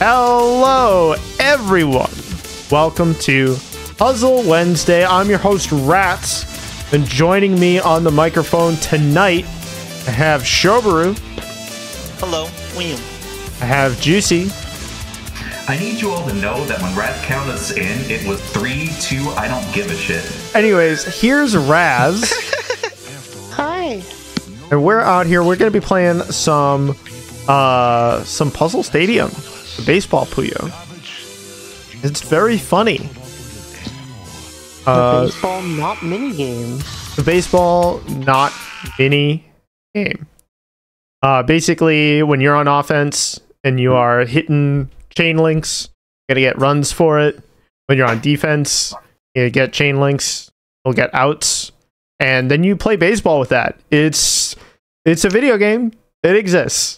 Hello, everyone. Welcome to Puzzle Wednesday. I'm your host, Ratttz, and joining me on the microphone tonight, I have shoboru. Hello, William. I have Juicey. I need you all to know that when Ratttz counted us in, it was 3-2. I don't give a shit. Anyways, here's Raz. Hi. And we're out here. We're going to be playing some Puzzle Stadium, the baseball Puyo. It's very funny. The baseball not mini game. The baseball not mini game. Basically, when you're on offense and you are hitting chain links, you gotta get runs for it. When you're on defense, you get chain links, you'll get outs, and then you play baseball with that. It's a video game. It exists.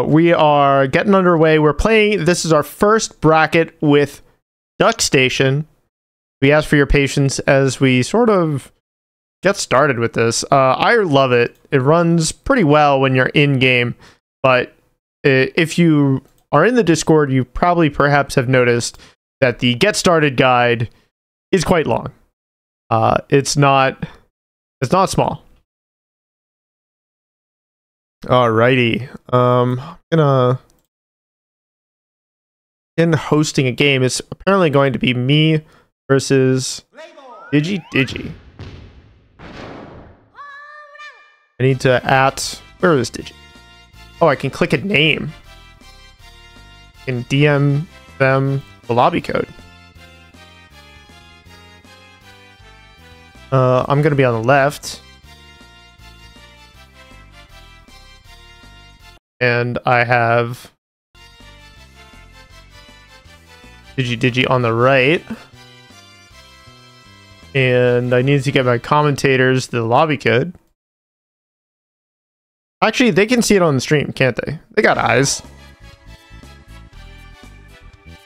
We are getting underway. We're playing. This is our first bracket with Duck Station. We ask for your patience as we sort of get started with this. I love it. It runs pretty well when you're in game, but if you are in the Discord, you probably perhaps have noticed that the Get Started guide is quite long. It's not small. Alrighty. In hosting a game, it's apparently going to be me versus DigiDigi. I need to where is Digi? Oh, I can click a name. I can DM them the lobby code. I'm gonna be on the left. And I have DigiDigi on the right. And I need to get my commentators the lobby code. Actually, they can see it on the stream, can't they? They got eyes.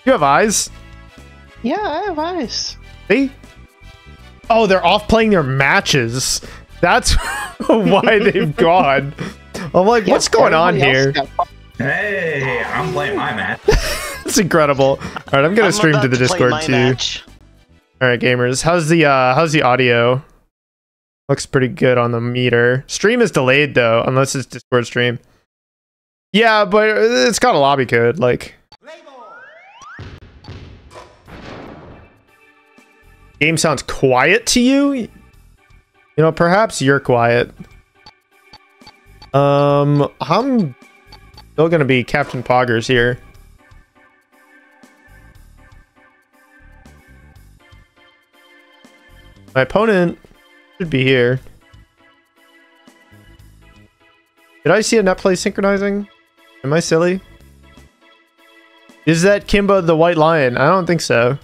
You have eyes? Yeah, I have eyes. See? Oh, they're off playing their matches. That's why they've gone. I'm like, what's going on here? Hey, I'm playing my match. It's incredible. All right, I'm gonna stream to the Discord too. All right, gamers, how's the audio? Looks pretty good on the meter. Stream is delayed though, unless it's Discord stream. Yeah, but it's got a lobby code. Like, game sounds quiet to you. You know, perhaps you're quiet. I'm still gonna be Captain Poggers here. My opponent should be here. Did I see a net play synchronizing? Am I silly? Is that Kimba the White Lion? I don't think so.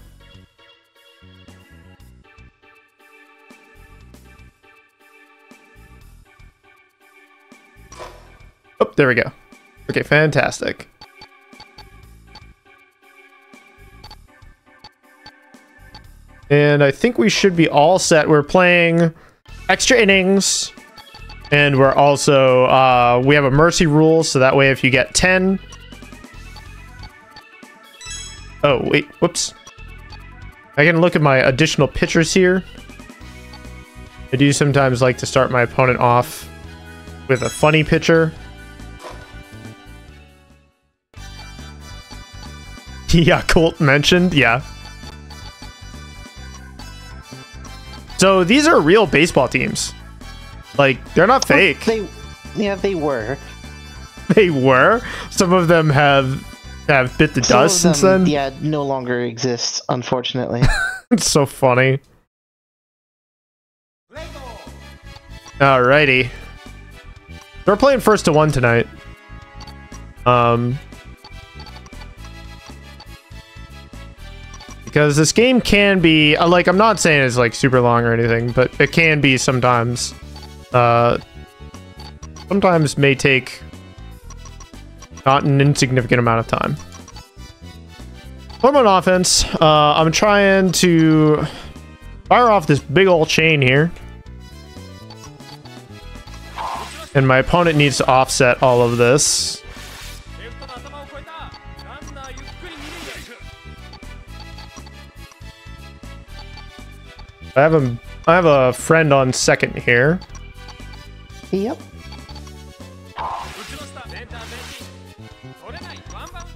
Oh, there we go. Okay, fantastic. And I think we should be all set. We're playing extra innings. And we're also, we have a mercy rule. So that way if you get 10. Oh, wait, whoops. I can look at my additional pitchers here. I do sometimes like to start my opponent off with a funny pitcher. Yeah, Colt mentioned, yeah. So these are real baseball teams. Like, they're not fake. They were. They were? Some of them have bit the dust since then? Yeah, no longer exists, unfortunately. It's so funny. Alrighty. We're playing 1st to 1 tonight. Because this game can be, like, I'm not saying it's like super long or anything, but it can be sometimes. Sometimes may take not an insignificant amount of time. I'm on offense. I'm trying to fire off this big old chain here. And my opponent needs to offset all of this. I have a friend on second here. Yep.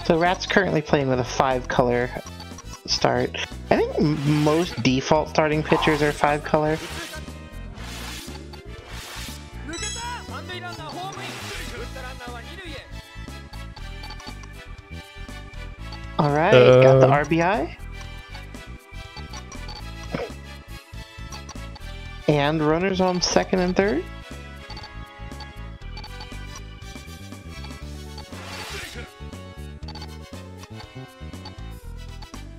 So Ratttz currently playing with a 5-color start. I think most default starting pitchers are 5-color. Alright, got the RBI. And runners on second and third.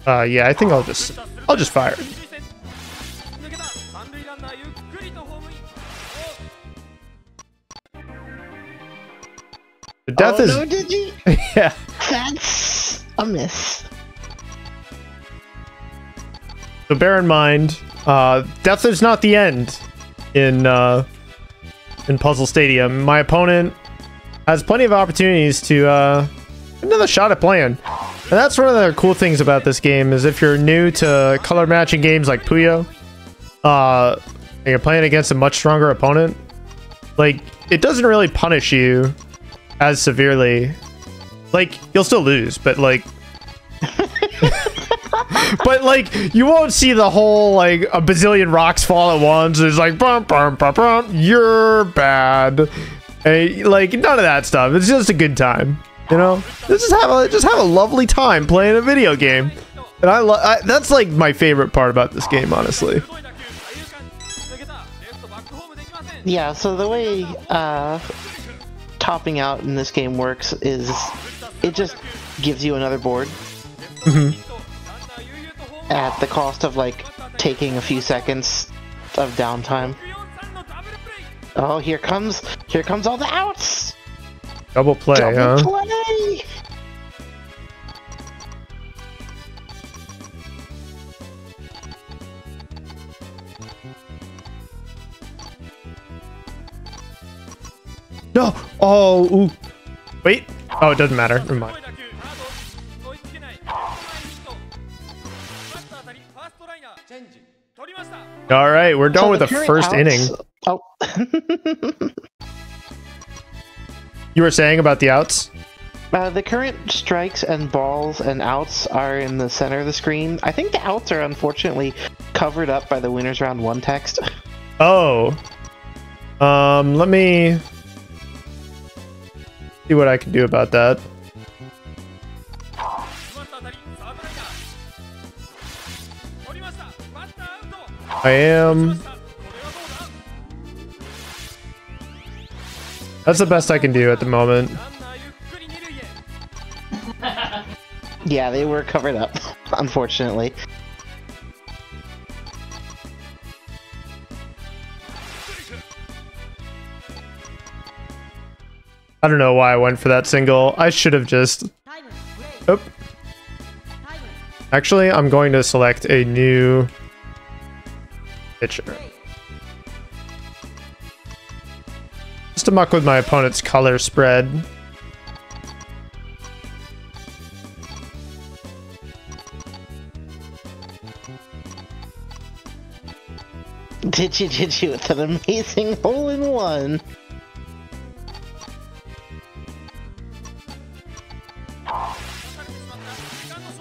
Yeah, I think I'll just fire it. The death is... no, Digi? Yeah. That's a miss. So bear in mind, death is not the end in Puzzle Stadium. My opponent has plenty of opportunities to get another shot at playing. And that's one of the cool things about this game is if you're new to color matching games like Puyo, and you're playing against a much stronger opponent, like, it doesn't really punish you as severely. Like, you'll still lose, but like... but like, you won't see the whole, like, a bazillion rocks fall at once. It's like, bum, bum, bum, bum, you're bad. Like, none of that stuff. It's just a good time. You know, just have a lovely time playing a video game, and that's like my favorite part about this game, honestly. Yeah, so the way topping out in this game works is it just gives you another board at the cost of like taking a few seconds of downtime. Oh, here comes all the outs. Double play, huh? Play! No! Oh, ooh. Wait. Oh, it doesn't matter. Never mind. All right, we're done with the first inning. Oh. You were saying about the outs? The current strikes and balls and outs are in the center of the screen. I think the outs are unfortunately covered up by the winners round 1 text. Oh. Let me see what I can do about that. I am... That's the best I can do at the moment. Yeah, they were covered up, unfortunately. I don't know why I went for that single. I should have just... Oh. Actually, I'm going to select a new pitcher. Just to muck with my opponent's color spread. DigiDigi with an amazing hole-in-one.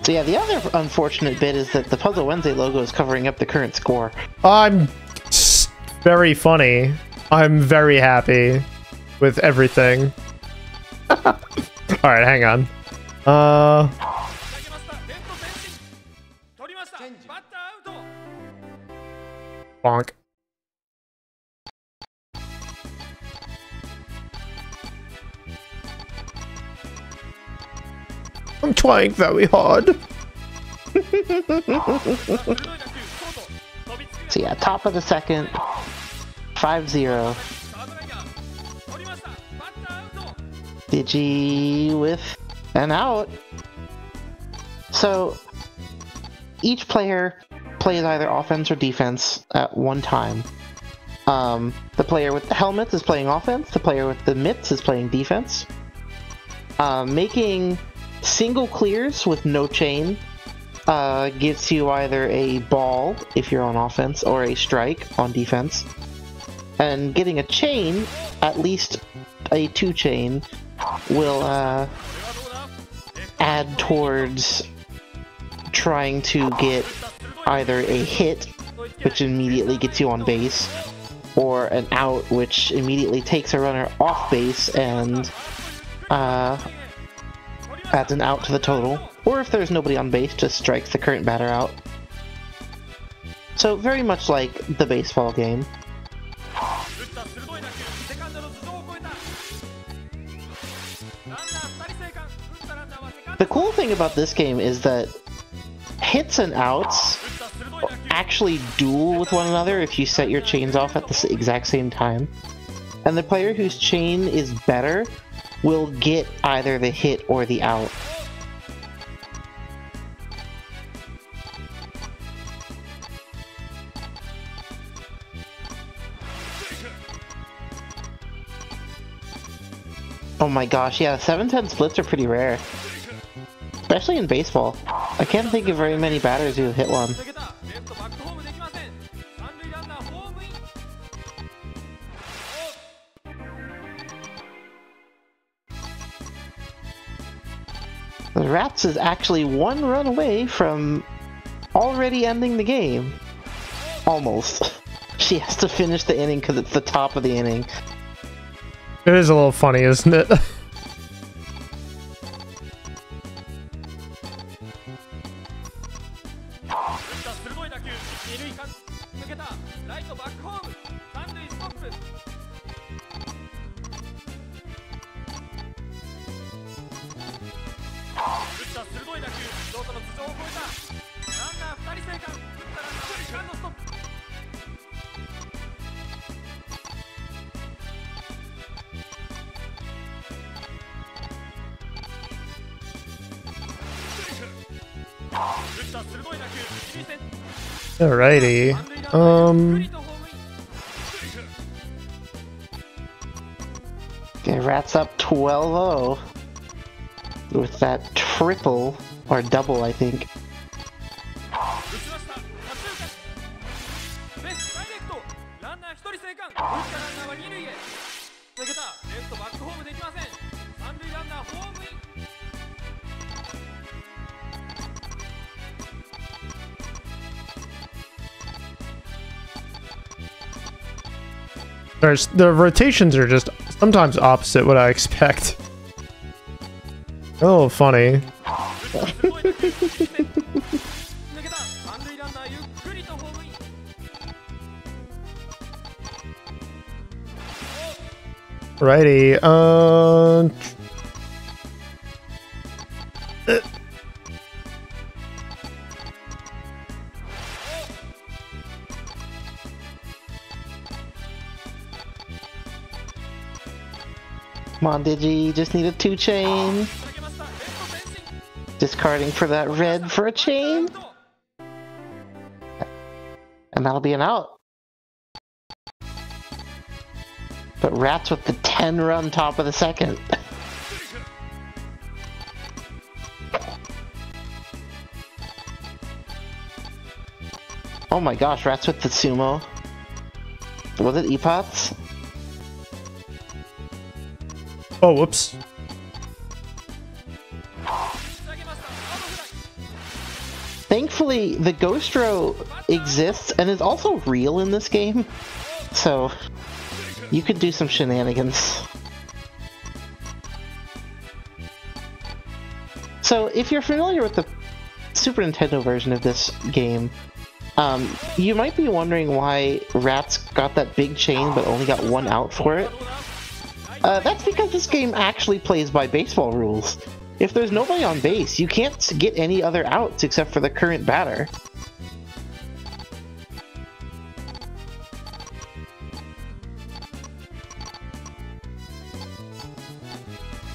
So yeah, the other unfortunate bit is that the Puzzle Wednesday logo is covering up the current score. I'm very funny. I'm very happy with everything. Alright, hang on. Bonk. I'm trying very hard. So yeah, top of the second, 5-0. Digi with an out. So each player plays either offense or defense at one time. The player with the helmets is playing offense. The player with the mitts is playing defense. Making single clears with no chain gets you either a ball if you're on offense or a strike on defense. And getting a chain, at least a 2 chain, will add towards trying to get either a hit, which immediately gets you on base, or an out, which immediately takes a runner off base and adds an out to the total. Or if there's nobody on base, just strikes the current batter out. So very much like the baseball game. The cool thing about this game is that hits and outs actually duel with one another if you set your chains off at the exact same time. And the player whose chain is better will get either the hit or the out. Oh my gosh, yeah, 7-10 splits are pretty rare. Especially in baseball. I can't think of very many batters who have hit one. The Ratttz is actually 1 run away from already ending the game. Almost. She has to finish the inning because it's the top of the inning. It is a little funny, isn't it? Alrighty. Okay, Ratttz up 12-0 with that triple or double, I think. The rotations are just sometimes opposite what I expect. A little funny. Righty, Come on, Digi, just need a 2 chain. Discarding for that red for a chain. And that'll be an out. But Ratttz with the 10-run top of the second. Oh my gosh, Ratttz with the sumo. Was it Epots? oh, whoops. Thankfully, the Ghost Row exists and is also real in this game, so you could do some shenanigans. So, if you're familiar with the Super Nintendo version of this game, you might be wondering why Ratttz got that big chain but only got 1 out for it. That's because this game actually plays by baseball rules. If there's nobody on base, you can't get any other outs except for the current batter.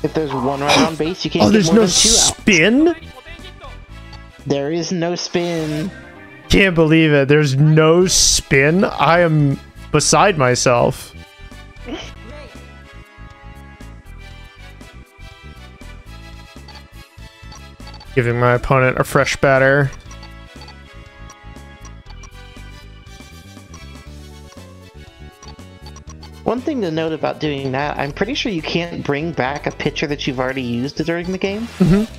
If there's 1 runner on base, you can't get more than 2 outs. Spin? There is no spin. Can't believe it. There's no spin. I am beside myself. Giving my opponent a fresh batter. One thing to note about doing that, I'm pretty sure you can't bring back a pitcher that you've already used during the game. Mm-hmm.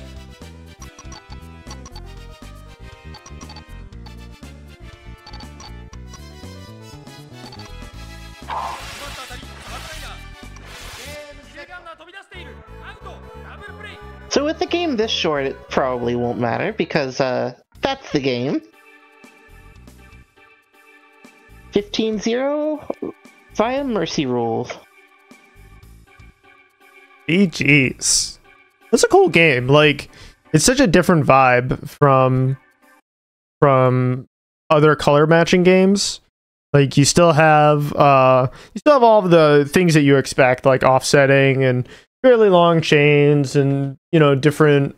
So with the game this short, it probably won't matter, because that's the game. 15-0 via Mercy rules. GG's. That's a cool game. Like, it's such a different vibe from other color matching games. Like, you still have all of the things that you expect, like offsetting and fairly long chains and, you know, different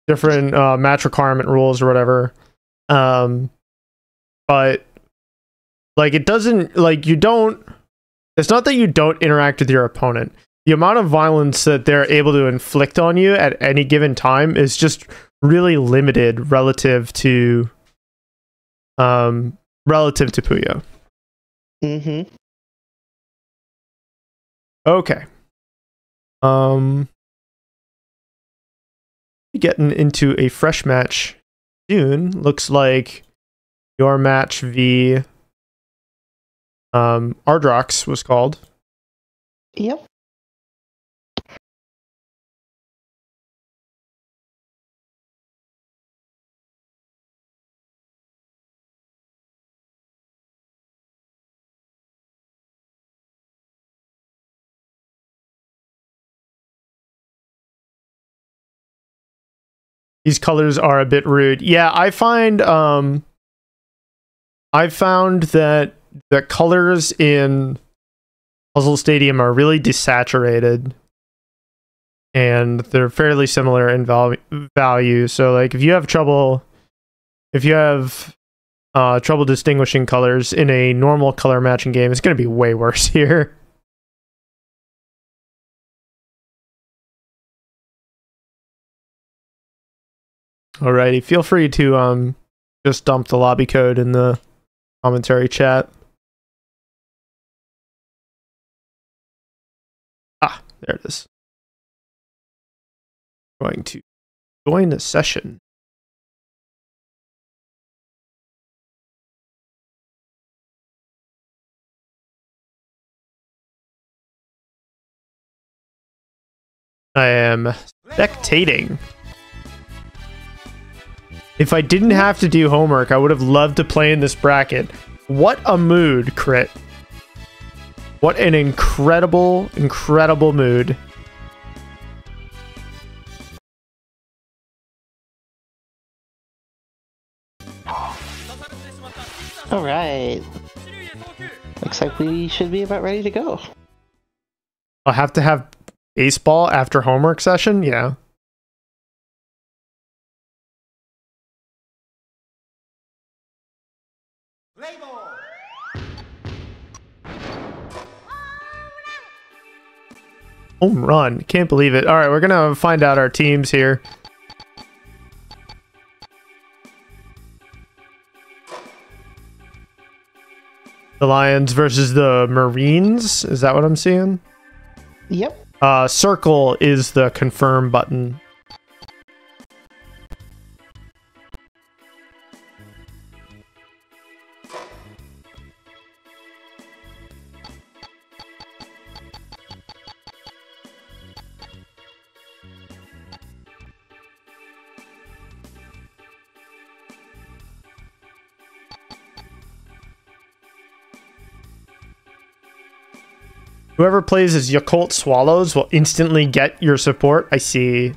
match requirement rules or whatever. But like, it doesn't, like, you don't, it's not that you don't interact with your opponent. The amount of violence that they're able to inflict on you at any given time is just really limited relative to Puyo. Mm-hmm. Okay. Getting into a fresh match soon. Looks like your match v Ardrox was called. Yep. These colors are a bit rude. Yeah, I found that the colors in Puzzle Stadium are really desaturated, and they're fairly similar in value. So, like, if you have trouble distinguishing colors in a normal color matching game, it's going to be way worse here. Alrighty, feel free to just dump the lobby code in the commentary chat. Ah, there it is. Going to join the session. I am spectating. If I didn't have to do homework, I would have loved to play in this bracket. What a mood, Crit. What an incredible, incredible mood. Alright. Looks like we should be about ready to go. I'll have to have baseball after homework session? Yeah. Home run. Can't believe it. Alright, we're gonna find out our teams here. The Lions versus the Marines. Is that what I'm seeing? Yep. Circle is the confirm button. Whoever plays as Yakult Swallows will instantly get your support. I see.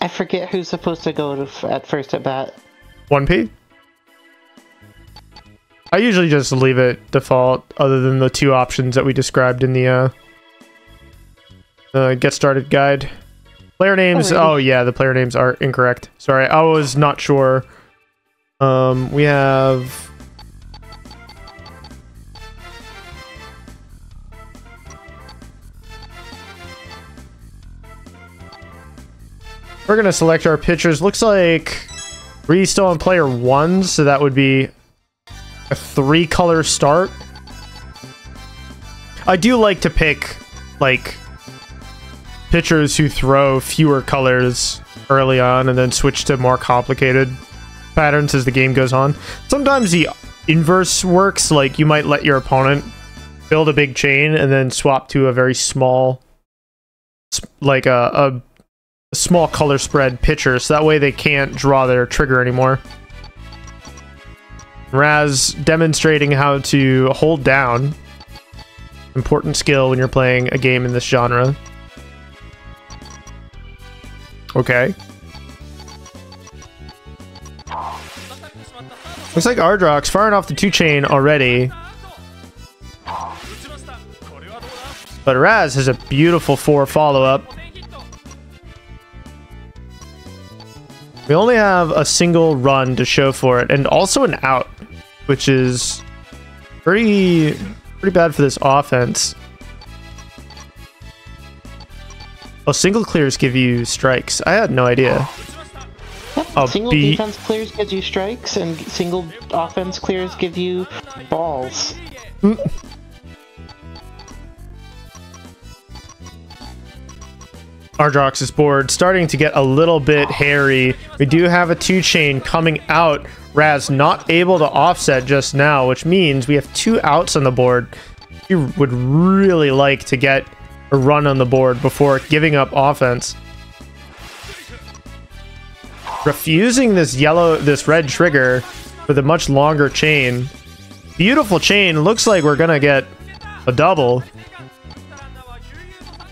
I forget who's supposed to go at first at bat. 1P? I usually just leave it default, other than the two options that we described in the get started guide. Player names. Oh yeah, the player names are incorrect. Sorry, I was not sure. We have We're going to select our pitchers. Looks like Ree's still on player 1, so that would be a 3-color start. I do like to pick, like, pitchers who throw fewer colors early on and then switch to more complicated patterns as the game goes on. Sometimes the inverse works, like you might let your opponent build a big chain and then swap to a very small, like a small color spread pitcher, so that way they can't draw their trigger anymore. Raz demonstrating how to hold down. Important skill when you're playing a game in this genre. Okay. Looks like Ardrox firing off the 2-chain already. But Raz has a beautiful 4 follow-up. We only have a single run to show for it, and also an out, which is pretty bad for this offense. Oh, single clears give you strikes. I had no idea. Yep, single defense clears gives you strikes, and single offense clears give you balls. Ardrox's board starting to get a little bit hairy. We do have a 2-chain coming out. Raz not able to offset just now, which means we have 2 outs on the board. You would really like to get a run on the board before giving up offense. Refusing this red trigger with a much longer chain. Beautiful chain. Looks like we're gonna get a double.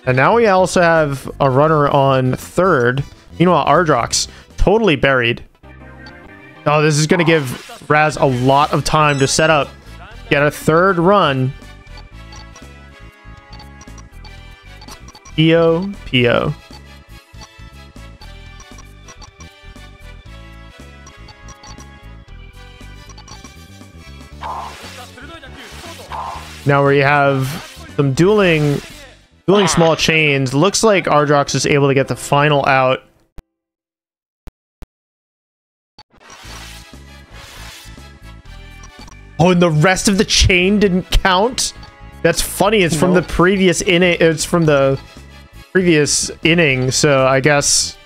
And now we also have a runner on 3rd. Meanwhile, Ardrox totally buried. Oh, this is going to give Raz a lot of time to set up, get a 3rd run. P.O. Now we have some dueling small chains. Looks like Ardrox is able to get the final out. Oh, and the rest of the chain didn't count? That's funny. It's from the previous inning. It's from the previous inning, so I guess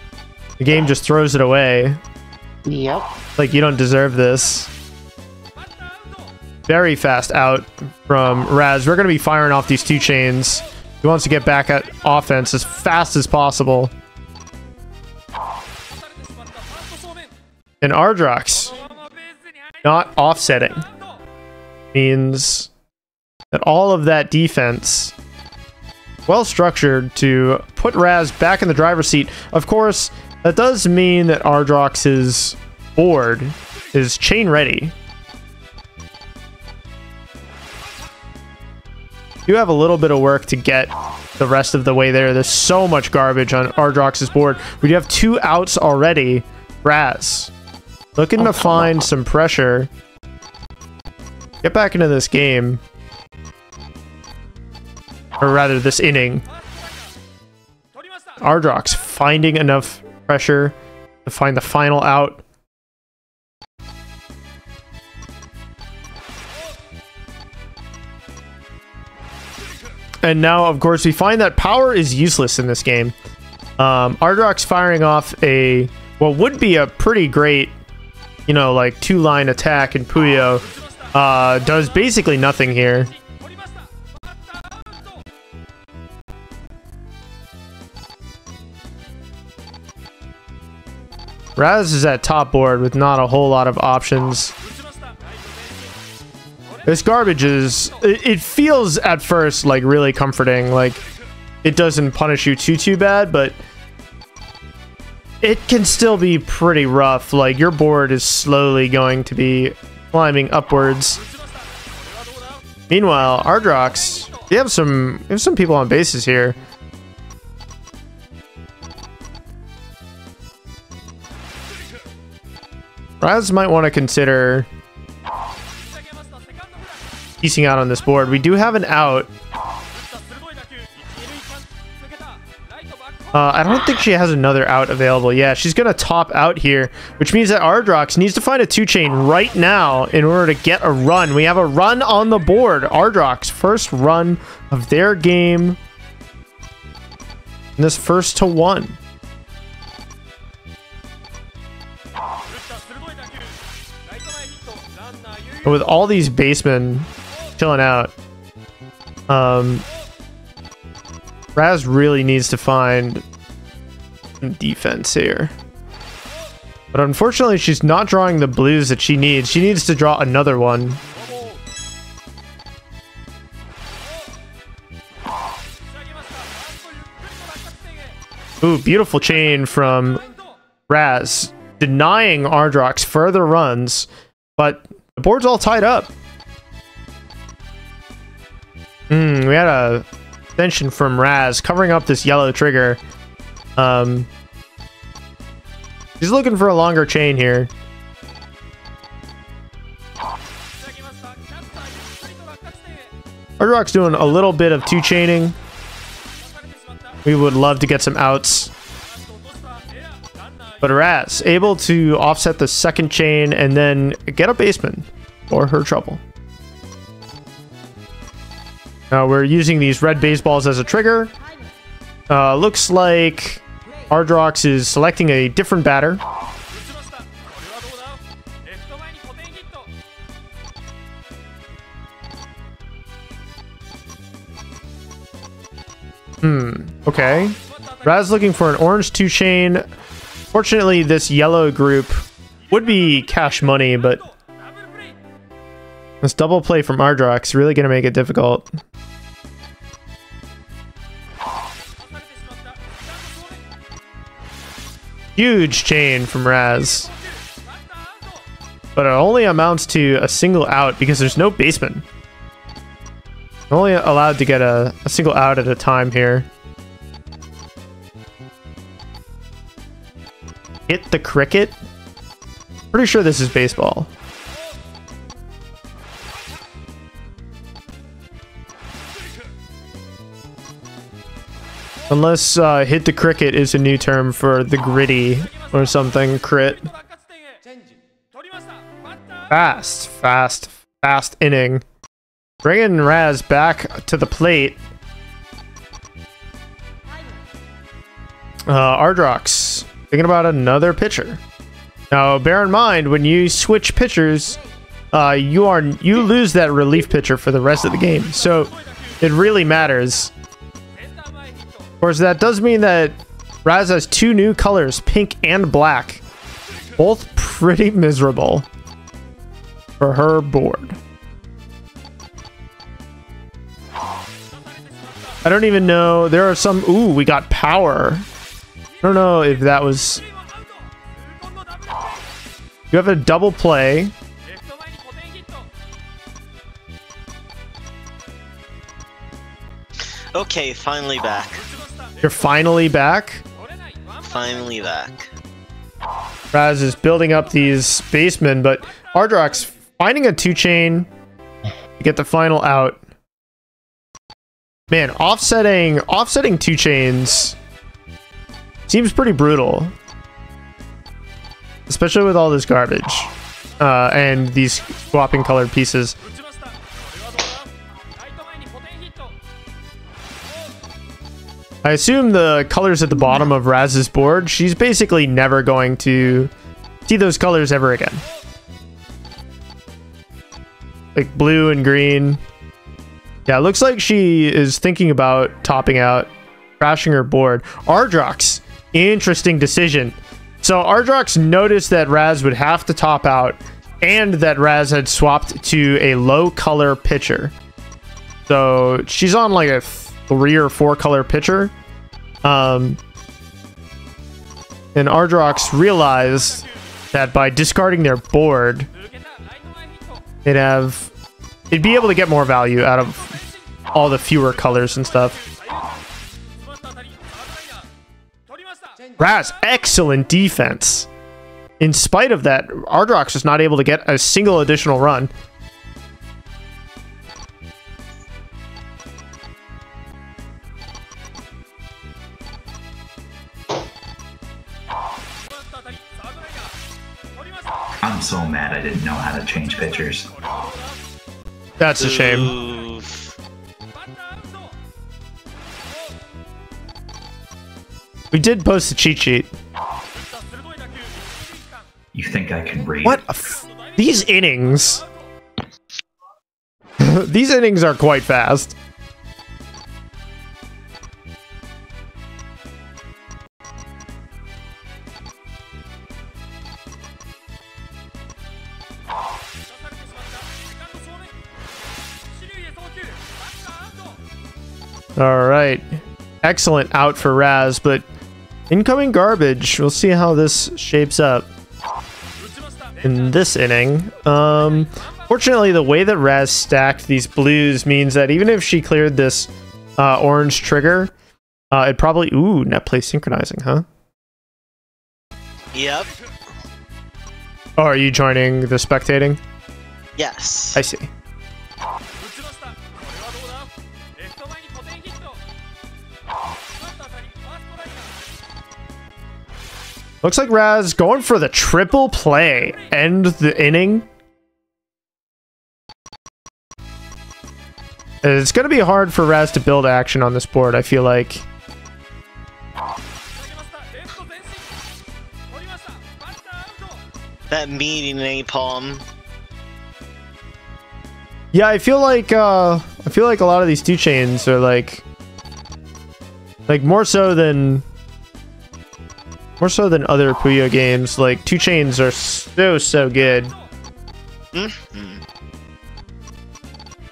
the game just throws it away. Yep. Like, you don't deserve this. Very fast out from Raz. We're going to be firing off these 2 chains. He wants to get back at offense as fast as possible. And Ardrox not offsetting means that all of that defense, well structured to put Raz back in the driver's seat. Of course, that does mean that Ardrox's board is chain ready. You have a little bit of work to get the rest of the way there. There's so much garbage on Ardrox's board. We do have 2 outs already. Raz looking to find some pressure. Get back into this game. Or rather, this inning. Ardrox finding enough pressure to find the final out. And now, of course, we find that power is useless in this game. Ardrox firing off a, what would be a pretty great, you know, like 2-line attack in Puyo, does basically nothing here. Raz is at top board with not a whole lot of options. This garbage is... It feels at first like really comforting. Like, it doesn't punish you too bad, but it can still be pretty rough. Like, your board is slowly going to be climbing upwards. Meanwhile, Ardrox, we have some people on bases here. Raz might want to consider piecing out on this board. We do have an out. I don't think she has another out available. Yeah, she's going to top out here, which means that Ardrox needs to find a 2-chain right now in order to get a run. We have a run on the board. Ardrox, first run of their game in this first to one. And with all these basemen chilling out, Raz really needs to find some defense here. But unfortunately, she's not drawing the blues that she needs. She needs to draw another one. Ooh, beautiful chain from Raz, denying Ardrox further runs, but the board's all tied up. We had a extension from Raz covering up this yellow trigger. He's looking for a longer chain here. Ardrox doing a little bit of 2-chaining. We would love to get some outs. But Raz able to offset the second chain and then get a baseman for her trouble. Now we're using these red baseballs as a trigger. Looks like Ardrox is selecting a different batter. Okay. Raz looking for an orange 2-chain. Fortunately, this yellow group would be cash money, but this double play from Ardrox really going to make it difficult. Huge chain from Raz. But it only amounts to a single out because there's no baseman. Only allowed to get a single out at a time here. Hit the cricket. Pretty sure this is baseball. Unless hit the cricket is a new term for the gritty or something. Crit. Fast inning. Bringing Raz back to the plate. Ardrox thinking about another pitcher. Now, bear in mind when you switch pitchers, you lose that relief pitcher for the rest of the game. So it really matters. Of course, that does mean that Raz has two new colors, pink and black, both pretty miserable for her board. I don't even know. There are some... Ooh, we got power. I don't know if that was... You have a double play. Okay, finally back. You're finally back? Finally back. Raz is building up these basemen, but Ardrox finding a 2-chain to get the final out. Man, offsetting 2-chains seems pretty brutal. Especially with all this garbage. And these swapping colored pieces. I assume the colors at the bottom of Raz's board, she's basically never going to see those colors ever again. Like blue and green. Yeah, it looks like she is thinking about topping out, crashing her board. Ardrox, interesting decision. So Ardrox noticed that Raz would have to top out and that Raz had swapped to a low color pitcher. So she's on like a 3 or 4 color pitcher. And Ardrox realized that by discarding their board, it'd be able to get more value out of all the fewer colors and stuff. Raz, excellent defense. In spite of that, Ardrox is not able to get a single additional run. so mad I didn't know how to change pitchers. That's a shame. Oof. We did post a cheat sheet. You think I can read? What? These innings. These innings are quite fast. All right. Excellent out for Raz, but incoming garbage. We'll see how this shapes up in this inning. Fortunately, the way that Raz stacked these blues means that even if she cleared this orange trigger, it probably... Ooh, net play synchronizing, huh? Yep. Oh, are you joining the spectating? Yes. I see. Looks like Raz going for the triple play. End the inning. It's going to be hard for Raz to build action on this board, I feel like. That meeting napalm. Yeah, I feel like a lot of these two chains are like more so than other Puyo games. Like, two chains are so good. Mm-hmm.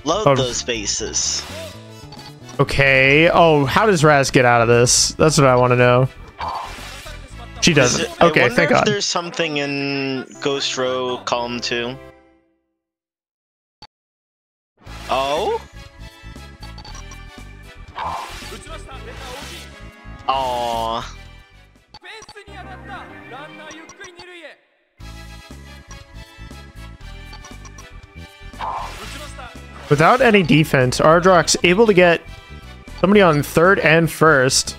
Love those bases. Okay. Oh, how does Raz get out of this? That's what I want to know. She doesn't. Okay, thank God. There's something in Ghost Row Column 2. Oh? Aww. Without any defense, Ardrox able to get somebody on third and first.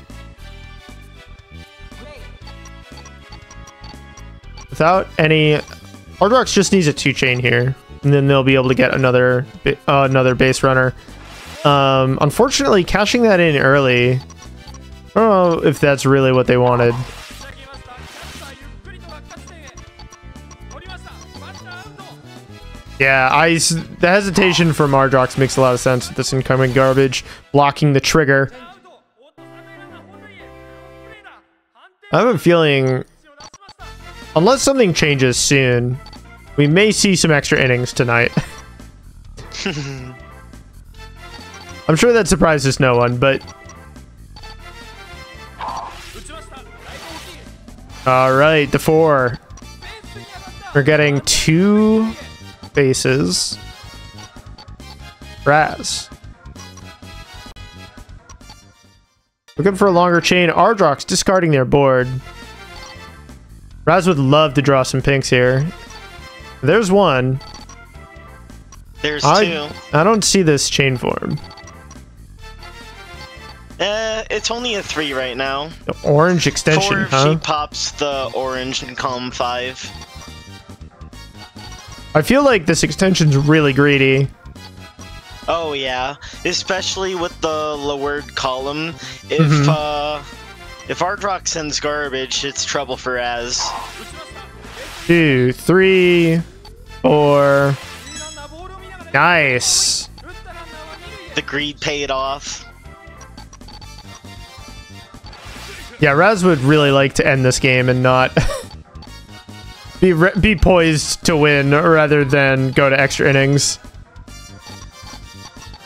Without any... Ardrox just needs a two-chain here, and then they'll be able to get another base runner. Unfortunately, cashing that in early, I don't know if that's really what they wanted. Yeah, the hesitation from Ardrox makes a lot of sense with this incoming garbage, blocking the trigger. I have a feeling, unless something changes soon, we may see some extra innings tonight. I'm sure that surprises no one, but... Alright, the 4. We're getting 2 bases. Raz. Looking for a longer chain. Ardrox discarding their board. Raz would love to draw some pinks here. There's one. There's 2. I don't see this chain form. It's only a 3 right now. The orange extension, 4 if huh? she pops the orange in column 5. I feel like this extension's really greedy. Oh yeah, especially with the lowered column. If Ardrox sends garbage, it's trouble for Az. 2, 3, 4. Nice. The greed paid off. Yeah, Raz would really like to end this game and not be poised to win rather than go to extra innings.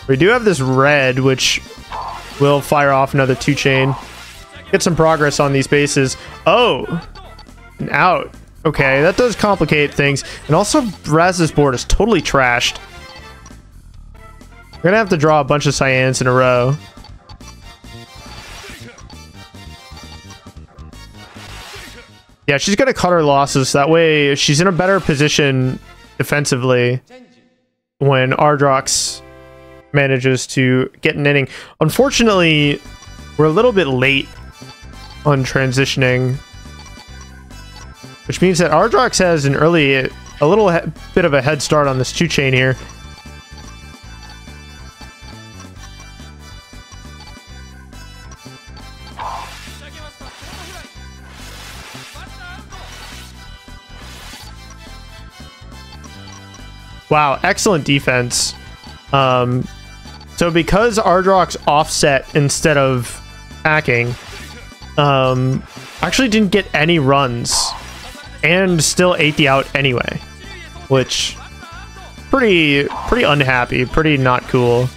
We do have this red, which will fire off another 2-chain. Get some progress on these bases. Oh, an out. Okay, that does complicate things. And also, Raz's board is totally trashed. We're gonna have to draw a bunch of cyans in a row. Yeah, she's gonna cut her losses. That way, she's in a better position defensively when Ardrox manages to get an inning. Unfortunately, we're a little bit late on transitioning, which means that Ardrox has an early a little bit of a head start on this 2-chain here. Wow, excellent defense. So because Ardrox offset instead of hacking, actually didn't get any runs and still ate the out anyway, which pretty unhappy, pretty not cool.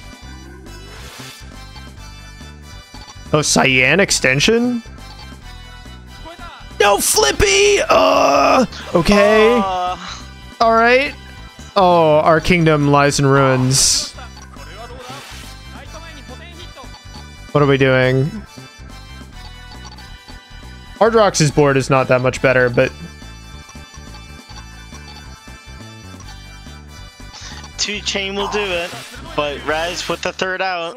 Oh, Cyan extension? No flippy! Okay. All right. Oh, our kingdom lies in ruins. What are we doing? Ardrox's board is not that much better, but 2-chain will do it, but Raz with the third out.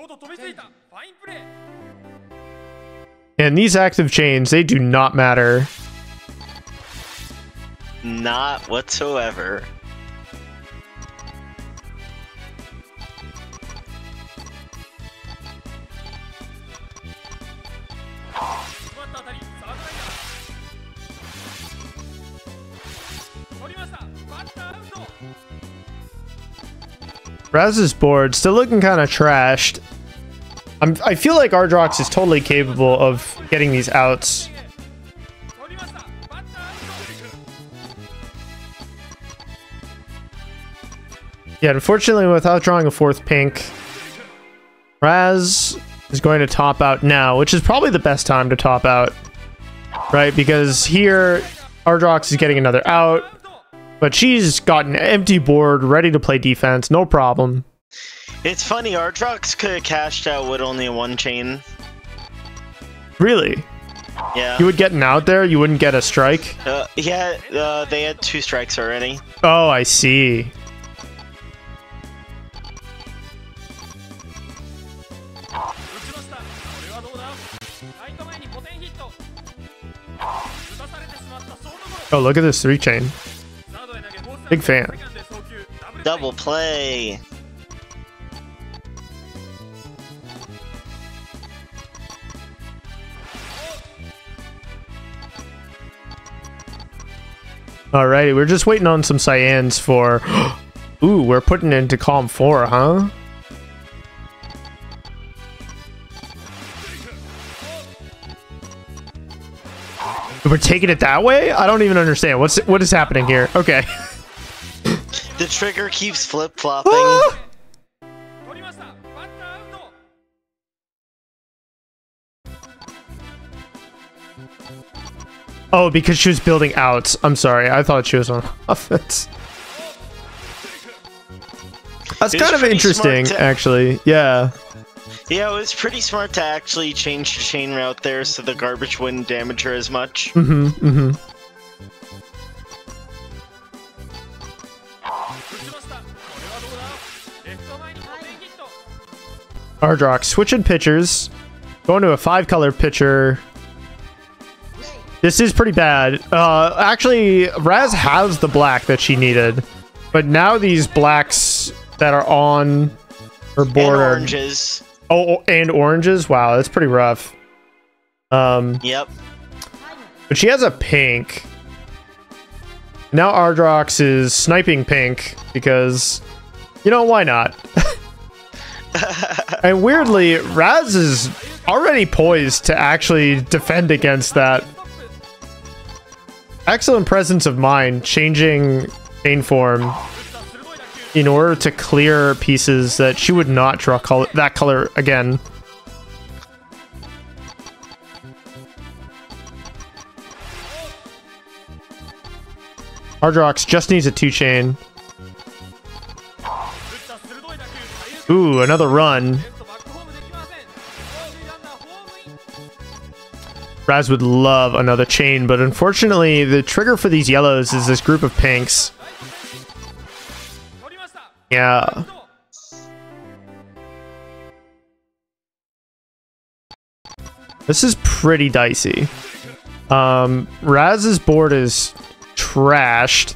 And these active chains, they do not matter. Not whatsoever. Raz's board still looking kind of trashed. I feel like Ardrox is totally capable of getting these outs. Yeah, unfortunately, without drawing a fourth pink, Raz is going to top out now, which is probably the best time to top out, right? Because here, Ardrox is getting another out, but she's got an empty board, ready to play defense, no problem. It's funny, Ardrox could have cashed out with only a 1-chain. Really? Yeah. You would get an out there, you wouldn't get a strike? Yeah, they had 2 strikes already. Oh, I see. Oh, look at this 3-chain. Big fan. Double play. Alrighty, we're just waiting on some cyans for... Ooh, we're putting it into column 4, huh? We're taking it that way? I don't even understand. What is happening here? Okay. The trigger keeps flip-flopping. Ah! Oh, because she was building outs. I'm sorry. I thought she was on offense. That's kind of interesting, actually. Yeah. Yeah, it was pretty smart to actually change the chain route there so the garbage wouldn't damage her as much. Ardrox switching pitchers. Going to a 5-color pitcher. This is pretty bad. Actually, Raz has the black that she needed. But now these blacks that are on her board are... oranges. Oh, and oranges? Wow, that's pretty rough. Yep. But she has a pink. Now Ardrox is sniping pink because, you know, why not? And weirdly, Raz is already poised to actually defend against that. Excellent presence of mind, changing chain form in order to clear pieces that she would not draw that color again. Ardrox just needs a 2-chain. Ooh, another run. Raz would love another chain, but unfortunately, the trigger for these yellows is this group of pinks. Yeah. This is pretty dicey. Raz's board is trashed.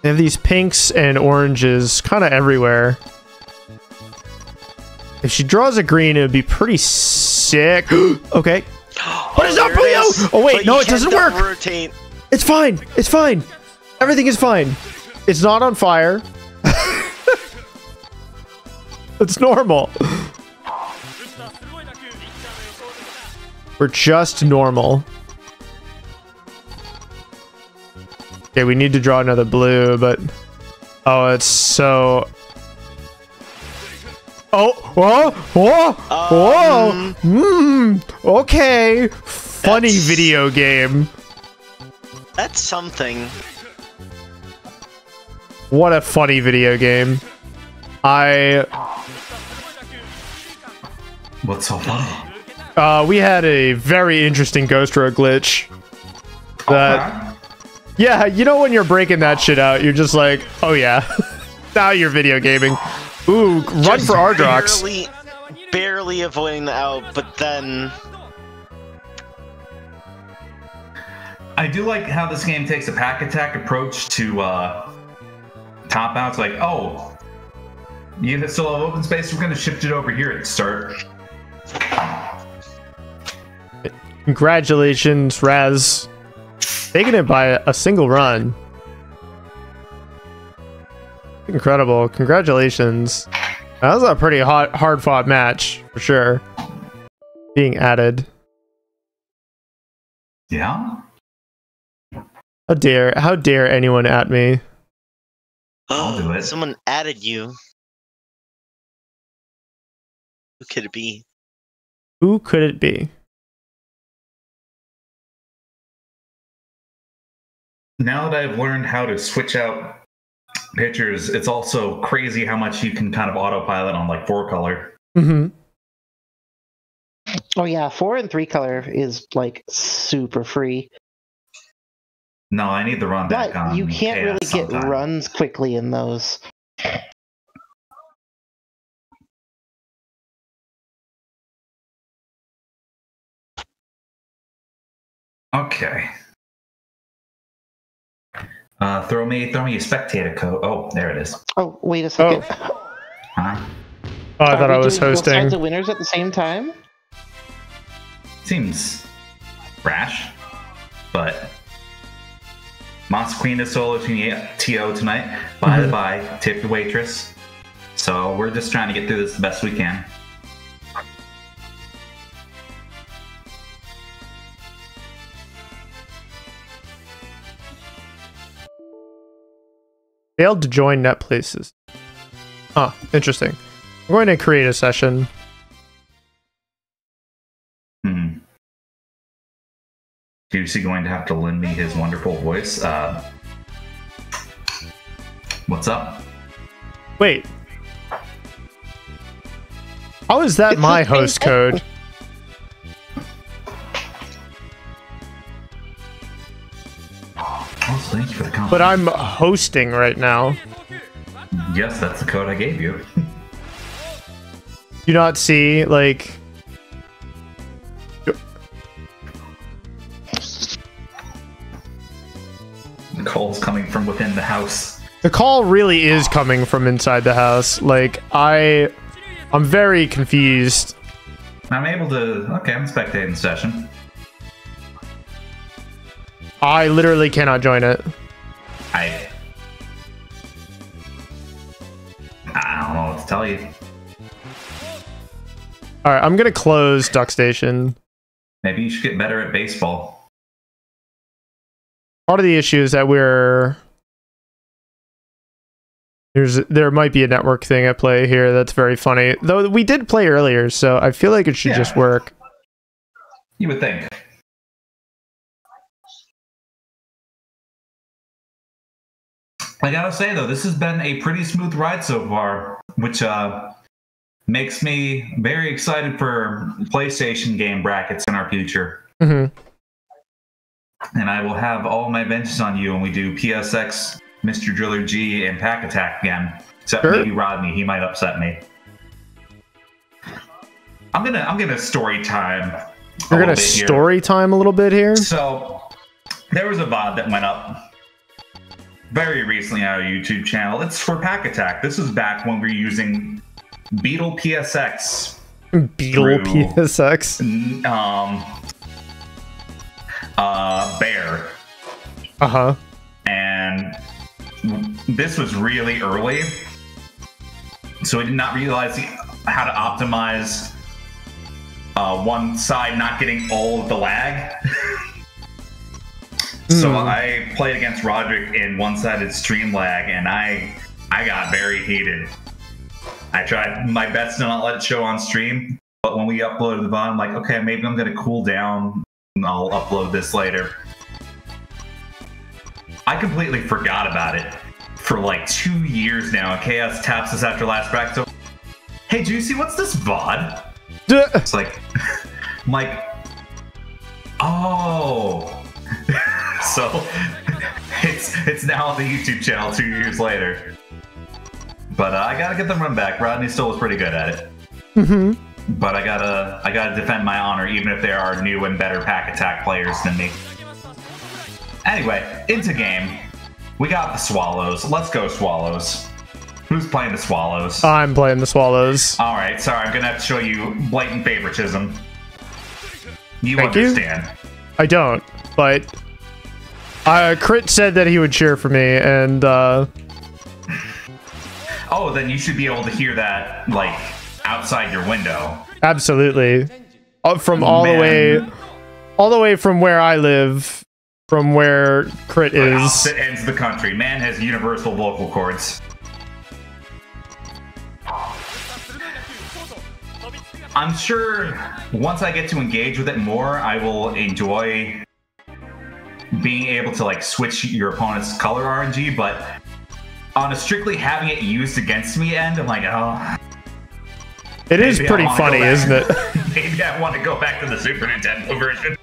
They have these pinks and oranges kind of everywhere. If she draws a green, it would be pretty sick. Okay. What is up, Leo? Oh wait, no, it doesn't work. Rotate. It's fine. It's fine. Everything is fine. It's not on fire. It's normal. We're just normal. Okay, we need to draw another blue, but... Oh, it's so... Oh! Whoa! Whoa! Whoa! Okay! Funny video game. That's something. What a funny video game. What's so funny? We had a very interesting Ghost Road glitch. That, yeah, you know when you're breaking that shit out, you're just like, oh yeah, now you're video gaming. Ooh, run Just for Ardrox. Barely avoiding the out, but then... I do like how this game takes a pack attack approach to top outs. Like, oh, you still have open space, we're going to shift it over here at the start. Congratulations, Raz. Taking it by a single run. Incredible. Congratulations. That was a pretty hard-fought match, for sure. Being added. Yeah? How dare anyone at me? I'll do it. Someone added you. Who could it be? Who could it be? Now that I've learned how to switch out pictures, it's also crazy how much you can kind of autopilot on like 4-color. Mm-hmm. Oh yeah, 4 and 3 color is like super free. No, I need the run back on. But you can't really get sometime. runs quickly in those. Okay. Throw me a spectator code. Oh, there it is. Oh, wait a second. Huh? Oh, I thought I was Both hosting. sides of winners at the same time? Seems rash, but Monster Queen is solo TO tonight. By the by, tip the waitress. So we're just trying to get through this the best we can. Failed to join net places. Huh, interesting. I'm going to create a session. Juicey going to have to lend me his wonderful voice. What's up? Wait. How is that my host code? Oh, thank you for the compliment. But I'm hosting right now. Yes, that's the code I gave you. Do you not see, like... The call's coming from within the house. The call really is coming from inside the house. Like, I'm very confused. I'm able to... Okay, I'm spectating the session. I literally cannot join it. I don't know what to tell you. Alright, I'm gonna close Duck Station. Maybe you should get better at baseball. Part of the issue is that there might be a network thing at play here that's very funny. Though we did play earlier, so I feel like it should just work. You would think. I gotta say though, this has been a pretty smooth ride so far, which makes me very excited for PlayStation game brackets in our future. Mm-hmm. And I will have all my vengeance on you when we do PSX, Mr. Driller G, and Pack Attack again. Except maybe Rodney, he might upset me. I'm gonna story time. You're gonna story time a little bit here. So there was a VOD that went up very recently on our YouTube channel. It's for Pack Attack. This was back when we were using Beetle PSX. Beetle PSX. Bear. Uh-huh. And this was really early, so I did not realize how to optimize one side not getting all of the lag. So I played against Roderick in one-sided stream lag, and I got very heated. I tried my best to not let it show on stream, but when we uploaded the VOD, I'm like, okay, maybe I'm gonna cool down and I'll upload this later. I completely forgot about it for like 2 years now. KS taps us after last bracket. So, hey, Juicey, what's this VOD? It's like, I'm like, oh. So it's now on the YouTube channel 2 years later. But I gotta get the run back. Rodney still was pretty good at it. Mm-hmm. But I gotta defend my honor, even if there are new and better Pack Attack players than me. Anyway, into game. We got the Swallows. Let's go, Swallows. Who's playing the Swallows? I'm playing the Swallows. Alright, sorry, I'm gonna have to show you blatant favoritism. Thank understand. You? I don't, but Crit said that he would cheer for me, and oh, then you should be able to hear that, like, outside your window. Absolutely. From all the way from where I live, from where Crit is. Opposite ends of the country. Man has universal vocal cords. I'm sure once I get to engage with it more, I will enjoy being able to like switch your opponent's color RNG, but on a strictly having it used against me end, I'm like, oh. It is pretty funny, isn't it? Maybe I want to go back to the Super Nintendo version.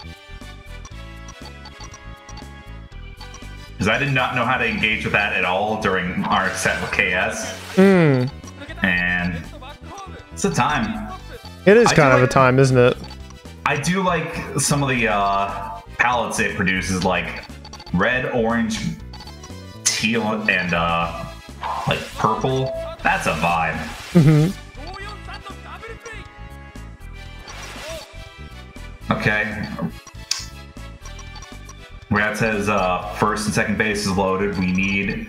Because I did not know how to engage with that at all during our set with KS. And it's a time. It is kind of a time, isn't it? I do like some of the palettes it produces, like red, orange, teal, and like purple. That's a vibe. Mm-hmm. Okay. Ratttz says first and second base is loaded. We need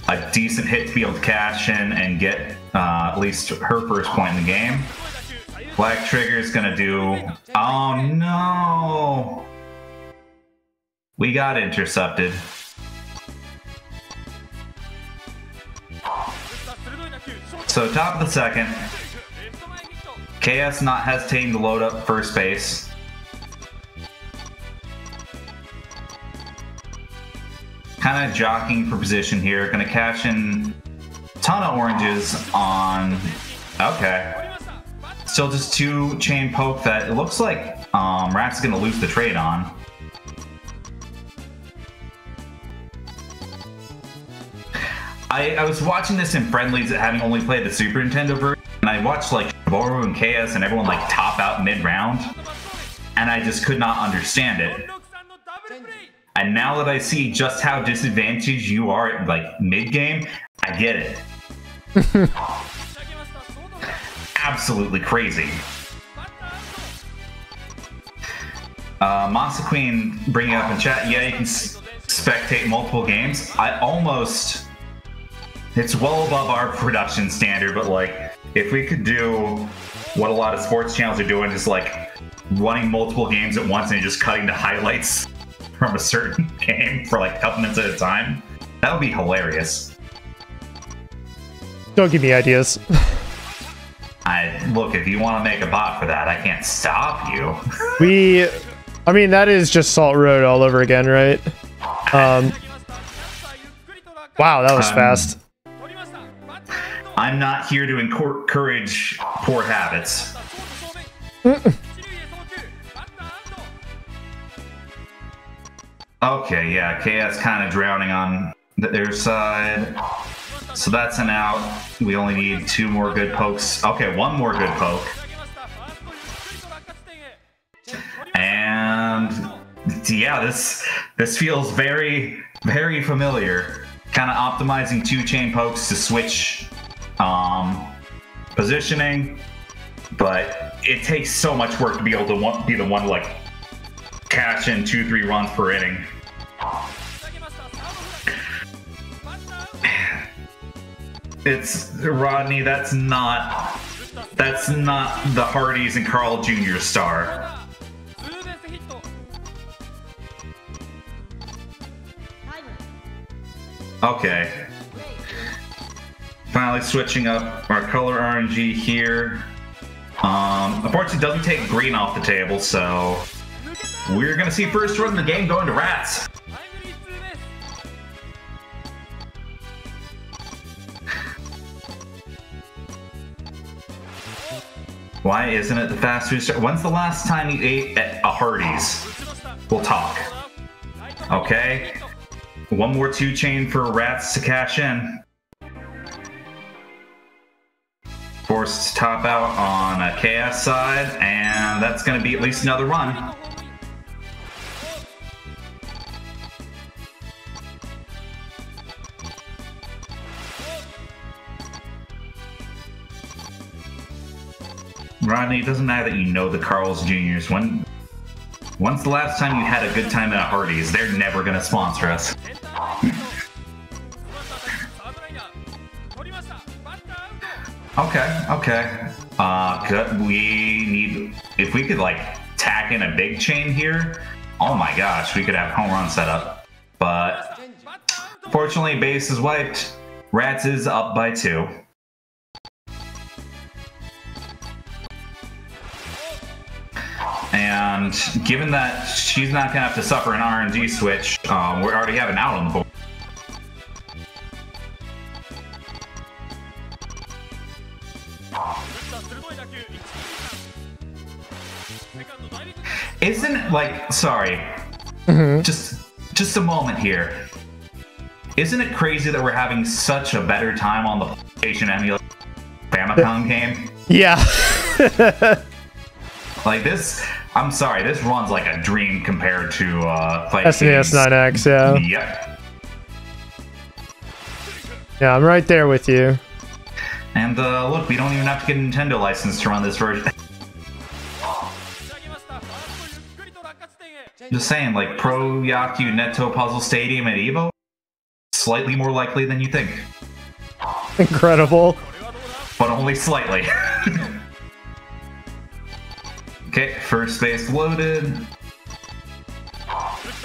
a decent hit to be able to cash in and get at least her first point in the game. Black Trigger's gonna do... Oh no! We got intercepted. So top of the second. KS not hesitating to load up first base. Kind of jockeying for position here. Gonna cash in a ton of oranges on... Okay. Still just two chain poke that it looks like Ratttz is gonna lose the trade on. I was watching this in friendlies having only played the Super Nintendo version, and I watched like shoboru and KS and everyone like top out mid-round, and I just could not understand it. And now that I see just how disadvantaged you are at like mid-game, I get it. Absolutely crazy. Monster Queen bringing up in chat, yeah, you can spectate multiple games. It's well above our production standard, but like, if we could do what a lot of sports channels are doing, just like running multiple games at once and just cutting the highlights from a certain game for like a couple minutes at a time, that would be hilarious. Don't give me ideas. Look, if you want to make a bot for that, I can't stop you. I mean, that is just Salt Road all over again, right? Wow, that was fast. I'm not here to encourage poor habits. Okay, yeah, KS kind of drowning on their side. So that's an out. We only need two more good pokes. Okay, one more good poke. And yeah, this feels very, very familiar. kind of optimizing 2-chain pokes to switch positioning, but it takes so much work to be able to be the one to like cash in 2-3 runs per inning. It's Rodney. That's not the Hardys and Carl Jr. star. Okay. Finally switching up our color RNG here. Unfortunately, doesn't take green off the table, so we're gonna see first run of the game going to Ratttz. Why isn't it the fast food store? When's the last time you ate at a Hardee's? We'll talk. Okay. One more 2-chain for Ratttz to cash in. Forced to top out on a KS side, and that's going to be at least another run. Rodney, it doesn't matter that you know the Carl's Jr.'s. When's the last time you had a good time at a Hardee's? They're never going to sponsor us. Okay. Good. We need, if we could like tack in a big chain here, oh my gosh, we could have home run set up. But fortunately, base is wiped. Ratttz is up by 2. And given that she's not gonna have to suffer an RNG switch, we already have an out on the board. Isn't it like, sorry, just a moment here. Isn't it crazy that we're having such a better time on the PlayStation emulator Famicom game? Yeah. Like this, I'm sorry, this runs like a dream compared to SNES 9X, yeah. Yep. Yeah, I'm right there with you. And look, we don't even have to get a Nintendo license to run this version. Just saying, like Pro Yakyuu Nettou Puzzle Stadium at Evo, slightly more likely than you think. Incredible. But only slightly. Okay, first base loaded.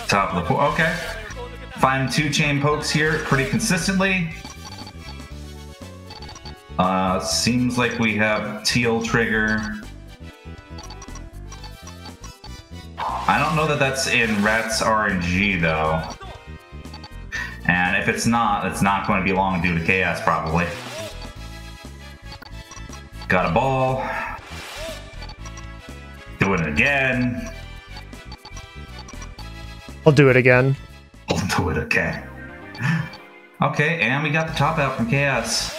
Top of the pool. Okay. Finding 2-chain pokes here pretty consistently. Seems like we have teal trigger. I don't know that that's in Ratttz RNG though. And if it's not going to be long due to chaos probably. Got a ball. Do it again. I'll do it again. I'll do it again. Okay, and we got the top out from Chaos.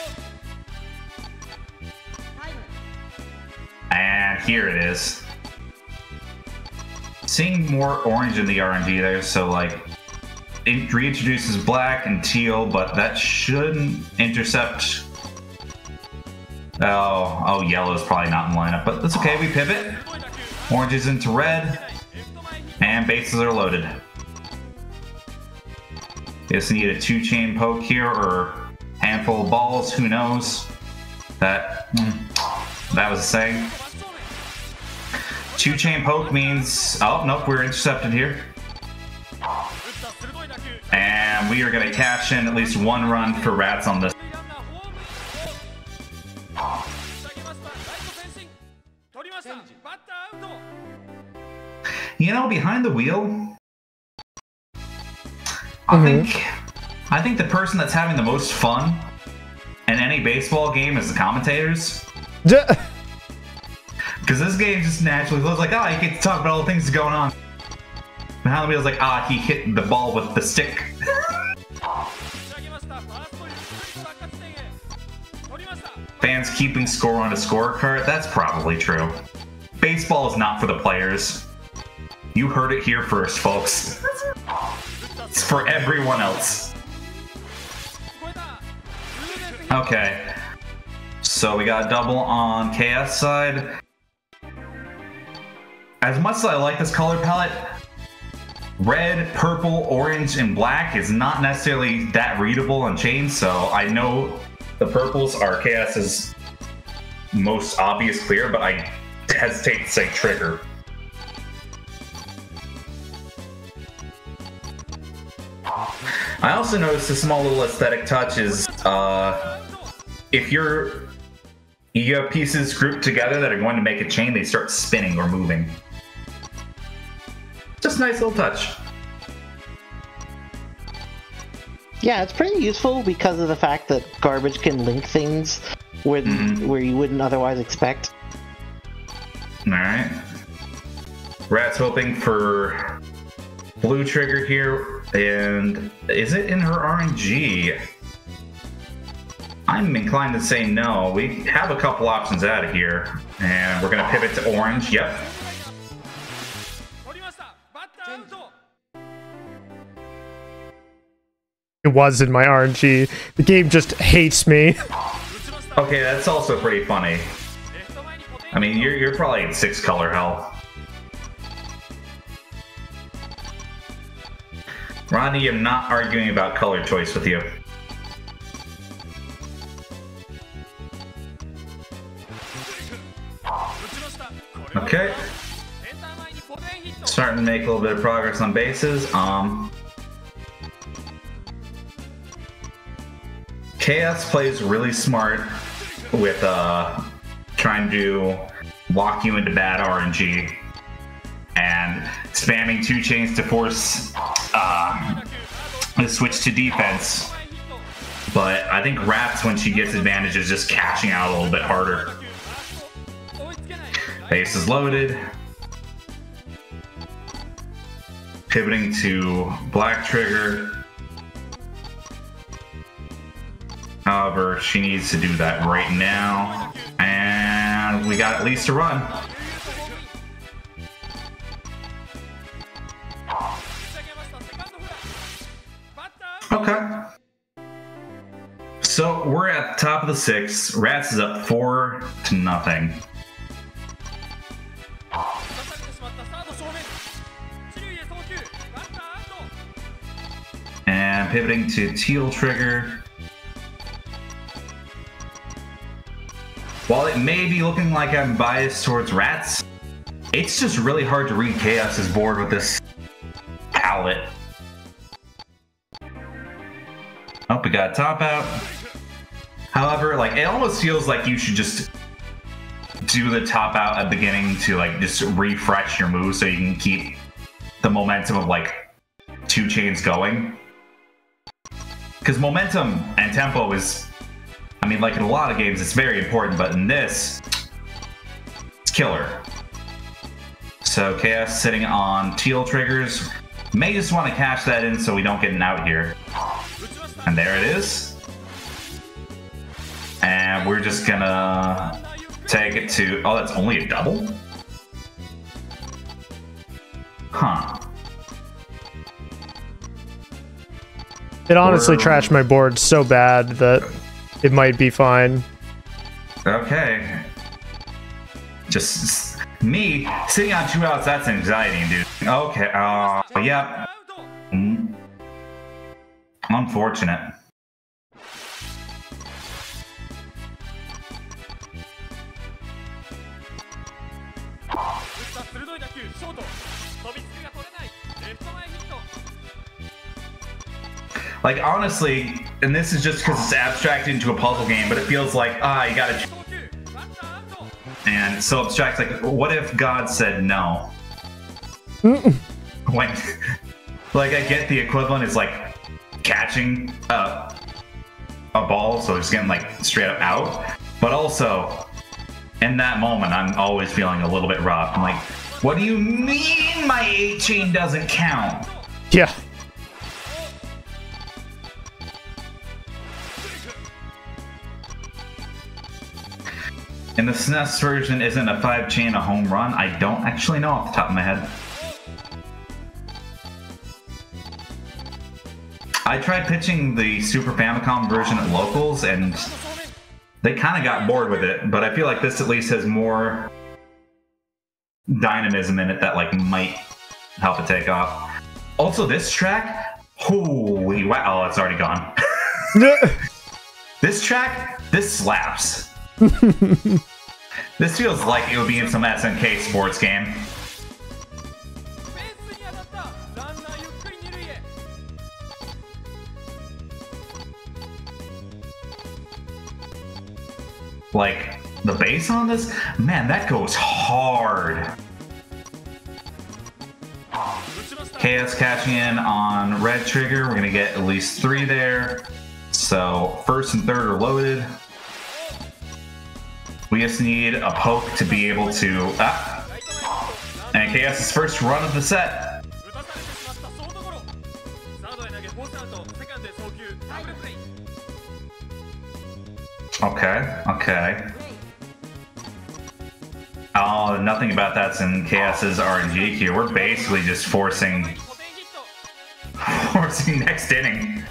And here it is. Seeing more orange in the RNG there, so like it reintroduces black and teal, but that shouldn't intercept. Oh, yellow's probably not in lineup, but that's okay. We pivot. Orange is into red, and bases are loaded. Just need a 2-chain poke here, or handful of balls. Who knows? That was a saying. 2-chain poke means, oh nope, we're intercepted here, and we are going to cash in at least 1 run for Ratttz on this. You know, behind the wheel, I think the person that's having the most fun in any baseball game is the commentators. Because this game just naturally feels like, you get to talk about all the things that's going on. Behind the wheel's like, he hit the ball with the stick. Fans keeping score on a scorecard, that's probably true. Baseball is not for the players. You heard it here first, folks. It's for everyone else. Okay. So we got a double on KS side. As much as I like this color palette, red, purple, orange, and black is not necessarily that readable on chain, so I know the purples are KS's most obvious clear, but I hesitate to say trigger. I also noticed a small little aesthetic touch is if you have pieces grouped together that are going to make a chain, they start spinning or moving. Just a nice little touch. Yeah, it's pretty useful because of the fact that garbage can link things where you wouldn't otherwise expect. Alright. Ratttz hoping for blue trigger here, and is it in her RNG? I'm inclined to say no. We have a couple options out of here, and we're gonna pivot to orange. Yep. It was in my RNG. The game just hates me. Okay, that's also pretty funny. I mean, you're probably in 6 color hell. Rodney, I'm not arguing about color choice with you. Okay. Starting to make a little bit of progress on bases. KS plays really smart with trying to lock you into bad RNG and spamming 2 chains to force the switch to defense. But I think Ratttz, when she gets advantage, is just cashing out a little bit harder. Base is loaded. Pivoting to black trigger. However, she needs to do that right now. And we got at least a run. Okay. So we're at the top of the 6th. Ratttz is up 4-0. And pivoting to teal trigger. While it may be looking like I'm biased towards Ratttz, it's just really hard to read KS's board with this palette. Oh, we got a top out. However, like, it almost feels like you should just do the top out at the beginning to, like, just refresh your move so you can keep the momentum of, like, 2 chains going. Because momentum and tempo is, I mean, like in a lot of games, it's very important, but in this, it's killer. So KS sitting on teal triggers. May just want to cash that in so we don't get an out here. And there it is. And we're just gonna take it to, oh, that's only a double? Huh. It honestly trashed my board so bad that it might be fine. Okay. Just me sitting on 2 outs, that's anxiety, dude. Okay, yeah. Unfortunate. Like, honestly, and this is just because it's abstracted into a puzzle game, but it feels like, you gotta... And it's so abstract, like, what if God said no? When, like, I get the equivalent is, like, catching a ball, so it's getting, like, straight up out. But also, in that moment, I'm always feeling a little bit rough. I'm like, what do you mean my 8 chain doesn't count? Yeah. And the SNES version isn't a 5 chain a home run? I don't actually know off the top of my head. I tried pitching the Super Famicom version at locals, and they kind of got bored with it. But I feel like this at least has more dynamism in it that like might help it take off. Also, this track, holy wow! Oh, it's already gone. This track, this slaps. This feels like it would be in some SNK sports game. Like, the bass on this, man, that goes hard. KS catching in on red trigger. We're gonna get at least 3 there. So first and third are loaded. We just need a poke to be able to... And KS's first run of the set. Okay, okay. Oh, nothing about that's in KS's RNG queue. We're basically just forcing next inning.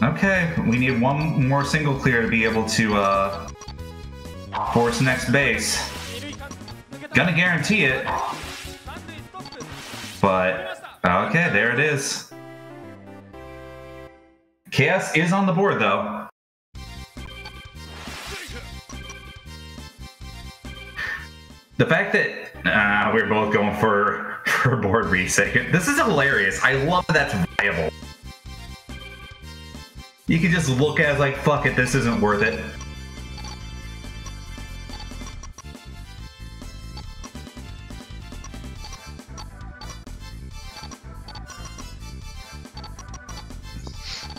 Okay, we need one more single clear to be able to force next base. Gonna guarantee it. But, okay, there it is. KS is on the board, though. The fact that we're both going for board reset. This is hilarious. I love that that's viable. You can just look at it like, fuck it, this isn't worth it.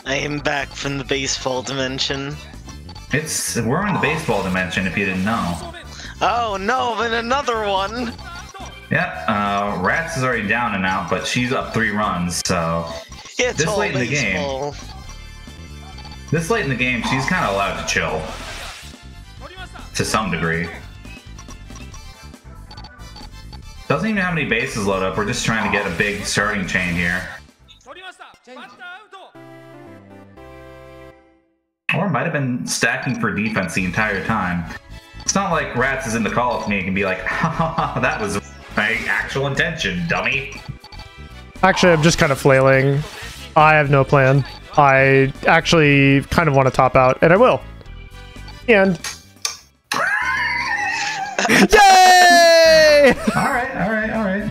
I am back from the baseball dimension. We're in the baseball dimension if you didn't know. Oh no, and another one! Yeah, Ratttz is already down and out, but she's up 3 runs, so... It's this all late in the baseball. game... This late in the game, she's kind of allowed to chill. To some degree. Doesn't even have any bases loaded up, we're just trying to get a big starting chain here. Or might have been stacking for defense the entire time. It's not like Ratttz is in the call with me and can be like, ha ha ha, that was my actual intention, dummy. Actually, I'm just kind of flailing. I have no plan. I actually kind of want to top out, and I will. And... Yay! Alright, alright, alright.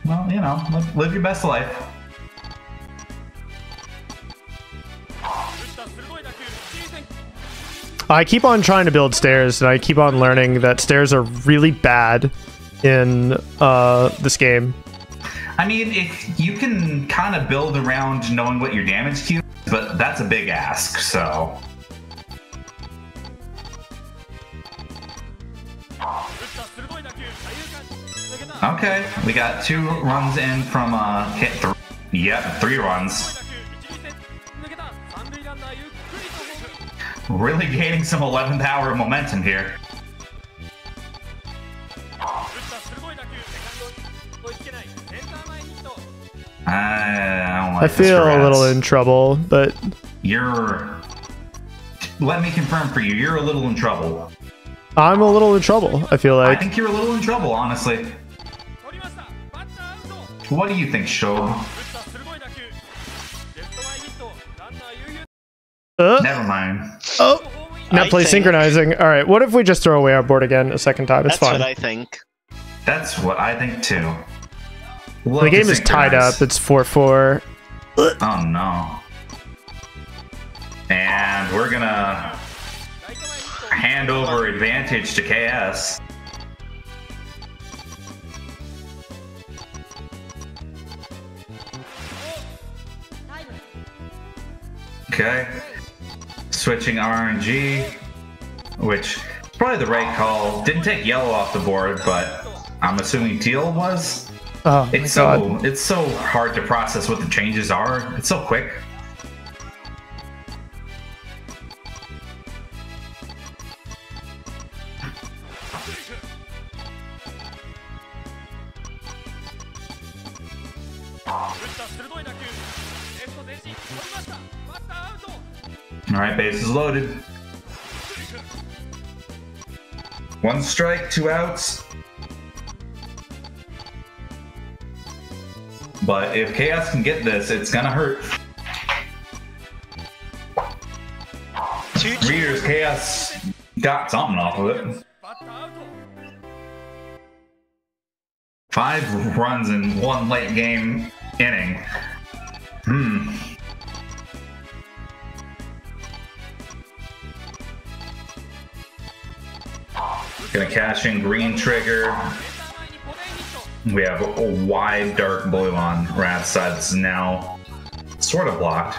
Well, you know, live your best life. I keep on trying to build stairs, and I keep on learning that stairs are really bad in this game. I mean, if you can kind of build around knowing what your damage queue is, but that's a big ask, so... Okay, we got 2 runs in from, yep, 3 runs. Really gaining some 11th hour momentum here. I feel a little in trouble, but... Let me confirm for you, you're a little in trouble. I'm a little in trouble, I feel like. I think you're a little in trouble, honestly. What do you think, Shob? Never mind. Oh! Not play synchronizing. Alright, what if we just throw away our board again a second time? It's fine. That's what I think. That's what I think, too. The game is tied up. It's 4-4. Oh, no. And we're gonna hand over advantage to KS. Okay. Switching RNG, which is probably the right call. Didn't take yellow off the board, but I'm assuming teal was. Oh, it's so hard to process what the changes are. It's so quick. Alright, base is loaded. 1 strike, 2 outs. But if Chaos can get this, it's gonna hurt. Readers, Chaos got something off of it. 5 runs in 1 late game inning. Gonna cash in green trigger. We have a wide dark blue on Ratttz side. This is now sort of blocked.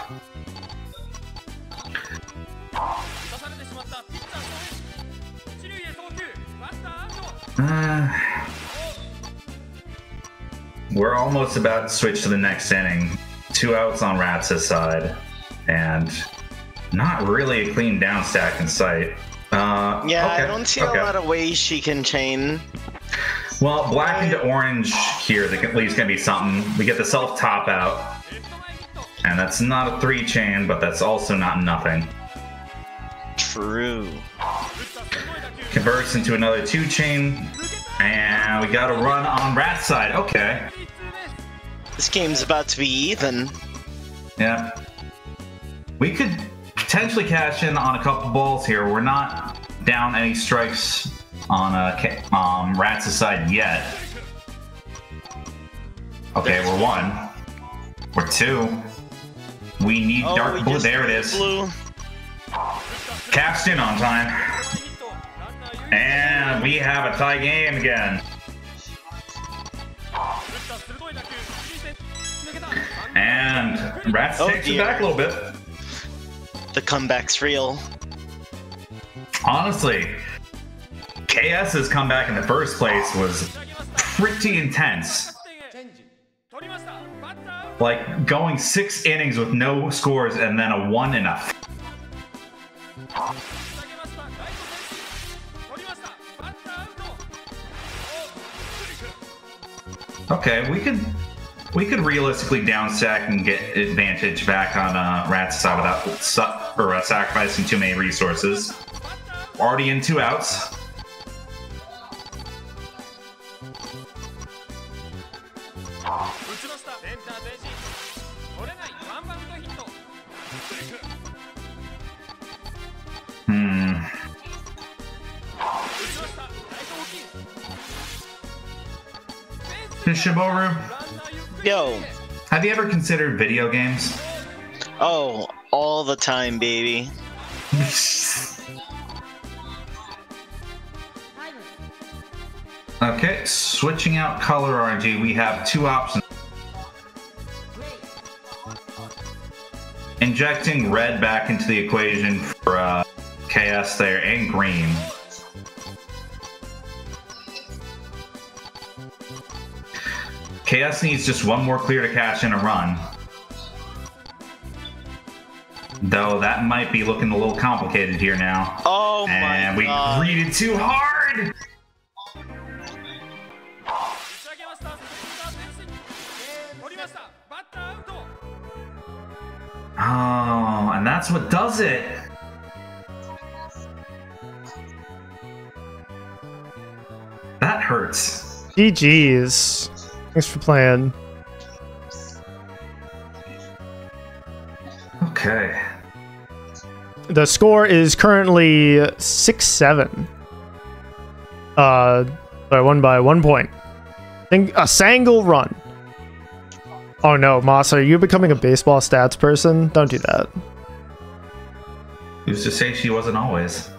We're almost about to switch to the next inning. 2 outs on Rattz's side, and not really a clean down stack in sight. Yeah, okay, I don't see a lot of ways she can chain. Well, black into orange here, at least gonna be something. We get the self top out, and that's not a 3 chain, but that's also not nothing. True. Converts into another 2 chain, and we got a run on Rattz's side. Okay. This game's about to be even. Yeah. We could potentially cash in on a couple balls here. We're not down any strikes on Rattz's side yet. Okay, we're 1. We're 2. We need dark blue. There it is. Blue. Cashed in on time. And we have a tie game again. And Ratttz takes it back a little bit. The comeback's real. Honestly, KS's comeback in the first place was pretty intense. Like going 6 innings with no scores and then a 1 and a. Okay, we could realistically downstack and get advantage back on Rattz's side without sacrificing too many resources. Already in 2 outs. Shoboru, Yo. have you ever considered video games? Oh, all the time, baby. Okay, switching out color RNG, we have 2 options. Injecting red back into the equation for KS there, and green. KS needs just 1 more clear to cash in a run. Though that might be looking a little complicated here now. Oh my god. And we greeted too hard! Oh, and that's what does it! That hurts. GG's. Thanks for playing. Okay. The score is currently 6-7. I won by 1 point. A single run. Oh no, Moss, are you becoming a baseball stats person? Don't do that. Who's to say she wasn't always?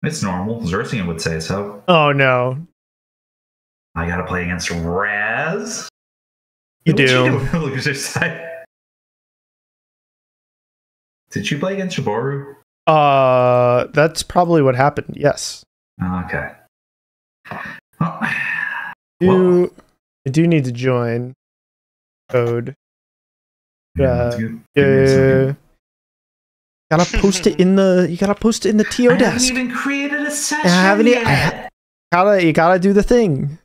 It's normal. Xerxian would say so. Oh no. I gotta play against Raz. You What'd do. you do with the loser side? Did you play against shoboru? That's probably what happened, yes. Okay. I do need to join. Code. Yeah, Gotta post it in the. You gotta post it in the TO I desk. haven't even created a session I haven't yet. You gotta do the thing.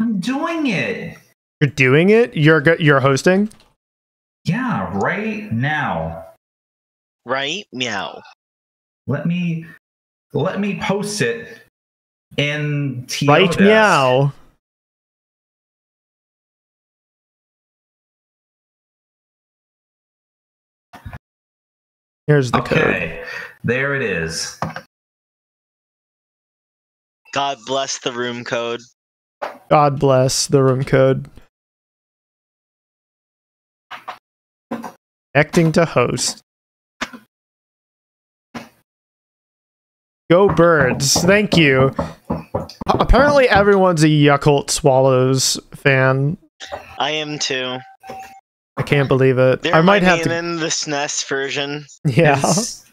I'm doing it. You're doing it? You're hosting? Yeah, right now. Right? Meow. Let me post it in TO Right desk. meow. Here's the code. Okay, there it is. God bless the room code. God bless the room code. Connecting to host. Go Birds. Thank you. Apparently everyone's a Yakult Swallows fan. I am too. I can't believe it. They're I might have to. in the SNES version. Yeah.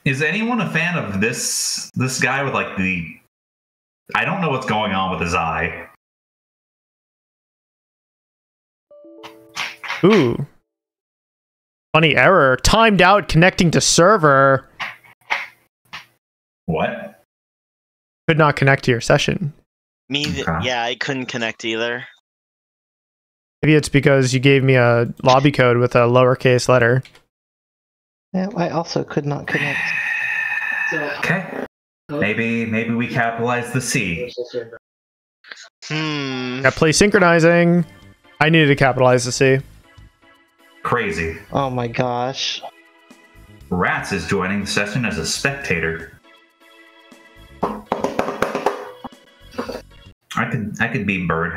Is anyone a fan of this guy with like the? I don't know what's going on with his eye. Ooh. Funny error. Timed out connecting to server. What? Could not connect to your session. Yeah, I couldn't connect either. Maybe it's because you gave me a lobby code with a lowercase letter. Yeah, I also could not connect. Okay. Maybe we capitalize the C. Got play synchronizing. I needed to capitalize the C. Crazy. Oh my gosh. Ratttz is joining the session as a spectator. I could be Bird.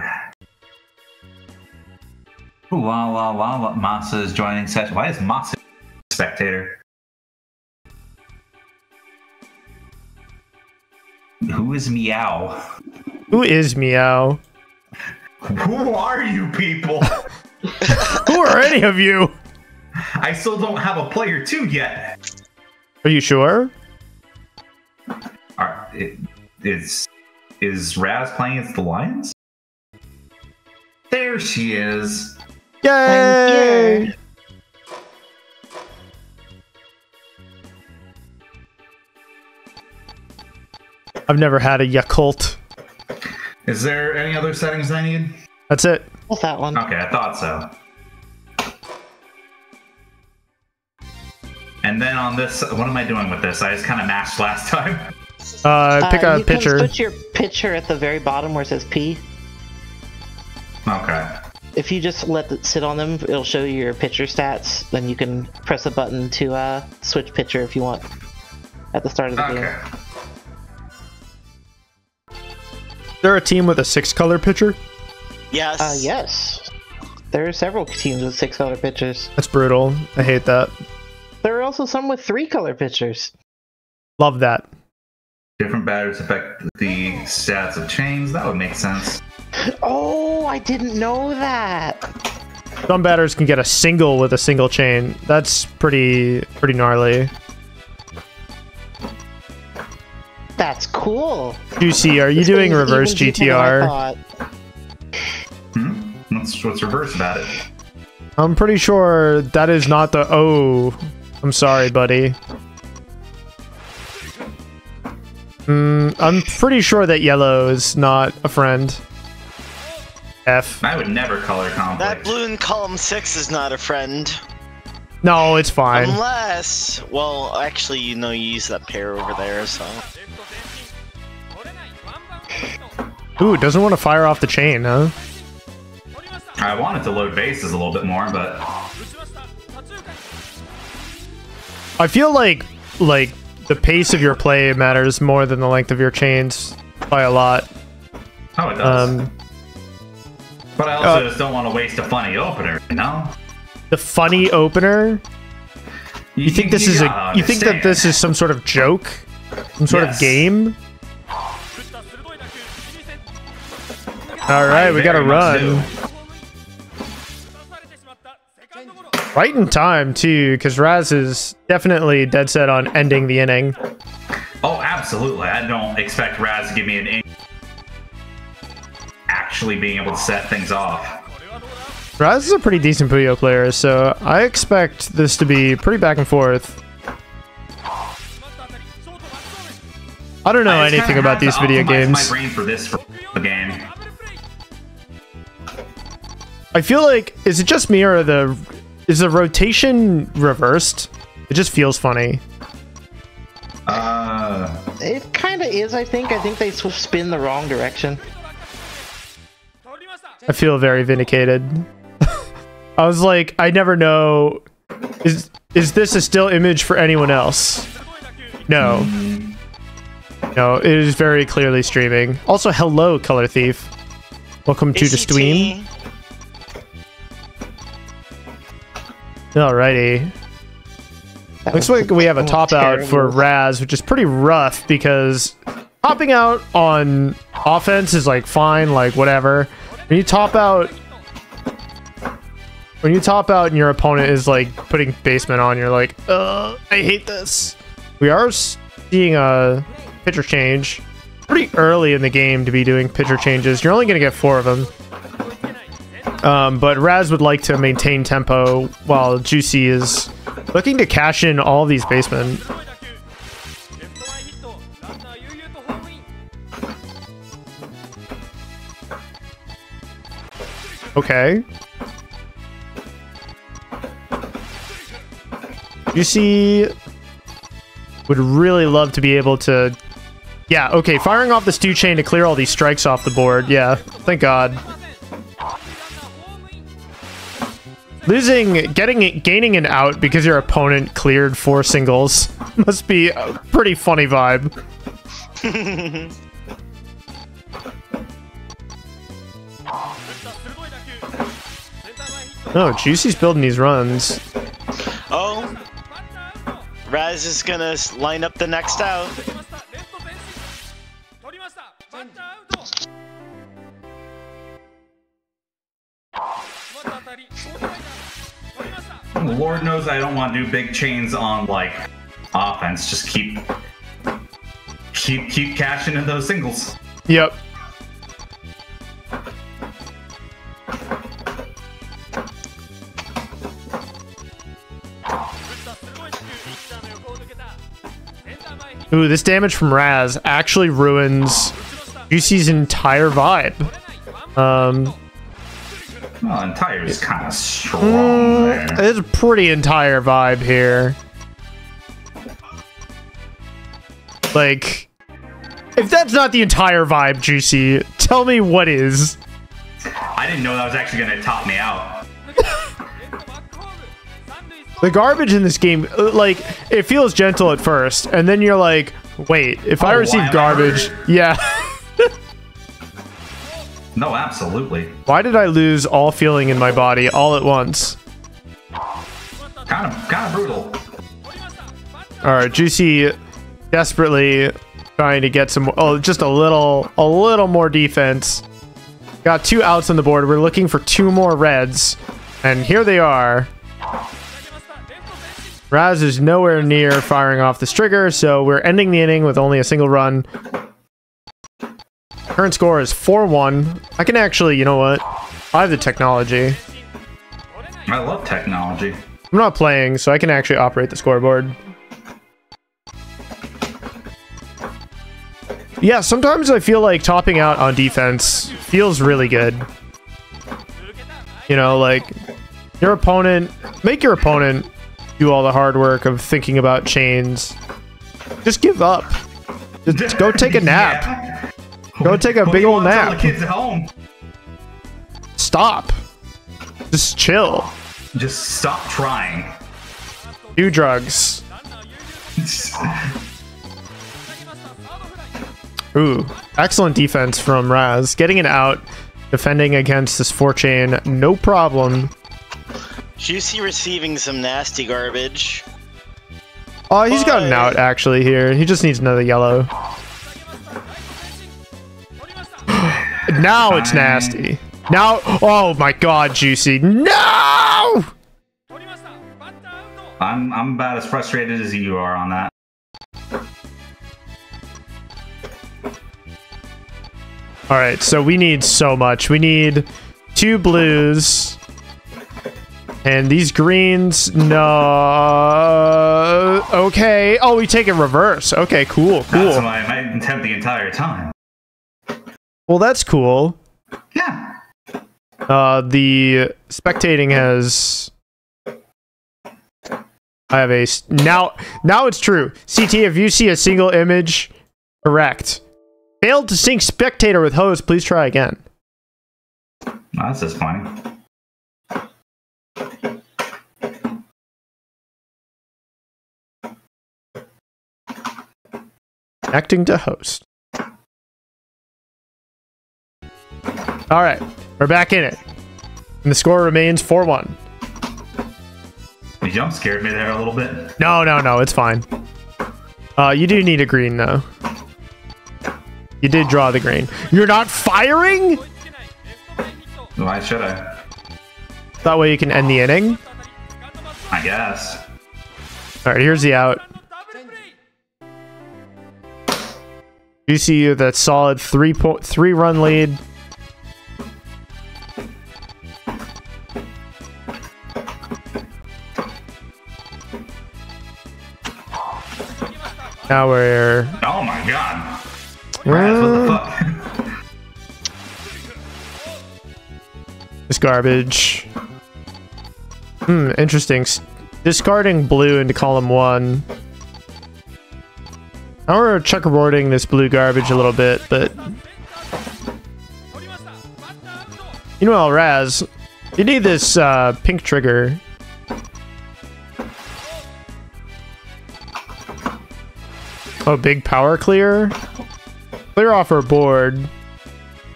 Ooh, la. Masa is joining session. Why is Masa a spectator? Who is Meow? Who is Meow? Who are you people? Who are any of you? I still don't have a player 2 yet. Are you sure? Is Raz playing as the Lions? There she is. Yay! I'm here. I've never had a Yakult. Is there any other settings I need? That's it. What's that one? Okay, I thought so. And then on this, what am I doing with this? I just kind of mashed last time. Pick a you picture. can put your picture at the very bottom where it says P. Okay. If you just let it sit on them, it'll show you your picture stats. Then you can press a button to switch picture if you want at the start of the game. Okay. Is there a team with a 6-color picture? Yes. Yes. There are several teams with 6-color pictures. That's brutal. I hate that. There are also some with 3-color pictures. Love that. Different batteries affect the stats of chains. That would make sense. Oh, I didn't know that. Some batters can get a single with a single chain. That's pretty gnarly. That's cool. Juicey, are you This doing game's reverse even deeper than I GTR? thought. What's reverse about it? I'm pretty sure that is not the... Oh, I'm sorry, buddy. I'm pretty sure that yellow is not a friend. F. I would never color conflict. That blue in column 6 is not a friend. No, it's fine. Unless, well, actually, you use that pair over there, so. Ooh, doesn't want to fire off the chain, huh? I wanted to load bases a little bit more, but I feel like the pace of your play matters more than the length of your chains by a lot. oh, it does. But I also just don't want to waste a funny opener, you know? The funny opener? You think this is you think that this is some sort of joke? Some sort of game? Alright, we gotta run. Right in time, too, because Raz is definitely dead set on ending the inning. Oh, absolutely. I don't expect Raz to give me an inning. Actually being able to set things off. Raz is a pretty decent Puyo player, so I expect this to be pretty back and forth. I don't know anything about these video games. My brain for this game. I feel like, is it just me or is the rotation reversed? It just feels funny. It kind of is, I think. I think they spin the wrong direction. I feel very vindicated. I was like, I never know. Is this a still image for anyone else? No. No, it is very clearly streaming. Also, hello, Color Thief. Welcome to the stream. Alrighty. Looks like we have a top out for Raz, which is pretty rough because topping out on offense is like fine, like whatever. When you top out and your opponent is like putting basement on, you're like, I hate this. We are seeing a pitcher change pretty early in the game to be doing pitcher changes. You're only going to get 4 of them. But Raz would like to maintain tempo while Juicey is looking to cash in all these basemen. Okay. Juicey would really love to be able to... Yeah, okay, firing off the stew chain to clear all these strikes off the board. Yeah, thank God. Gaining an out because your opponent cleared 4 singles must be a pretty funny vibe. Oh, Juicey's building these runs. Oh, Raz is gonna line up the next out. Lord knows I don't want to do big chains on like offense. Just keep cashing in those singles. Yep. Ooh, this damage from Raz actually ruins Juicey's entire vibe. Well, entire is kind of strong there. It's a pretty entire vibe here. Like, if that's not the entire vibe, Juicey, tell me what is. I didn't know that was actually going to top me out. The garbage in this game, like, it feels gentle at first, and then you're like, wait, if I receive garbage, yeah. No, absolutely. Why did I lose all feeling in my body all at once? Kind of brutal. All right, Juicey desperately trying to get some, just a little more defense. Got 2 outs on the board. We're looking for 2 more reds, and here they are. Raz is nowhere near firing off this trigger, so we're ending the inning with only a single run. Current score is 4-1. I can actually, you know what? I have the technology. I love technology. I'm not playing, so I can actually operate the scoreboard. Yeah, sometimes I feel like topping out on defense feels really good. You know, like, make your opponent do all the hard work of thinking about chains. Just give up. Just go take a nap. Yeah. Go take a big old nap. Tell the kids at home. Stop. Just chill. Just stop trying. Do drugs. Ooh, excellent defense from Raz. Getting it out, defending against this 4-chain, no problem. Juicey receiving some nasty garbage. Oh, he's gotten out actually here. He just needs another yellow. Now it's nasty. Now, oh my God, Juicey. No! I'm about as frustrated as you are on that. All right, so we need so much. We need 2 blues. And these greens, no. Okay. Oh, we take it reverse. Okay, cool. That's my intent the entire time. Well, that's cool. Yeah. The spectating has... I have a... Now it's true. CT, if you see a single image, correct. Failed to sync spectator with host, please try again. Oh, that's just funny. Connecting to host. Alright, we're back in it. And the score remains 4-1. You jump scared me there a little bit. No, it's fine. You do need a green, though. You did draw the green. You're not firing? Why should I? That way you can end the inning. I guess. Alright, here's the out. Juicey with that solid 3-run lead. Now we're... Oh my god. Ratttz, what the fuck? This garbage. Interesting. Discarding blue into column 1. Now we're checkerboarding this blue garbage a little bit, but... Meanwhile, Raz, you need this pink trigger. Oh, big power clear? Clear off our board.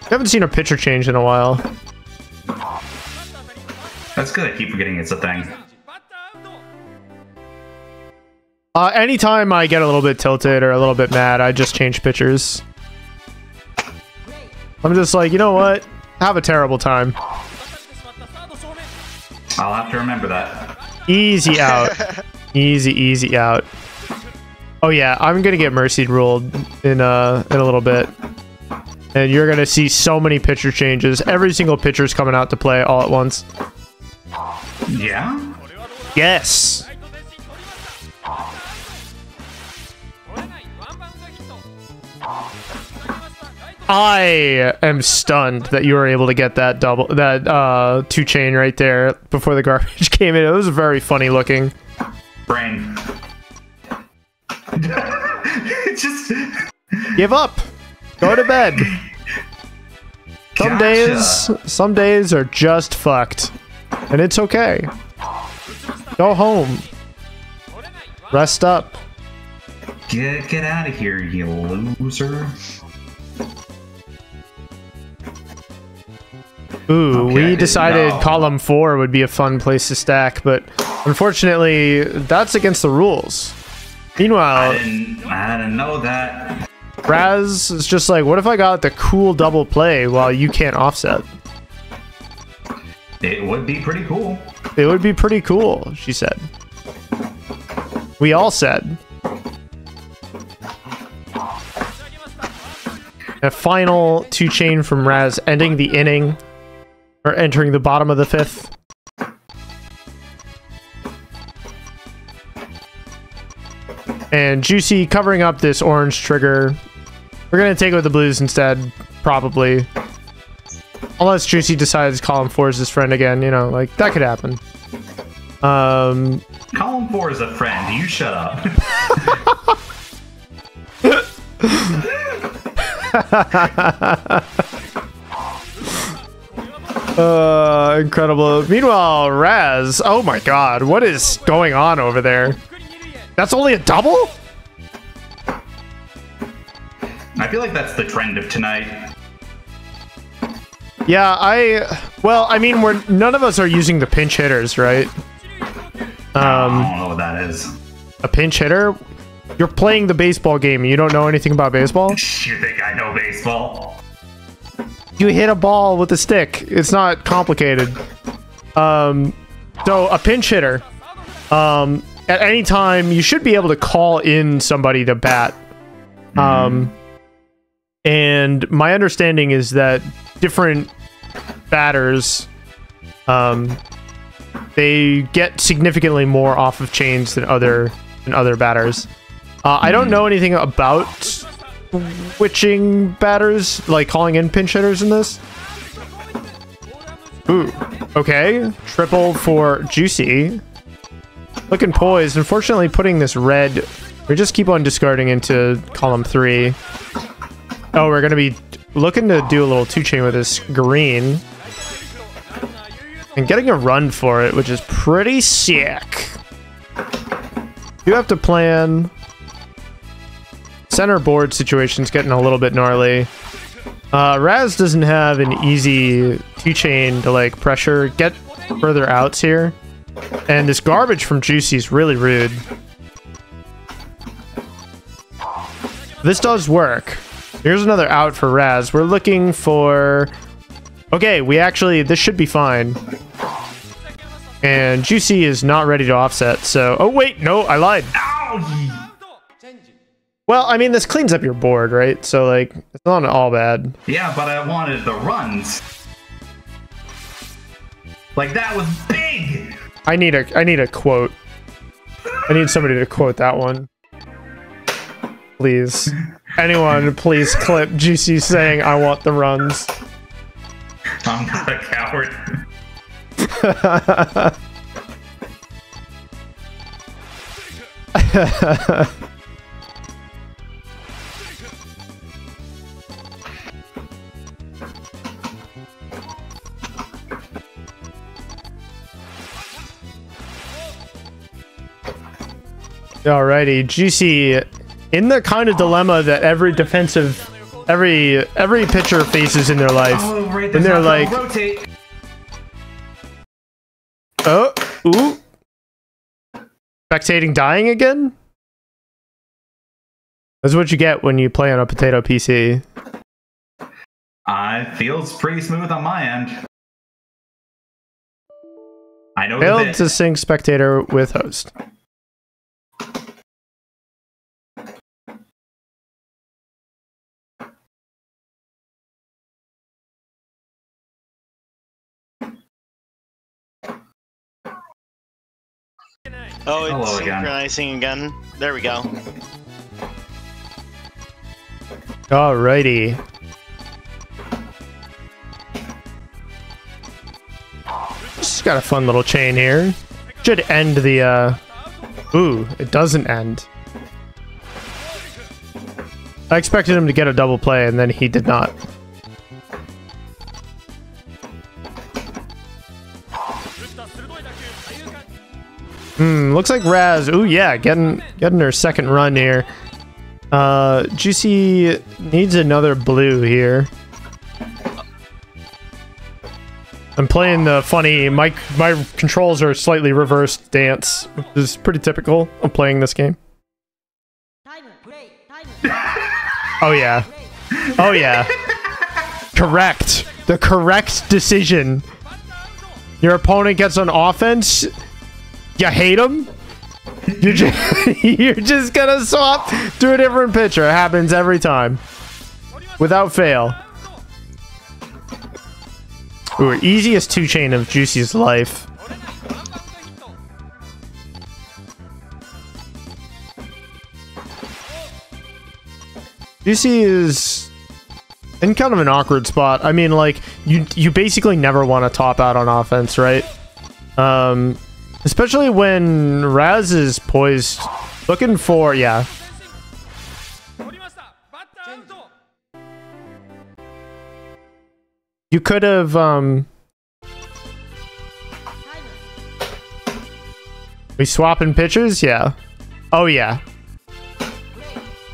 I haven't seen a pitcher change in a while. That's good. I keep forgetting it's a thing. Anytime I get a little bit tilted or a little bit mad, I just change pitchers. I'm just like, you know what? Have a terrible time. I'll have to remember that. Easy out. Easy out. Oh yeah, I'm gonna get mercied ruled in a little bit. And you're gonna see so many pitcher changes. Every single pitcher's coming out to play all at once. Yeah? Yes! I am stunned that you were able to get that two chain right there before the garbage came in. It was very funny looking. Brain. Just give up. Go to bed. Some days are just fucked. And it's okay. Go home. Rest up. Get out of here, you loser. Ooh, okay, we decided column 4 would be a fun place to stack, but unfortunately, that's against the rules. Meanwhile, I didn't know that. Raz is just like, what if I got the cool double play while you can't offset? It would be pretty cool. It would be pretty cool, she said. We all said. A final 2-chain from Raz, ending the inning, or entering the bottom of the 5th. And Juicey covering up this orange trigger. We're going to take it with the blues instead, probably. Unless Juicey decides column 4 is his friend again, you know, like, that could happen. Column 4 is a friend, you shut up. Incredible. Meanwhile, Raz, oh my god, what is going on over there? That's only a double? I feel like that's the trend of tonight. Yeah, well, I mean, none of us are using the pinch hitters, right? I don't know what that is. A pinch hitter? You're playing the baseball game and you don't know anything about baseball? You think I know baseball? You hit a ball with a stick. It's not complicated. So a pinch hitter. At any time, you should be able to call in somebody to bat. And my understanding is that different batters, they get significantly more off of chains than other batters. I don't know anything about switching batters, like calling in pinch hitters in this. Ooh, okay. Triple for Juicey. Looking poised. Unfortunately, putting this red... We just keep on discarding into column 3. Oh, we're going to be looking to do a little 2-chain with this green. And getting a run for it, which is pretty sick. You have to plan... Center board situation's getting a little bit gnarly. Raz doesn't have an easy 2-chain to, like, pressure. Get further outs here. And this garbage from Juicey is really rude. This does work. Here's another out for Raz. We're looking for... Okay, we actually... This should be fine. And Juicey is not ready to offset, so... Oh, wait! No, I lied. Ow! Well, I mean, this cleans up your board, right? So, like, it's not all bad. Yeah, but I wanted the runs. Like, that was big! I need a quote. I need somebody to quote that one. Please. Anyone, please clip Juicey saying, I want the runs. I'm not a coward. Alrighty, Juicey in the kind of dilemma that every defensive, every pitcher faces in their life. Oh, right, when they're like, rotate. oh, ooh, spectating dying again? That's what you get when you play on a potato PC. Feels pretty smooth on my end. I know Failed to sync spectator with host. Oh, it's Hello again. synchronizing again. There we go. Alrighty. Just got a fun little chain here. Should end the, Ooh, it doesn't end. I expected him to get a double play, and then he did not. Looks like Raz. Ooh, yeah, getting her second run here. Juicey needs another blue here. I'm playing the funny, my controls are slightly reversed dance, which is pretty typical of playing this game. Oh yeah. Oh yeah. Correct. The correct decision. Your opponent gets on offense. You hate him? You're just gonna swap to a different pitcher. It happens every time. Without fail. Ooh, easiest 2-chain of Juicey's life. Juicey is in kind of an awkward spot. I mean, like, you basically never want to top out on offense, right? Especially when Raz is poised, looking for, yeah. You could have, we swapping pitchers? Yeah. Oh, yeah.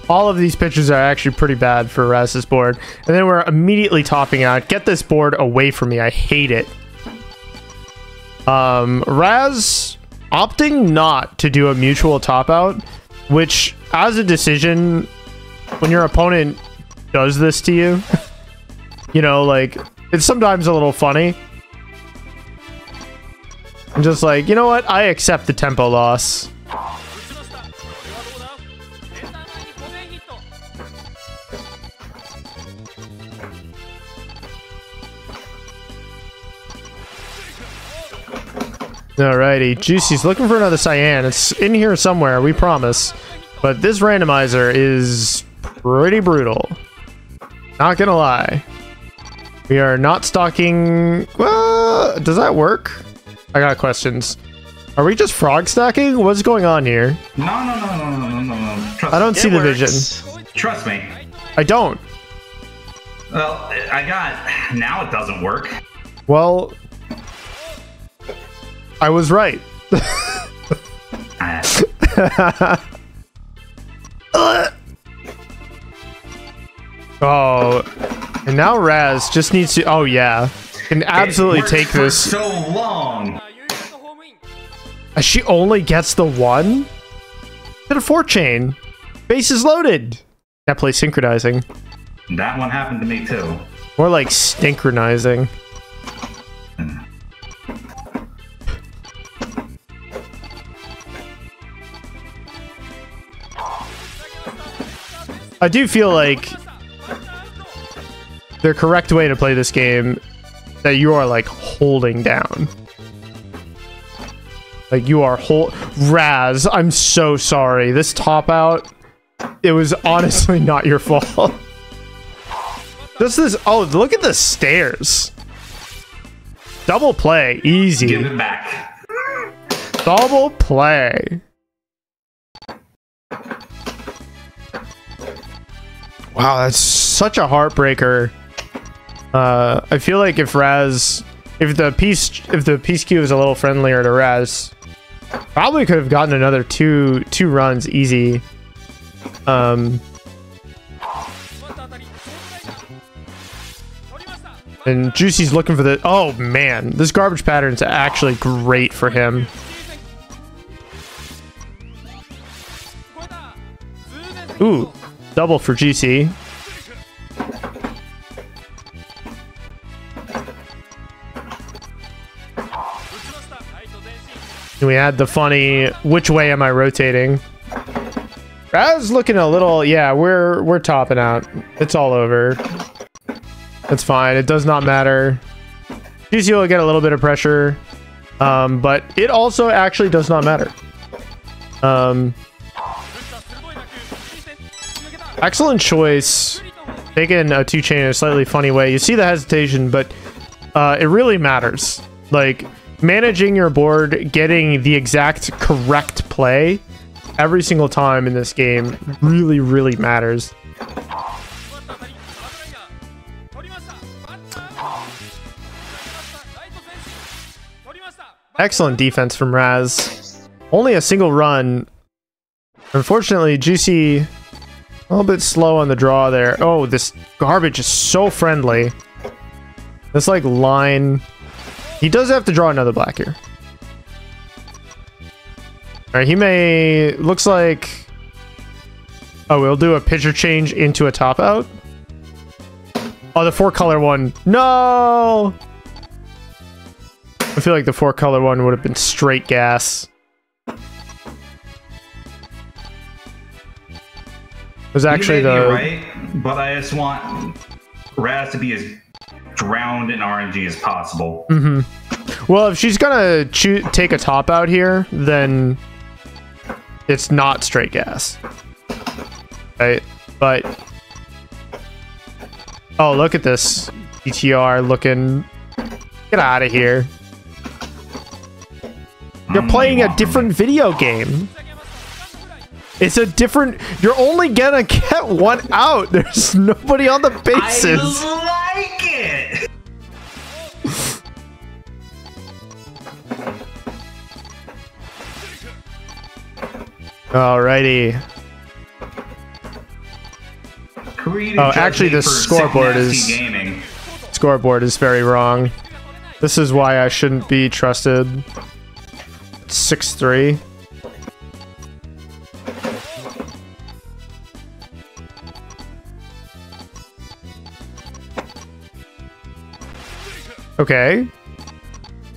All of these pitchers are actually pretty bad for Raz's board. And then we're immediately topping out. Get this board away from me. I hate it. Raz opting not to do a mutual top out, which as a decision, when your opponent does this to you, you know, like, it's sometimes a little funny. I'm just like, you know what? I accept the tempo loss. Alrighty, Juicey's looking for another cyan. It's in here somewhere, we promise. But this randomizer is pretty brutal. Not gonna lie. We are not stocking... Well, does that work? I got questions. Are we just frog stacking? What's going on here? No. Trust I don't see the vision. Trust me. I don't. Well, now it doesn't work. Well, I was right. Oh, and now Raz just needs to. Oh yeah, can absolutely take for this. So long. She only gets the one. Hit a 4-chain. Base is loaded. That plays synchronizing. That one happened to me too. More like synchronizing. I do feel like the correct way to play this game that you are like holding down. Like you are Raz, I'm so sorry. This top out, it was honestly not your fault. Just this, oh, look at the stairs. Double play, easy. Give it back. Double play. Wow, that's such a heartbreaker. I feel like if the piece queue is a little friendlier to Raz, probably could have gotten another two runs easy. And Juicey's looking for the. Oh man, this garbage pattern is actually great for him. Ooh, double for Juicey. And we had the funny, which way am I rotating? Raz looking a little, yeah, we're topping out. It's all over. That's fine. It does not matter. Juicey will get a little bit of pressure, but it also actually does not matter. Excellent choice. Taking a 2-chain in a slightly funny way. You see the hesitation, but it really matters. Like, managing your board, getting the exact correct play every single time in this game really, really matters. Excellent defense from Raz. Only a single run. Unfortunately, Juicey a little bit slow on the draw there. Oh, this garbage is so friendly. This like line. He does have to draw another black here. Alright, he may. Looks like. Oh, we'll do a pitcher change into a top out. Oh, the 4-color one. No! I feel like the 4-color one would have been straight gas. It was actually the. Right, but I just want Raz to be as drowned in RNG as possible. Mm-hmm. Well, if she's gonna take a top out here, then it's not straight gas, right? But oh, look at this ETR looking. Get out of here! You're playing a different video game. It's a different. You're only gonna get one out. There's nobody on the bases. I like it. Alrighty. Oh, actually, the scoreboard is very wrong. This is why I shouldn't be trusted. 6-3. Okay.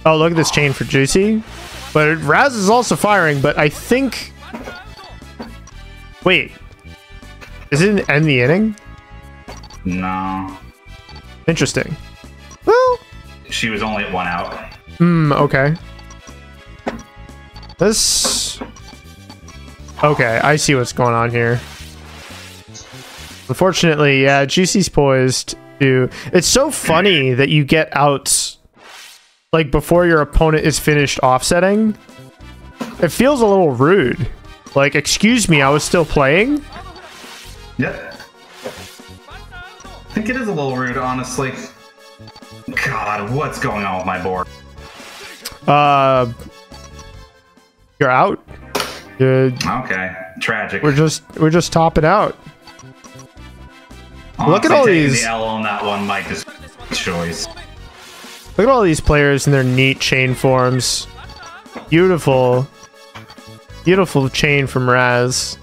Oh, look at this chain for Juicey. But Raz is also firing, but I think. Wait. Is it end the inning? No. Interesting. Well. She was only at 1 out. Okay. This. Okay, I see what's going on here. Unfortunately, yeah, Juicey's poised to. It's so funny that you get outs like before your opponent is finished offsetting, it feels a little rude. Like, excuse me, I was still playing? Yep. I think it is a little rude, honestly. God, what's going on with my board? You're out. Okay, tragic. We're just topping out. Honestly, look at all taking these. The L on that one might just choice. Look at all these players in their neat chain forms. Beautiful. Beautiful chain from Raz.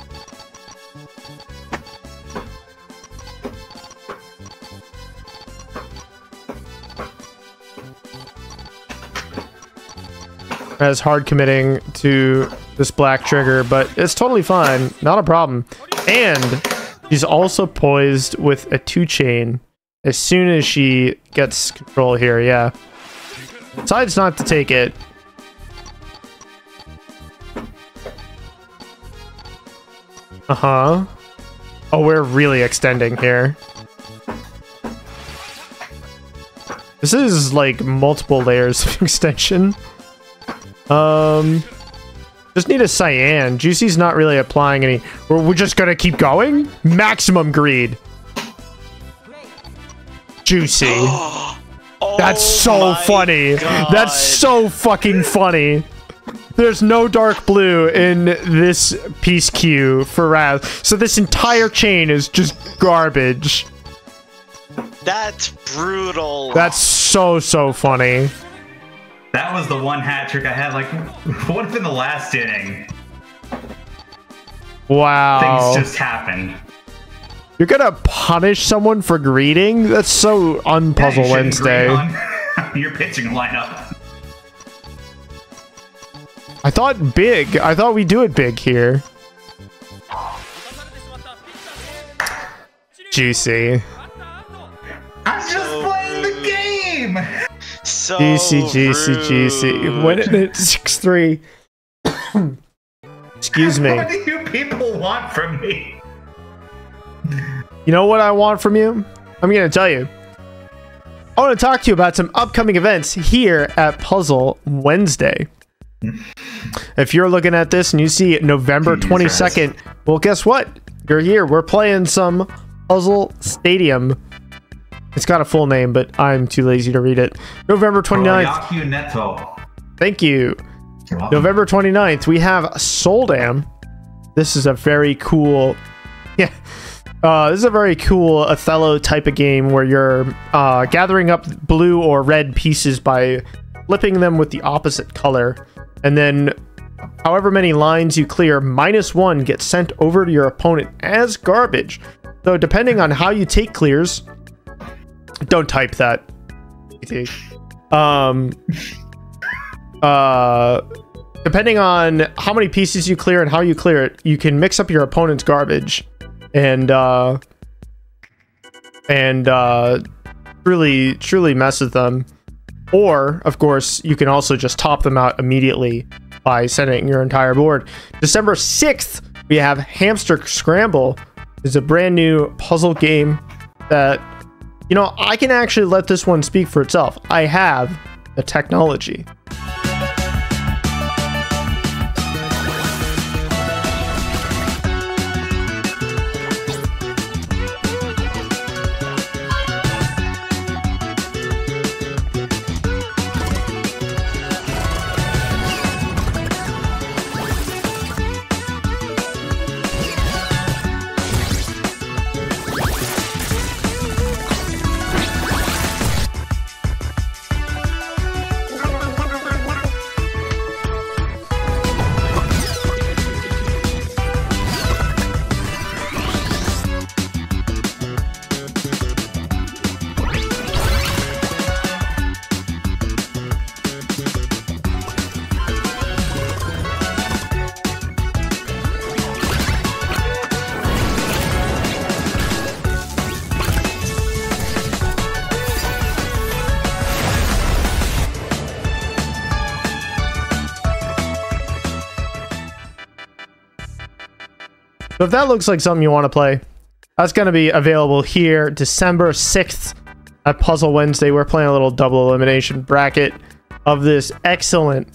Raz hard committing to this black trigger, but it's totally fine. Not a problem. And she's also poised with a 2-chain as soon as she gets control here, yeah. Decides not to take it. Uh-huh. Oh, we're really extending here. This is like multiple layers of extension. Just need a cyan. Juicey's not really applying any. We're just gonna keep going? Maximum greed. Juicey. Oh That's so funny. God. That's so fucking funny. There's no dark blue in this piece queue for Raz. So this entire chain is just garbage. That's brutal. That's so funny. That was the one hat trick I had. Like, what if in the last inning Wow. things just happened? You're gonna punish someone for greeting? That's so unpuzzle Yeah, you Wednesday. shouldn't agree on your pitching lineup. I thought big. I thought we do it big here. Juicy. I'm just playing the game. So Juicy. rude. When it 6-3. Excuse me. What do you people want from me? You know what I want from you? I'm gonna tell you. I want to talk to you about some upcoming events here at Puzzle Wednesday. If you're looking at this and you see November 22nd, well, guess what? You're here. We're playing some Puzzle Stadium. It's got a full name, but I'm too lazy to read it. November 29th. Yakyuu Nettou. Thank you. You're welcome. November 29th, we have Soldam. This is a very cool... Yeah. This is a very cool Othello type of game where you're gathering up blue or red pieces by flipping them with the opposite color. And then however many lines you clear, -1 gets sent over to your opponent as garbage. So depending on how you take clears... Don't type that. Depending on how many pieces you clear and how you clear it, you can mix up your opponent's garbage and truly mess with them. Or, of course, you can also just top them out immediately by sending your entire board. December 6th, we have Hamster Scramble. It's a brand new puzzle game that, you know, I can actually let this one speak for itself. I have the technology. So if that looks like something you want to play, that's going to be available here December 6th at Puzzle Wednesday. We're playing a little double elimination bracket. of this excellent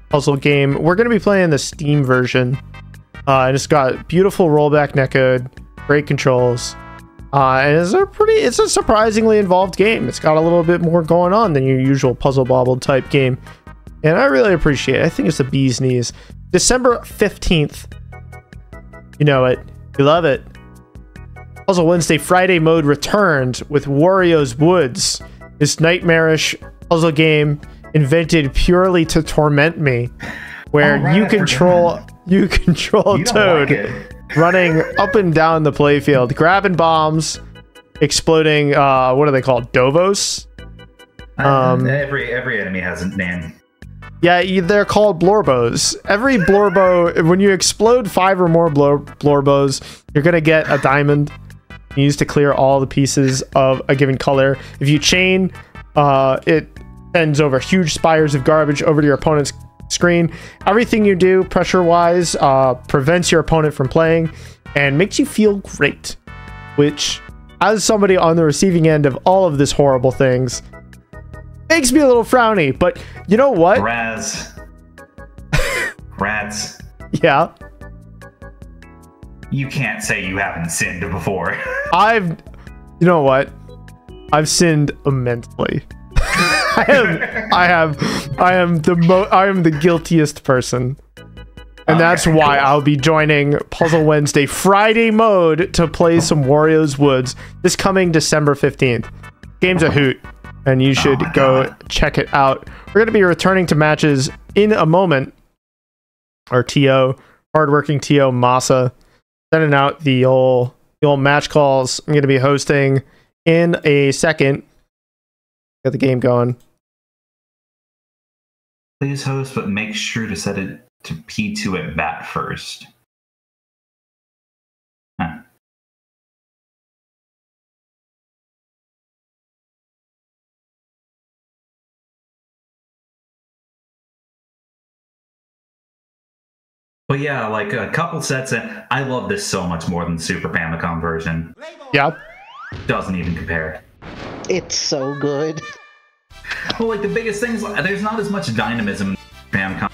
puzzle game. We're going to be playing the Steam version. And it's got beautiful rollback netcode, great controls. And it's a surprisingly involved game. It's got a little bit more going on than your usual puzzle bobble type game. And I really appreciate it. I think it's the bee's knees. December 15th. You know it. You love it. Puzzle Wednesday Friday mode returned with Wario's Woods. This nightmarish puzzle game invented purely to torment me. Where you control Toad running up and down the playfield, grabbing bombs, exploding what are they called? Dovos? Every enemy has a name. Yeah, they're called Blorbos. Every Blorbo, when you explode 5 or more Blorbos, you're gonna get a diamond. Used to clear all the pieces of a given color. If you chain, it sends over huge spires of garbage over to your opponent's screen. Everything you do pressure-wise prevents your opponent from playing and makes you feel great. Which, as somebody on the receiving end of all of this horrible things, makes me a little frowny. But you know what? Ratttz. Yeah. You can't say you haven't sinned before. You know what? I've sinned immensely. I am the guiltiest person. And that's why I'll be joining Puzzle Wednesday Friday mode to play some Wario's Woods this coming December 15th. Game's a hoot, and you should go check it out. We're going to be returning to matches in a moment. Our TO, hardworking TO Masa, sending out the old match calls. I'm going to be hosting in a second. Get the game going. Please host, but make sure to set it to P2 at bat first. Huh. But yeah, like a couple sets in, I love this so much more than the Super Famicom version. Yeah. Doesn't even compare. It's so good. Well, like the biggest thing is there's not as much dynamism in Famicom.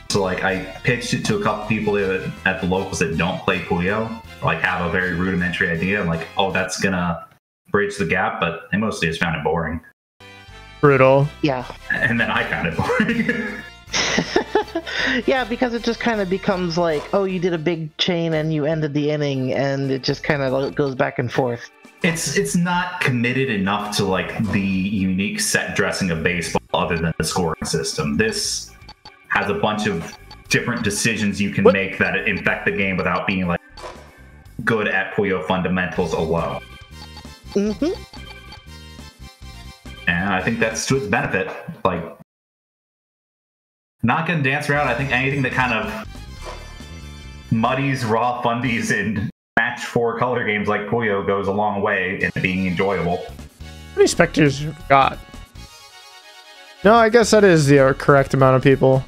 So like I pitched it to a couple people at the locals that don't play Puyo, like have a very rudimentary idea. I'm like, oh, that's gonna bridge the gap, but they mostly just found it boring. Brutal. Yeah. And then I found it boring. Yeah, because it just kind of becomes like, oh, you did a big chain and you ended the inning, and it just kind of goes back and forth. It's not committed enough to like the unique set dressing of baseball other than the scoring system. This has a bunch of different decisions you can make that infect the game without being like good at Puyo fundamentals alone. Mm-hmm. And I think that's to its benefit. Like, not gonna dance around. I think anything that kind of muddies raw fundies in match 4 color games like Puyo goes a long way in being enjoyable. How many spectators you got? No, I guess that is the correct amount of people.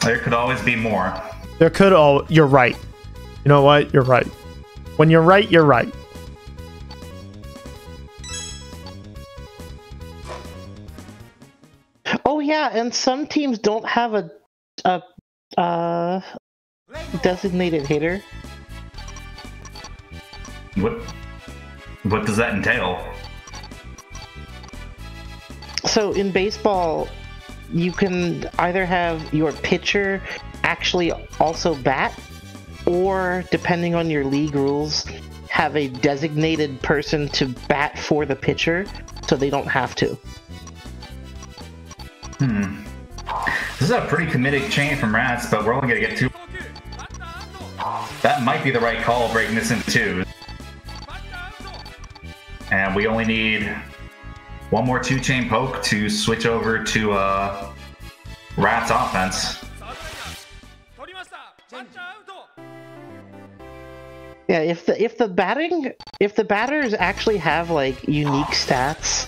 There could always be more. You're right. You know what? You're right. When you're right, you're right. Oh yeah, and some teams don't have a designated hitter. What does that entail? So in baseball, you can either have your pitcher actually also bat, or depending on your league rules, have a designated person to bat for the pitcher, so they don't have to. This is a pretty committed chain from Ratttz, but we're only going to get 2. That might be the right call, breaking this into 2. And we only need one more 2-chain poke to switch over to Rattt's offense. Yeah, if the batters actually have like unique stats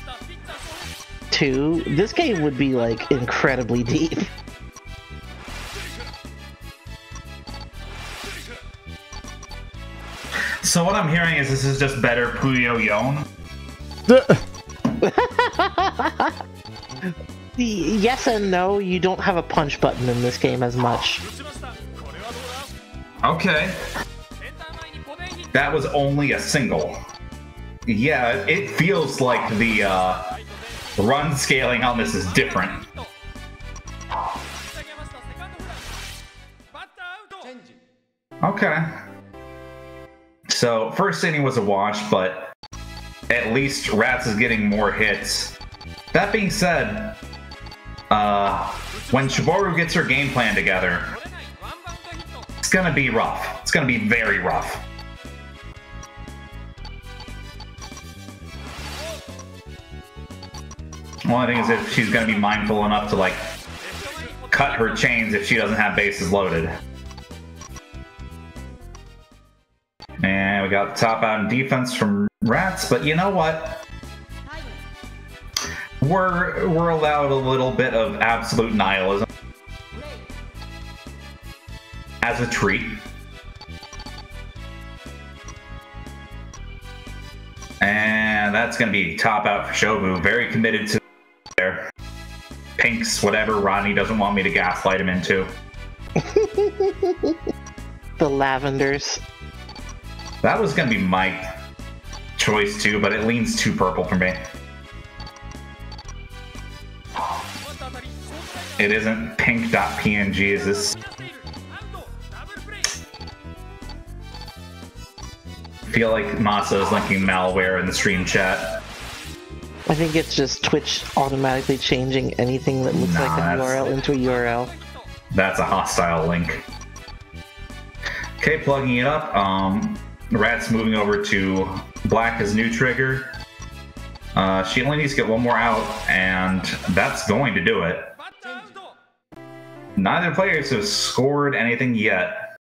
too, this game would be like incredibly deep. So what I'm hearing is this is just better Puyo Yon. Yes and no, you don't have a punch button in this game as much. Okay. That was only a single. Yeah, it feels like the run scaling on this is different. Okay. So, first inning was a wash, but at least Ratttz is getting more hits. That being said, when shoboru gets her game plan together, it's gonna be rough. It's gonna be very rough. Only thing is if she's gonna be mindful enough to like cut her chains if she doesn't have bases loaded. And we got top out in defense from Ratttz, but you know what? We're allowed a little bit of absolute nihilism as a treat. And that's going to be top out for Shobu. Very committed to their pinks, whatever Rodney doesn't want me to gaslight him into. The lavenders. That was going to be my choice too, but it leans too purple for me. It isn't pink.png, is this? I feel like Masa is linking malware in the stream chat. I think it's just Twitch automatically changing anything that looks like a URL into a URL. That's a hostile link. Okay, plugging it up. Ratttz moving over to black as new trigger. She only needs to get one more out, and that's going to do it. Neither players have scored anything yet.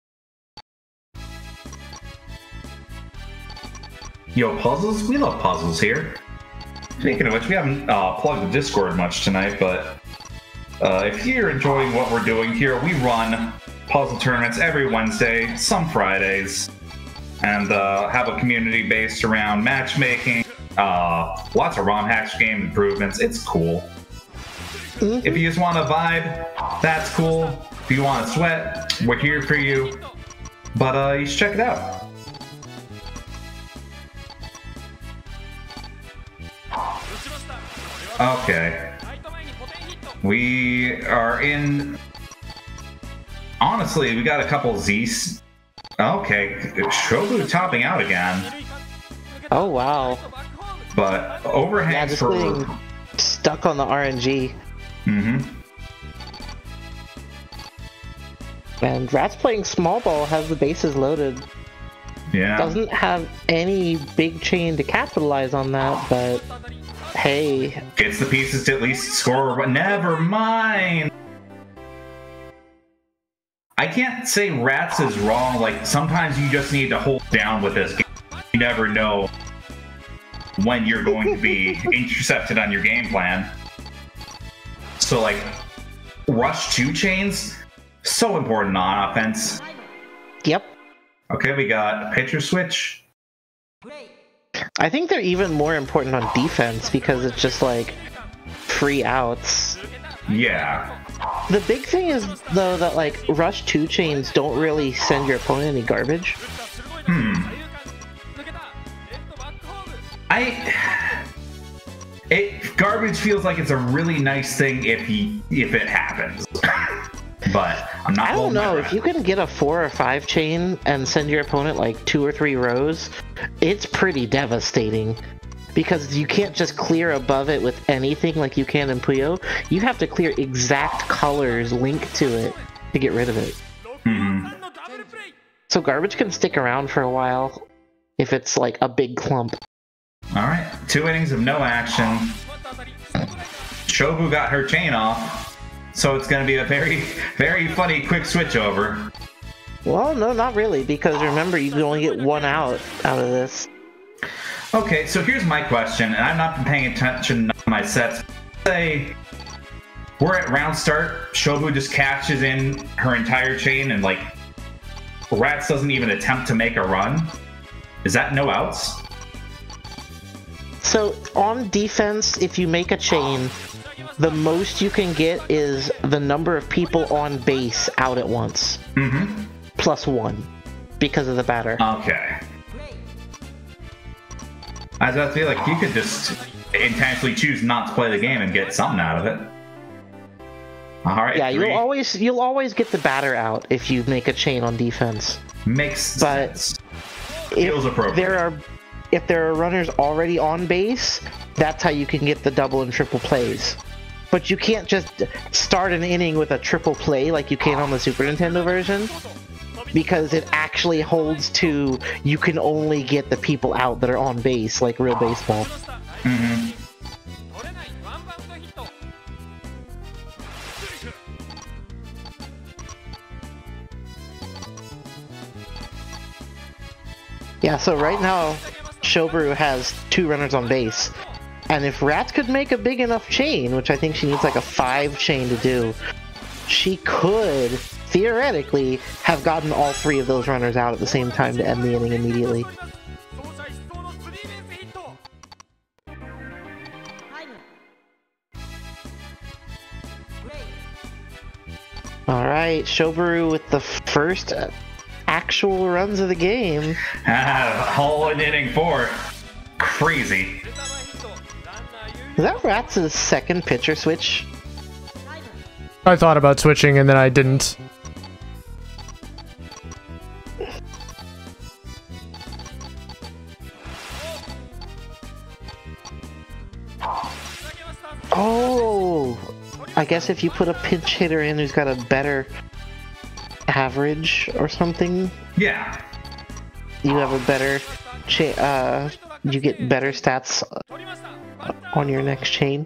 Yo, puzzles? We love puzzles here. Speaking of which, we haven't plugged the Discord much tonight, but if you're enjoying what we're doing here, we run puzzle tournaments every Wednesday, some Fridays, and have a community based around matchmaking, lots of ROM hacks, game improvements. It's cool. If you just want to vibe, that's cool. If you want to sweat, we're here for you. But you should check it out. Okay. We are in... Honestly, we got a couple Z's. Okay, Shobu topping out again. Oh, wow. But overhangs yeah, just for... getting stuck on the RNG. Mm-hmm. And Ratttz playing small ball has the bases loaded. Yeah. Doesn't have any big chain to capitalize on that, but hey. Gets the pieces to at least score, but never mind. I can't say Ratttz is wrong. Like, sometimes you just need to hold down with this game. You never know when you're going to be intercepted on your game plan. So, like, rush 2 chains, so important on offense. Yep. Okay, we got pitcher switch. I think they're even more important on defense because it's just like free outs. Yeah. The big thing is, though, that like rush 2 chains don't really send your opponent any garbage. Garbage feels like it's a really nice thing if it happens. But I'm not. I don't know, if you can get a 4 or 5 chain and send your opponent like 2 or 3 rows, it's pretty devastating. Because you can't just clear above it with anything like you can in Puyo. You have to clear exact colors linked to it to get rid of it. So garbage can stick around for a while if it's like a big clump. Alright, 2 innings of no action. Shobu got her chain off, so it's going to be a very, very funny quick switch over. Well, no, not really, because remember, you can only get 1 out of this. Okay, so here's my question, and I've not been paying attention to my sets. Say we're at round start, Shobu just catches in her entire chain, and like Ratttz doesn't even attempt to make a run. Is that no outs? So on defense, if you make a chain, the most you can get is the number of people on base out at once. Plus 1 because of the batter. Okay. I was about to say, like, you could just intentionally choose not to play the game and get something out of it. Alright. Yeah, you'll always get the batter out if you make a chain on defense. Makes sense. Feels appropriate. If there are runners already on base, that's how you can get the double and triple plays. But you can't just start an inning with a triple play like you can on the Super Nintendo version, because it actually holds to you can only get the people out that are on base, like real baseball. Yeah, so right now, shoboru has 2 runners on base. And if Ratttz could make a big enough chain, which I think she needs like a 5 chain to do, she could, theoretically, have gotten all 3 of those runners out at the same time to end the inning immediately. Alright, shoboru with the first actual runs of the game. Whole inning 4. Crazy. Is that Rattz's second pitcher switch? I thought about switching and then I didn't. Oh! I guess if you put a pinch hitter in who's got a better average or something, yeah, you have a better you get better stats on your next chain.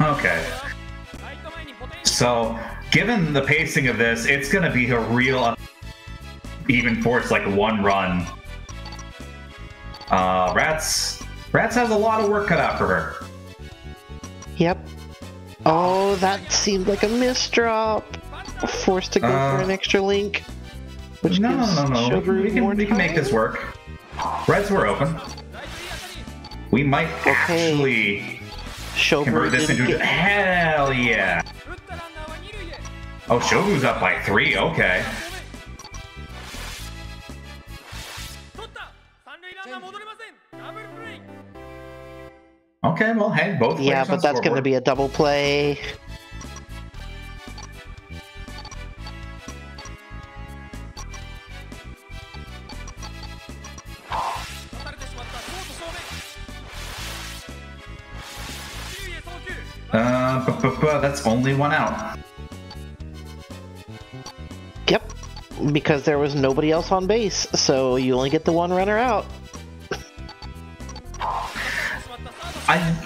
Okay. So, given the pacing of this, it's gonna be a real even force, like 1 run. Ratttz has a lot of work cut out for her. Yep. Oh, that seemed like a misdrop. Forced to go for an extra link. Which no. shoboru We can make this work. Reds were open. We might actually convert this into hell yeah. Oh, Shogu's up by 3. Okay. Okay, well, hey, both. Yeah, but that's going to be a double play. That's only 1 out. Yep, because there was nobody else on base, so you only get the 1 runner out.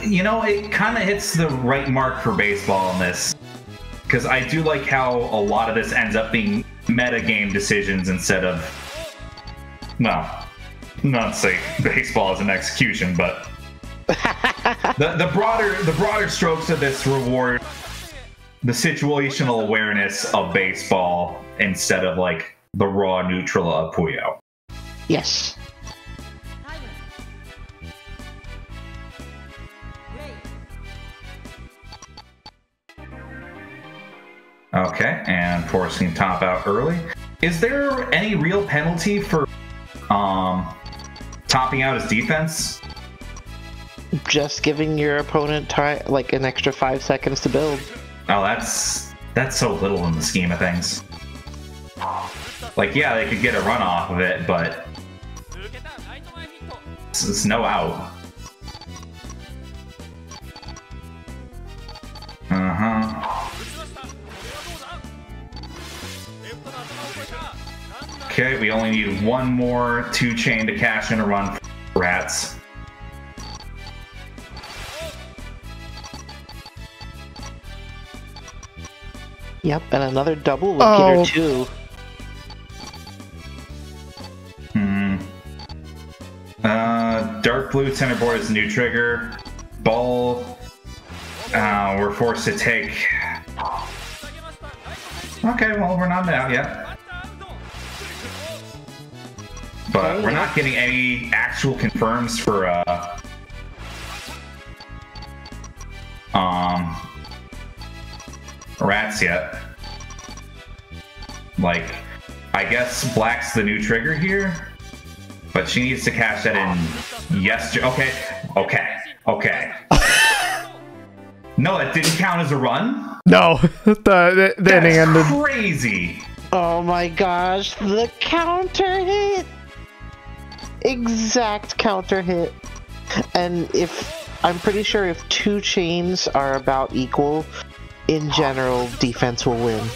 It kind of hits the right mark for baseball in this, because I do like how a lot of this ends up being meta game decisions instead of, well, not to say baseball is an execution, but the broader strokes of this reward the situational awareness of baseball instead of like the raw neutral of Puyo. Yes. Okay, and forcing top out early. Is there any real penalty for topping out his defense? Just giving your opponent time, like an extra 5 seconds to build. Oh, that's so little in the scheme of things. Like, yeah, they could get a run off of it, but it's no out. Okay, we only need 1 more 2-chain to cash in a run for Ratttz. Yep, and another double would get her 2. blue center board is new trigger. Ball, we're forced to take... Okay, well, we're not out yet. But we're not getting any actual confirms for, Ratttz yet. Like, I guess black's the new trigger here, but she needs to cash that in yesterday. Okay. No, that didn't count as a run? No, the inning ended. Crazy. Oh my gosh, the counter hit! Exact counter hit. And I'm pretty sure if two chains are about equal, in general, defense will win.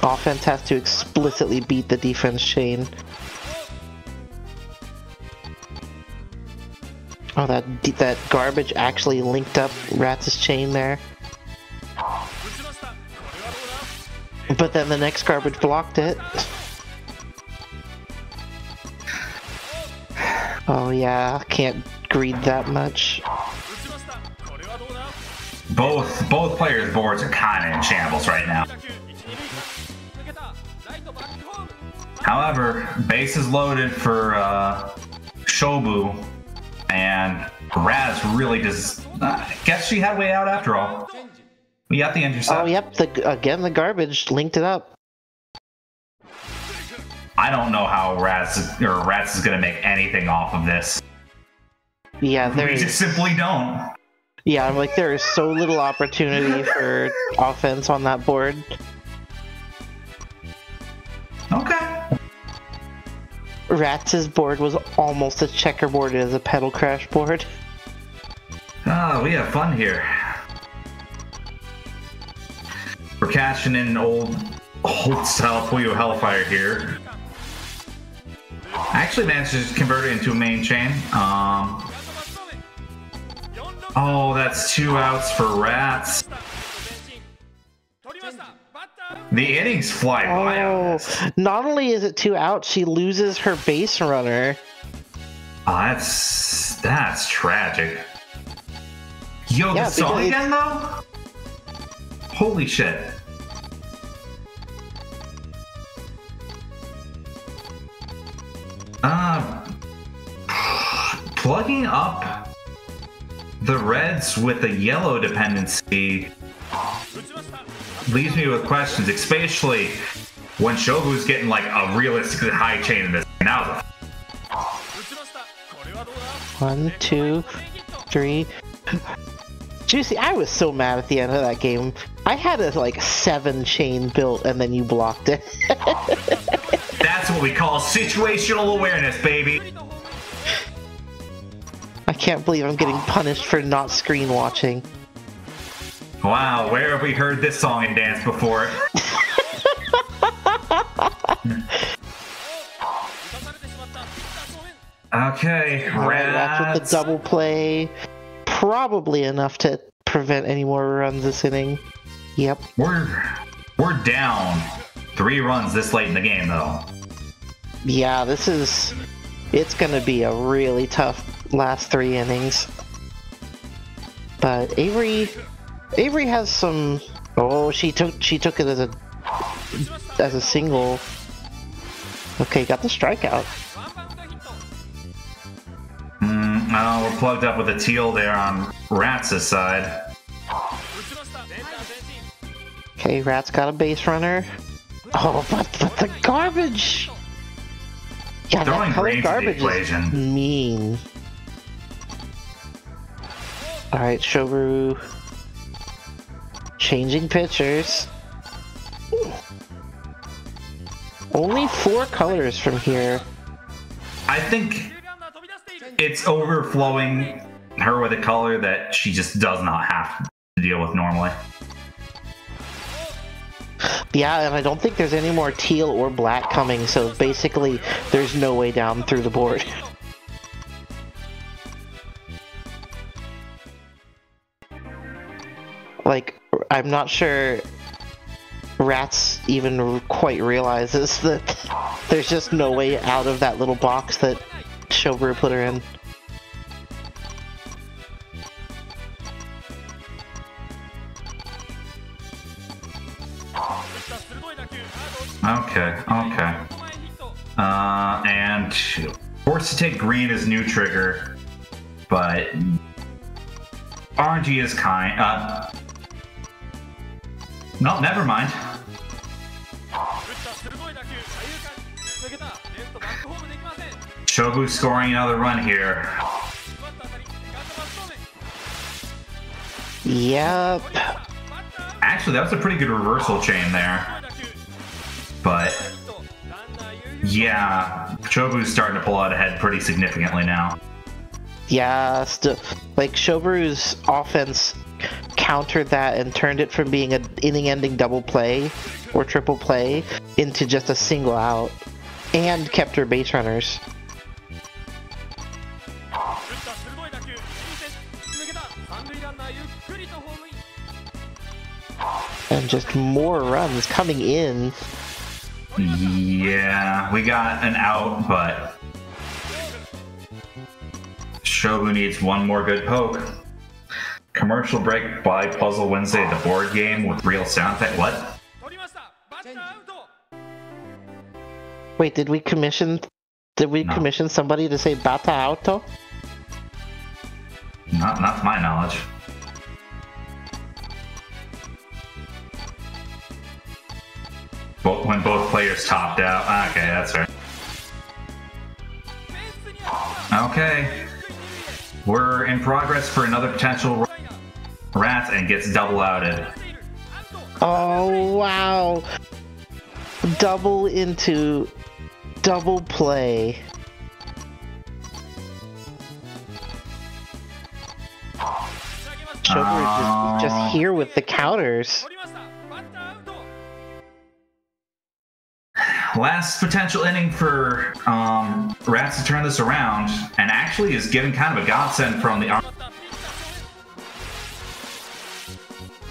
Offense has to explicitly beat the defense chain. Oh, that garbage actually linked up Rattz's chain there. But then the next garbage blocked it. Oh yeah, can't greed that much. Both players' boards are kind of in shambles right now. However, base is loaded for Shobu, and Raz really does. Guess she had way out after all. We got the intercept. Oh yep, again the garbage linked it up. I don't know how Ratttz is gonna make anything off of this. Yeah, we just simply don't. Yeah, I'm like, there is so little opportunity for offense on that board. Okay. Rattz's board was almost as checkerboard as a pedal crash board. Oh, we have fun here. We're cashing in an old style Puyo Hellfire here. I actually managed to convert it into a main chain. Oh, that's 2 outs for Ratttz. The innings fly by on this. Not only is it 2 outs, she loses her base runner. Oh, that's tragic. Yo, Yeah, this song again though? Holy shit. Plugging up the reds with the yellow dependency leaves me with questions, especially when Shobu's getting like a realistically high chain in this. Now, 1, 2, 3. Juicey, I was so mad at the end of that game. I had a like 7 chain built and then you blocked it. that's what we call situational awareness, baby. I can't believe I'm getting punished for not screen watching. Wow, where have we heard this song and dance before? Okay, Ratttz with the double play. Probably enough to prevent any more runs this inning. Yep. We're down 3 runs this late in the game, though. Yeah, it's gonna be a really tough last 3 innings. But Avery has some. Oh, she took it as a single. Okay, got the strikeout. We're plugged up with a teal there on Rattz's side. Okay, Ratttz got a base runner. Oh, but the garbage! Yeah, Throwing that color green to the garbage equation. is mean. Alright, shoboru. Changing pitchers. Only 4 colors from here. I think it's overflowing her with a color that she just does not have to deal with normally. Yeah, and I don't think there's any more teal or black coming, so basically there's no way down through the board. Like, I'm not sure Ratttz even quite realizes that there's just no way out of that little box that shoboru put her in. Okay. And forced to take green as new trigger, but RNG is kind. No, never mind. Shobu scoring another run here. Yep. Actually, that was a pretty good reversal chain there. But yeah, Shobu's starting to pull out ahead pretty significantly now. Yeah, like shoboru's offense countered that and turned it from being an inning-ending double play or triple play into just a single out, and kept her base runners. And just more runs coming in. Yeah, we got an out, but Shobu needs one more good poke. Commercial break by Puzzle Wednesday, the board game with real sound effect. What? Wait, did we commission somebody to say Bata Auto? Not to my knowledge. When both players topped out. Okay, that's right. Okay. We're in progress for another potential Ratttz and gets double outed. Oh, wow. Double into double play. Shoboru just here with the counters. Last potential inning for Ratttz to turn this around, and actually is given kind of a godsend from the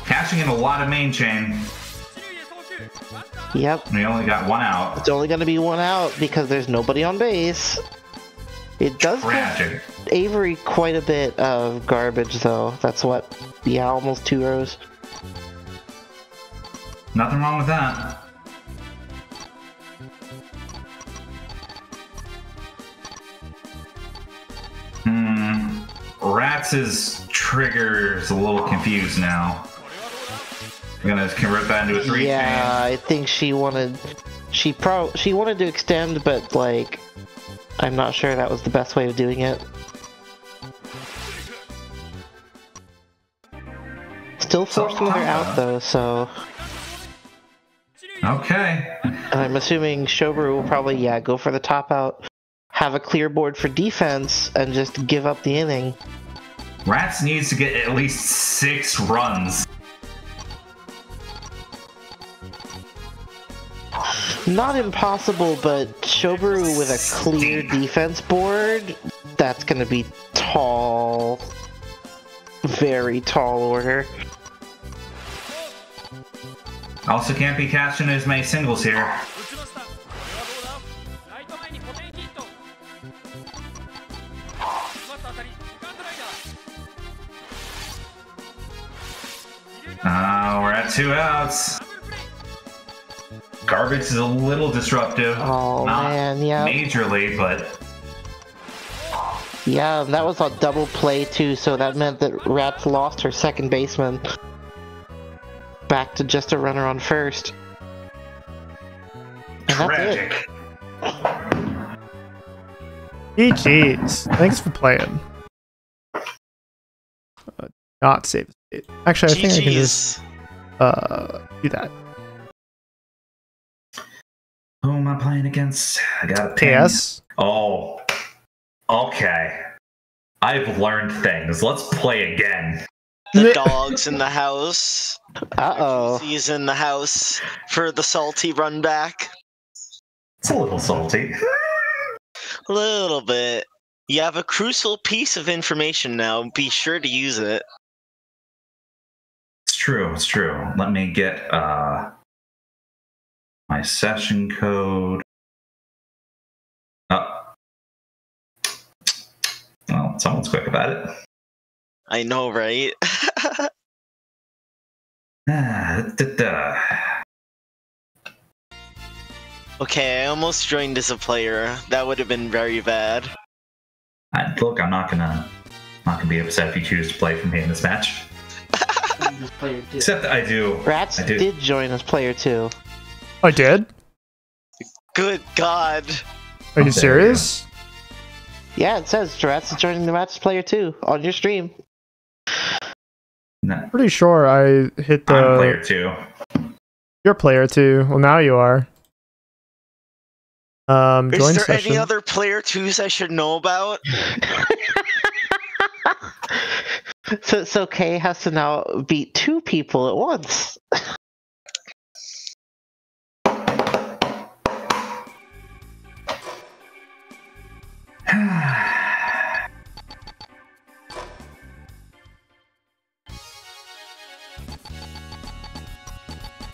catching in a lot of main chain. Yep. We only got one out. It's only going to be one out because there's nobody on base. It does give Avery quite a bit of garbage, though. That's what, yeah, almost 2 rows. Nothing wrong with that. Rattz's trigger is a little confused now. We're gonna convert that into a 3 Yeah, chain. I think she wanted to extend, but like, I'm not sure that was the best way of doing it. Still forcing her out though, so. Okay. And I'm assuming shoboru will probably, yeah, go for the top out, have a clear board for defense, and just give up the inning. Ratttz needs to get at least 6 runs. Not impossible, but shoboru with a clear defense board, that's gonna be tall. Very tall order. Also can't be catching as many singles here. We're at 2 outs. Garbage is a little disruptive. Oh, Not man, yeah. majorly, but... Yeah, that was a double play too, so that meant that Ratttz lost her second baseman. Back to just a runner on first. And tragic. GG's. Thanks for playing. Not save the state. Actually, I think I can just do that. Who am I playing against? I got a ping. Yes. Oh. Okay. I've learned things. Let's play again. The dog's in the house. Uh-oh. He's in the house for the salty run back. It's a little salty. A little bit. You have a crucial piece of information now. Be sure to use it. It's true. It's true. Let me get My session code. Oh. Well, someone's quick about it. I know, right? Okay, I almost joined as a player. That would have been very bad. Look, I'm not gonna be upset if you choose to play for me in this match. Except I do. Ratttz did join as player 2. I did? Good God. Are you serious? Yeah, it says Ratttz is joining the match as player 2 on your stream. No. Pretty sure I hit the... I'm player 2. You're player 2. Well, now you are. Join Is there session. any other player 2s I should know about? So Kay has to now beat 2 people at once.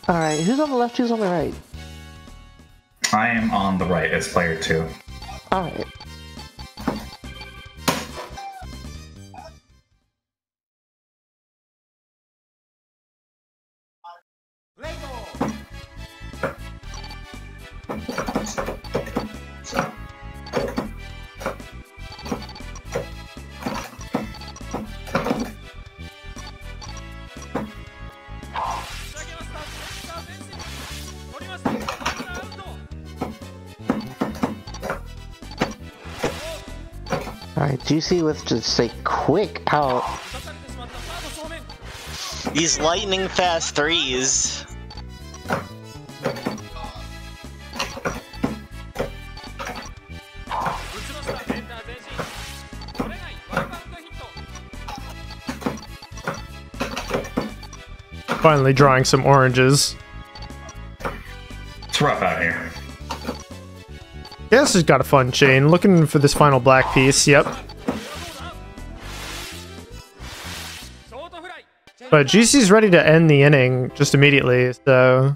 Alright, who's on the left, who's on the right? I am on the right as player 2. Alright. Alright, Juicey with just a quick out. These lightning fast 3s. Finally drawing some oranges. It's rough out here. Yeah, this has got a fun chain. Looking for this final black piece. Yep. But Juicey's ready to end the inning just immediately, so...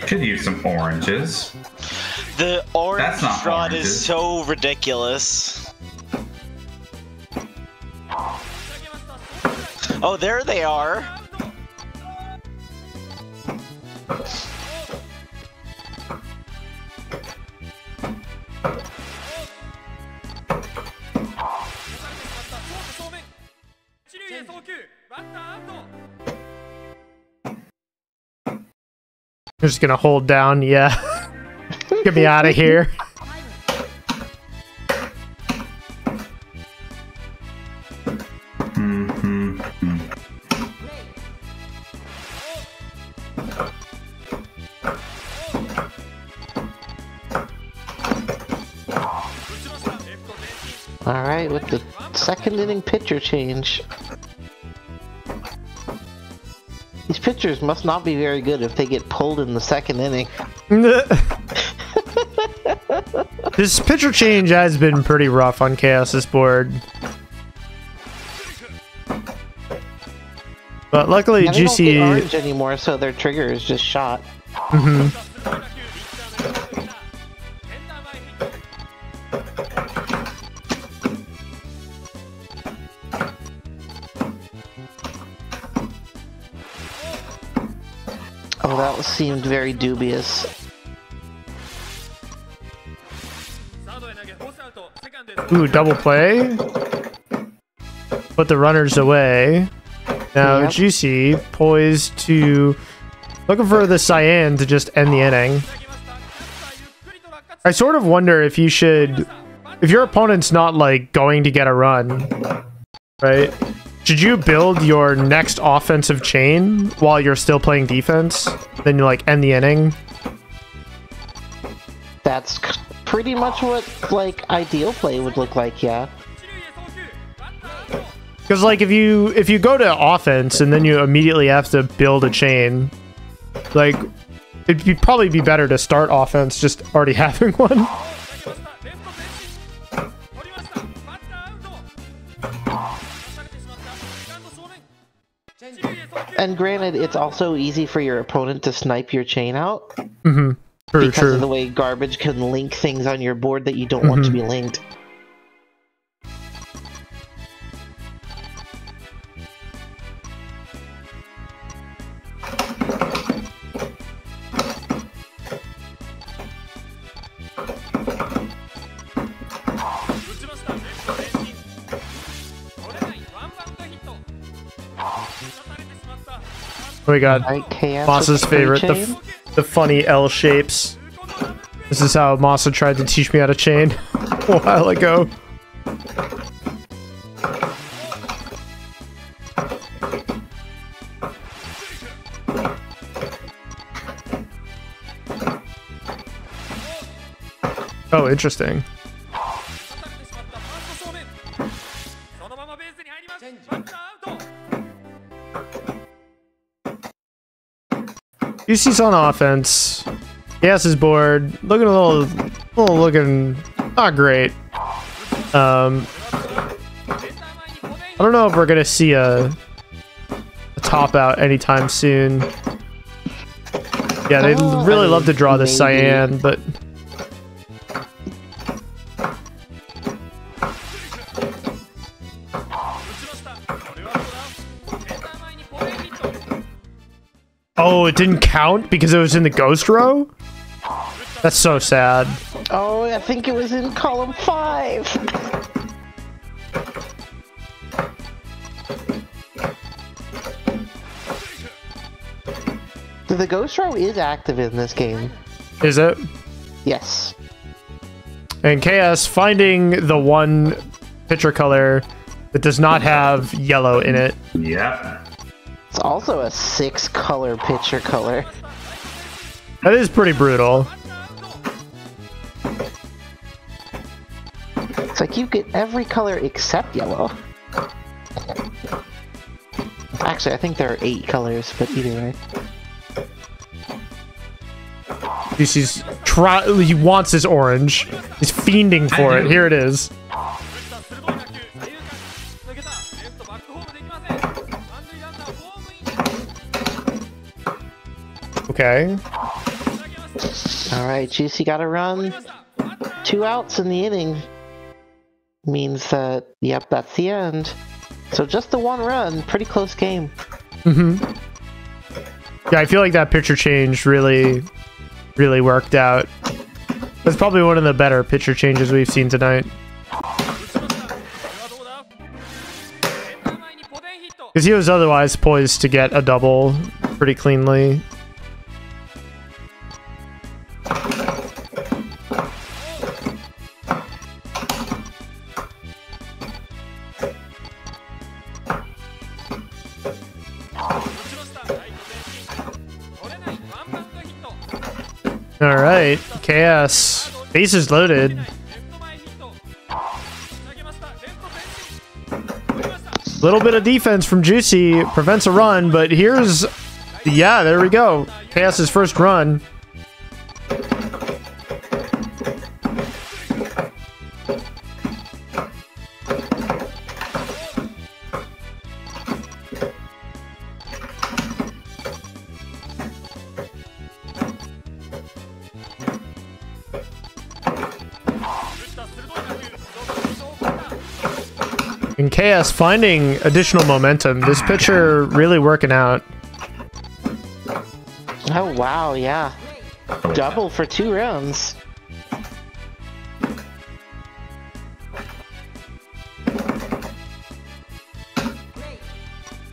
Could use some oranges. The orange That's not rod oranges. is so ridiculous. Oh, there they are. I'm just gonna hold down, yeah. Get me out of here. Alright, with the second inning pitcher change. These pitchers must not be very good if they get pulled in the second inning. This pitcher change has been pretty rough on Chaos's board. But luckily, They Juicey... don't get orange anymore, so their trigger is just shot. Oh, that seemed very dubious. Ooh, double play. Put the runners away. Now Yep. Juicey poised to... Looking for the cyan to just end the inning. I sort of wonder if you should... If your opponent's not, like, going to get a run, right? Should you build your next offensive chain while you're still playing defense? Then you, like, end the inning? That's pretty much what, like, ideal play would look like, yeah. Because like if you go to offense and then you immediately have to build a chain, like it'd probably be better to start offense just already having one. And granted, it's also easy for your opponent to snipe your chain out. Mm-hmm. Because of the way garbage can link things on your board that you don't want to be linked. We got Moss's favorite, the funny L shapes. This is how Massa tried to teach me how to chain a while ago. Oh, interesting. Juicey's on offense. Gas's board. Looking a little looking not great. I don't know if we're gonna see a top out anytime soon. Yeah, they'd really love to draw this cyan, but oh, it didn't count because it was in the ghost row? That's so sad. Oh, I think it was in column 5. The ghost row is active in this game. Is it? Yes. And KS finding the one picture color that does not have yellow in it. Yep. It's also a 6-color picture color. That is pretty brutal. It's like you get every color except yellow. Actually, I think there are 8 colors, but either way. He wants his orange. He's fiending for it. Here it is. Okay. Alright, Juicey got a run. 2 outs in the inning. Means that, yep, that's the end. So just the 1 run. Pretty close game. Mm-hmm. Yeah, I feel like that pitcher change really worked out. That's probably one of the better pitcher changes we've seen tonight. Because he was otherwise poised to get a double pretty cleanly. Alright, KS. Bases loaded. Little bit of defense from Juicey prevents a run, but here's... Yeah, there we go. KS's first run. And KS finding additional momentum. This pitcher really working out. Oh, wow, yeah. Double for 2 rounds.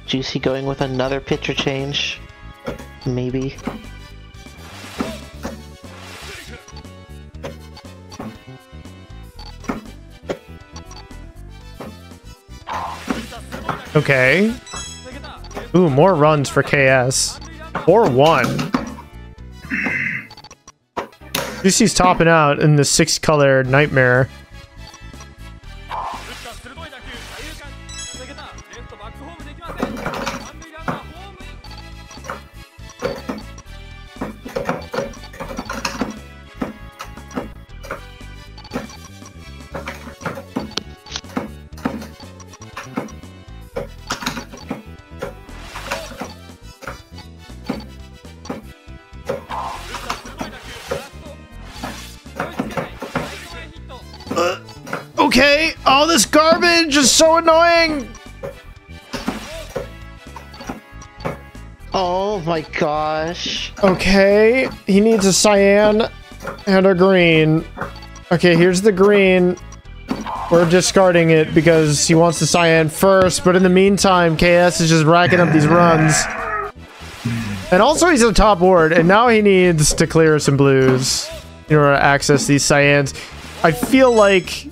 Juicey going with another pitcher change. Maybe. Okay. Ooh, more runs for KS. 4-1. Juicey's topping out in the 6-color nightmare. Okay. All this garbage is so annoying. Oh my gosh. Okay. He needs a cyan and a green. Okay, here's the green. We're discarding it because he wants the cyan first, but in the meantime, KS is just racking up these runs. And also he's a top ward, and now he needs to clear some blues in order to access these cyans. I feel like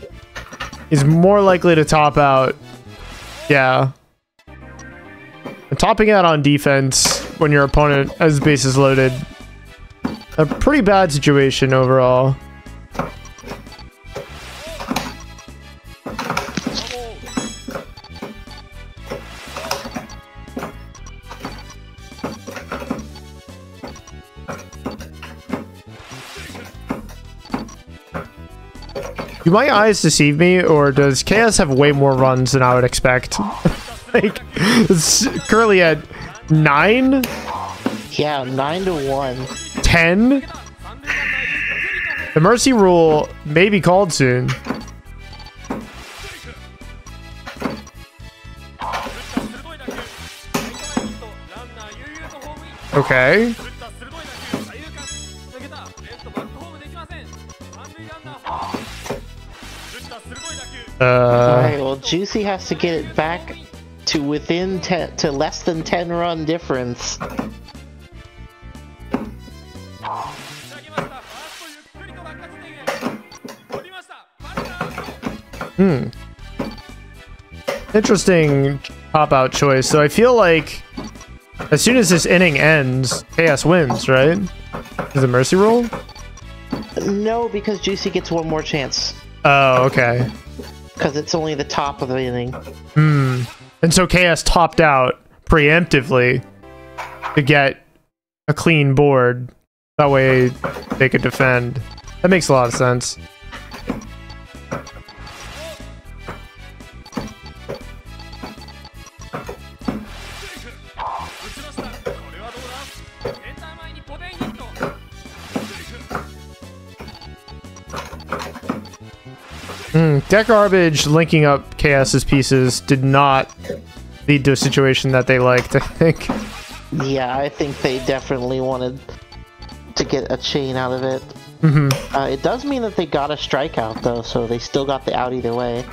he's more likely to top out. Yeah. And topping out on defense when your opponent has bases loaded. A pretty bad situation overall. Do my eyes deceive me, or does KS have way more runs than I would expect? Like, it's currently at 9? Yeah, 9-1. 10? The Mercy rule may be called soon. Okay. Alright, well, Juicey has to get it back to within 10 to less than 10 run difference. Interesting pop-out choice. So I feel like as soon as this inning ends, KS wins, right? Is it Mercy roll? No, because Juicey gets one more chance. Oh, okay. Because it's only the top of the inning. And so KS topped out preemptively to get a clean board. That way they could defend. That makes a lot of sense. Deck garbage linking up KS's pieces did not lead to a situation that they liked, I think. Yeah, I think they definitely wanted to get a chain out of it. It does mean that they got a strikeout, though, so they still got the out either way.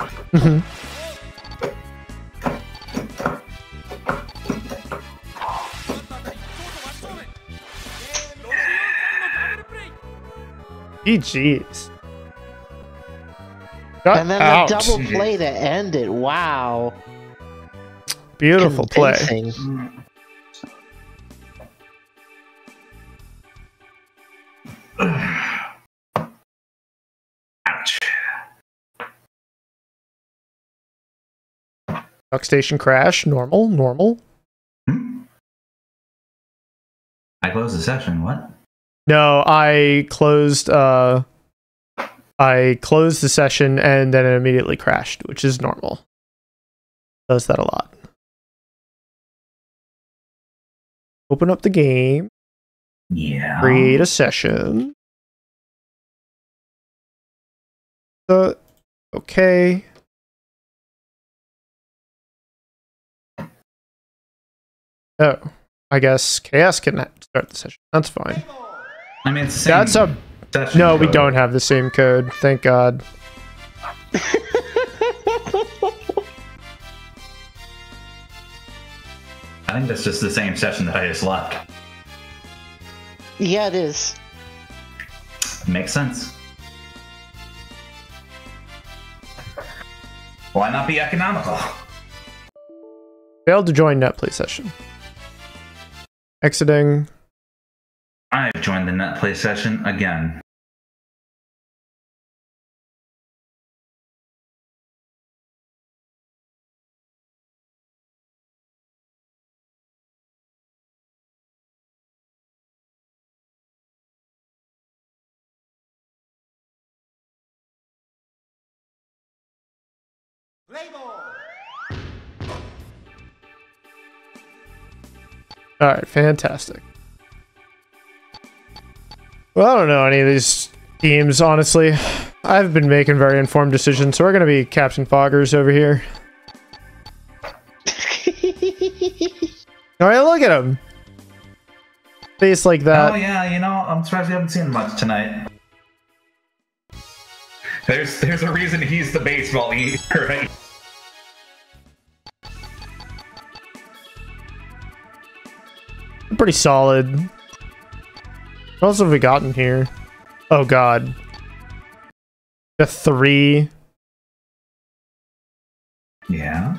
GG's. And then the double play to end it. Wow. Beautiful play. Ouch. Duck station crash. Normal. I closed the session. What? No, I closed the session and then it immediately crashed, which is normal. Does that a lot. Open up the game. Yeah. Create a session. Okay. Oh, I guess KS can start the session. That's fine. I mean, it's the same session no, we code. don't have the same code. Thank God. I think that's just the same session that I just left. Yeah, it is. Makes sense. Why not be economical? Failed to join NetPlay session. Exiting. I've joined the NetPlay session again. Alright, fantastic. Well, I don't know any of these teams, honestly. I've been making very informed decisions, so we're gonna be Captain Foggers over here. Alright, look at him. Face like that. Oh yeah, you know, I'm surprised we haven't seen much tonight. There's a reason he's the baseball eater, right? Pretty solid. What else have we gotten here? Oh god. The 3. Yeah.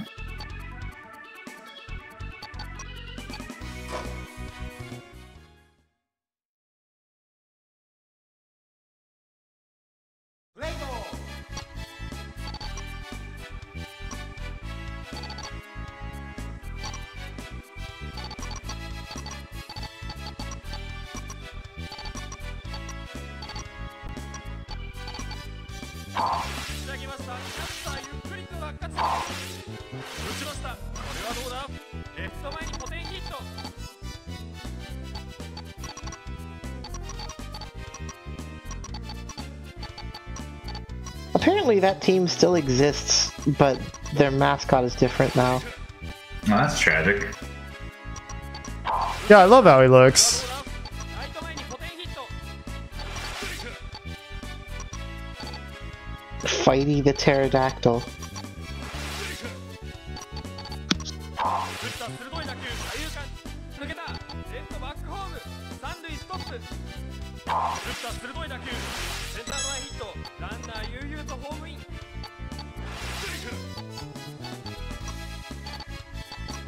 Apparently that team still exists, but their mascot is different now. Oh, that's tragic. Yeah, I love how he looks. Fighty the pterodactyl.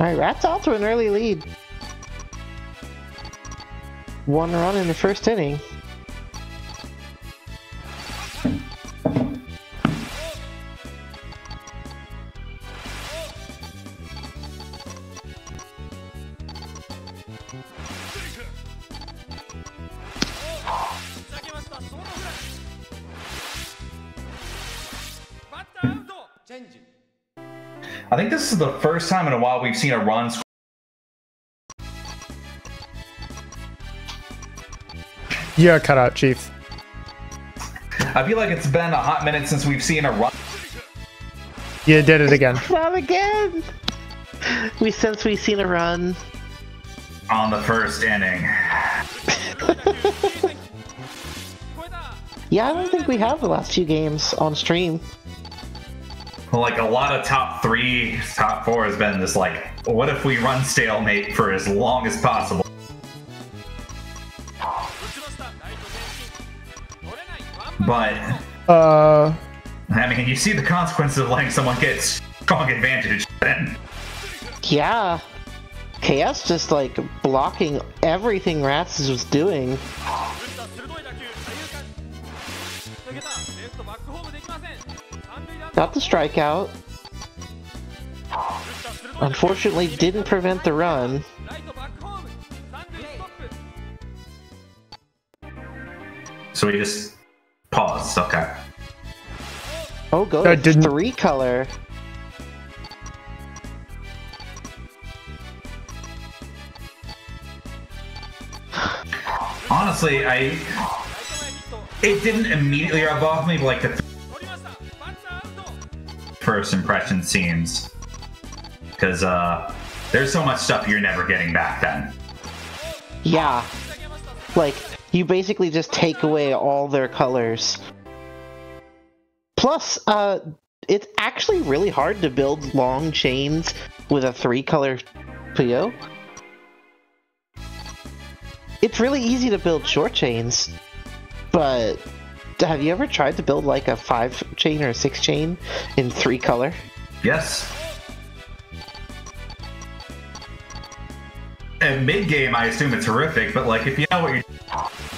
Alright, Ratttz out to an early lead. 1 run in the first inning. I think this is the first time in a while we've seen a run. Yeah, cut out, Chief. I feel like it's been a hot minute since we've seen a run. You did it again. Not again! Since we've seen a run. On the first inning. Yeah, I don't think we have the last few games on stream. Like, a lot of top 3, top 4 has been this, like, what if we run stalemate for as long as possible? But, I mean, you see the consequences of letting someone get strong advantage then. Yeah. KS just, like, blocking everything Ratttz was doing. Got the strikeout. Unfortunately, didn't prevent the run. So we just paused, okay. Oh, go to 3-color. Honestly, it didn't immediately rub off me, but like the first impression seems, because there's so much stuff you're never getting back then. Yeah, like you basically just take away all their colors. Plus, it's actually really hard to build long chains with a 3-color Puyo. It's really easy to build short chains, but have you ever tried to build like a 5-chain or a 6-chain in 3-color? Yes. And mid-game, I assume it's horrific, but like if you know what you're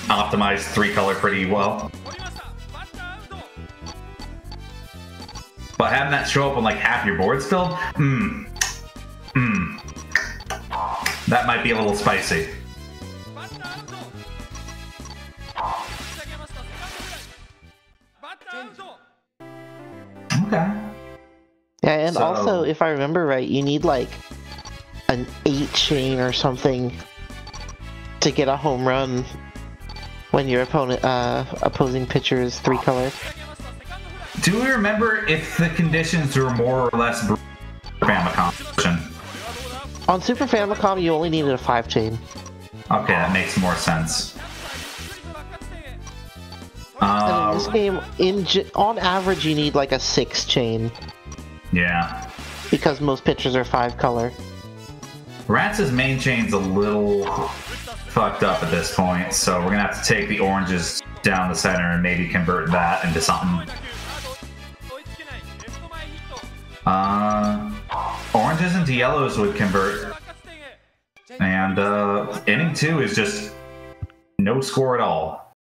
optimize 3-color pretty well. But having that show up when like half your board's filled, that might be a little spicy. Okay. Yeah, and also, if I remember right, you need like an 8-chain or something to get a home run when your opposing pitcher is 3-color. Do we remember if the conditions were more or less Famicom? On Super Famicom, you only needed a 5-chain. Okay, that makes more sense. And in this game, on average, you need like a 6-chain. Yeah. Because most pitchers are 5-color. Rattz's main chain's a little fucked up at this point, so we're gonna have to take the oranges down the center and maybe convert that into something. Oranges into yellows would convert. And inning 2 is just no score at all.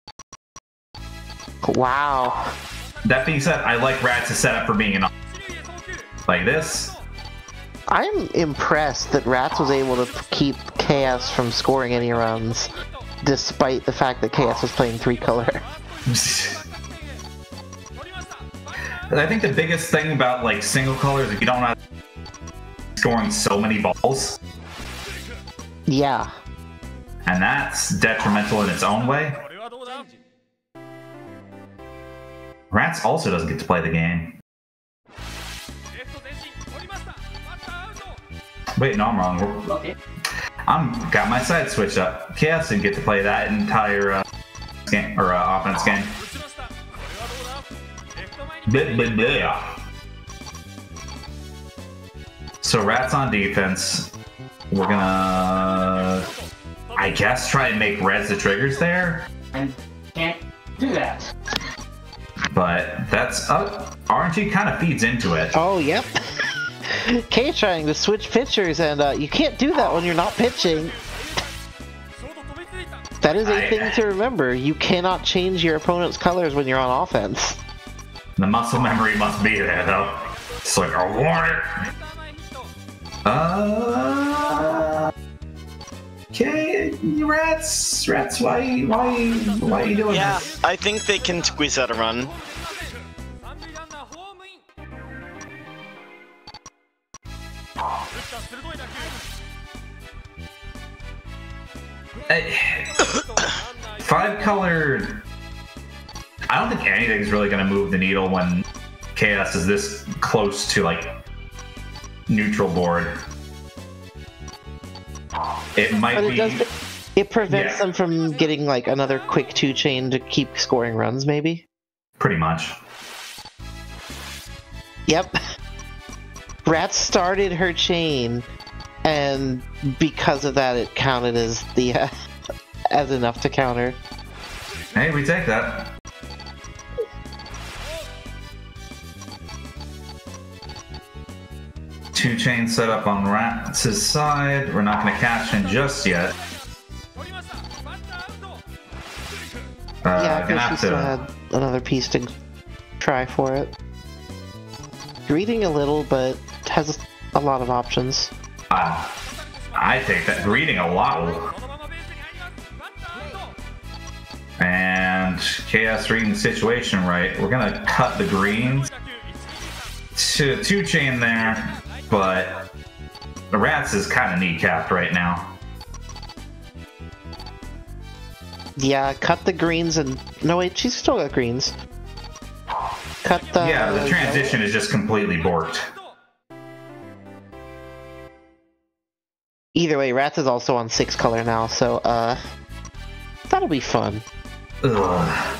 Wow. That being said, I like Rattz's setup for being an like this. I'm impressed that Ratttz was able to keep KS from scoring any runs, despite the fact that KS was playing 3-color. I think the biggest thing about like single colors is you don't have scoring so many balls. Yeah. And that's detrimental in its own way. Ratttz also doesn't get to play the game. Wait, no, I'm wrong. I'm got my side switched up. KS didn't get to play that entire game or offense game. So Ratttz on defense. We're gonna, I guess, try and make reds the triggers there. I can't do that. But that's RNG kind of feeds into it. Oh, yep. K trying to switch pitchers, and you can't do that when you're not pitching. That is a thing to remember. You cannot change your opponent's colors when you're on offense. The muscle memory must be there, though. It's like, I want it. Okay, Ratttz, why are you doing Yeah, this? I think they can squeeze out a run. Five color. I don't think anything's really going to move the needle when KS is this close to like neutral board. It might be. It prevents them from getting like another quick 2-chain to keep scoring runs, maybe. Pretty much. Yep. Ratttz started her chain, and because of that, it counted as the as enough to counter. Hey, we take that. Two chain set up on Rattz's side. We're not going to cash in just yet. Yeah, I guess she still had another piece to try for it. Greeting a little, but has a lot of options. I take that. Greeting a lot. And KS reading the situation right. We're going to cut the greens to 2-chain there, but the Ratttz is kind of kneecapped right now. Yeah, cut the greens and... No, wait, she's still got greens. Cut the... Yeah, the transition is just completely borked. Either way, Ratttz is also on 6-color now, so, that'll be fun. Ugh.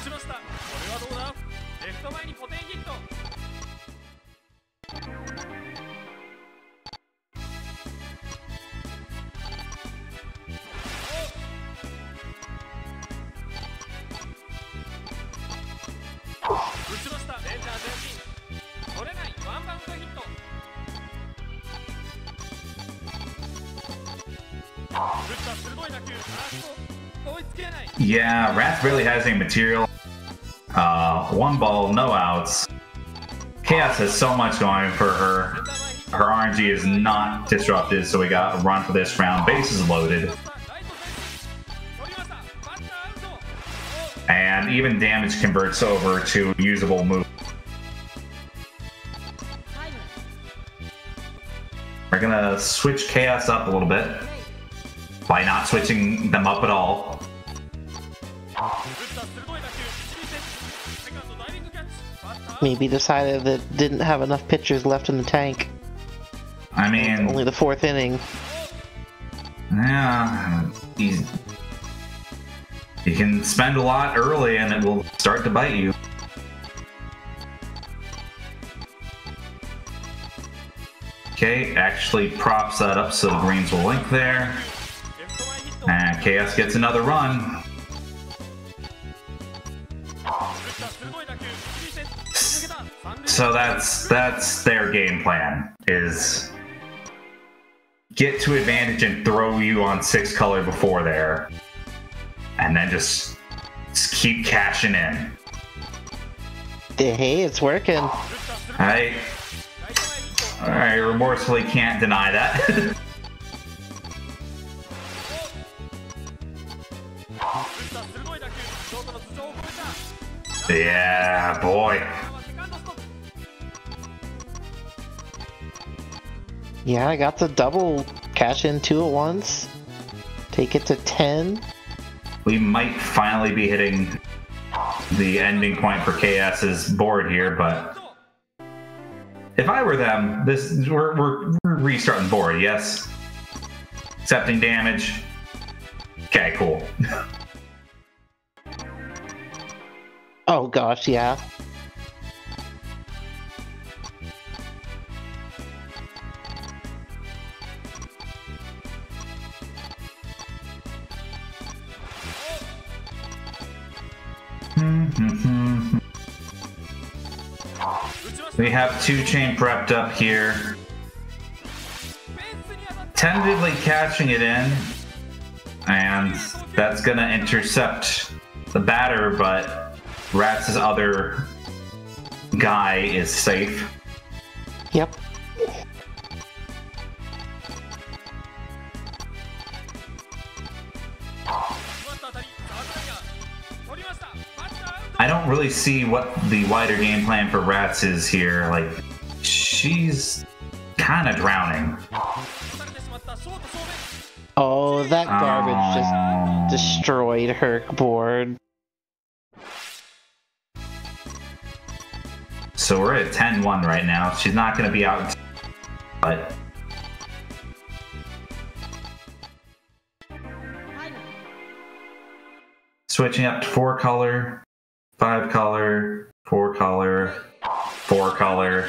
Yeah, Ratttz barely has any material. 1 ball, no outs. Chaos has so much going for her. Her RNG is not disrupted, so we got a run for this round. Bases loaded. And even damage converts over to usable move. We're gonna switch Chaos up a little bit by not switching them up at all. Maybe decided that didn't have enough pitchers left in the tank. I mean, Only the 4th inning. yeah, you can spend a lot early and it will start to bite you. Okay, actually props that up so the greens will link there. And KS gets another run. So that's their game plan, is get to advantage and throw you on 6 color before there. And then just keep cashing in. Hey, it's working. I remorsefully can't deny that. Yeah, boy. Yeah, I got the double cash in 2 at once. Take it to 10. We might finally be hitting the ending point for KS's board here, but if I were them, we're restarting the board, yes? Accepting damage. Okay, cool. Oh gosh, yeah. We have 2-chain prepped up here. Tentatively catching it in, and that's gonna intercept the batter, but Rattz's other guy is safe. Yep. I don't really see what the wider game plan for Rattz is here. Like, she's kind of drowning. Oh, that garbage just destroyed her board. So we're at 10-1 right now. She's not going to be out, but switching up to 4-color, 5-color, 4-color, 4-color,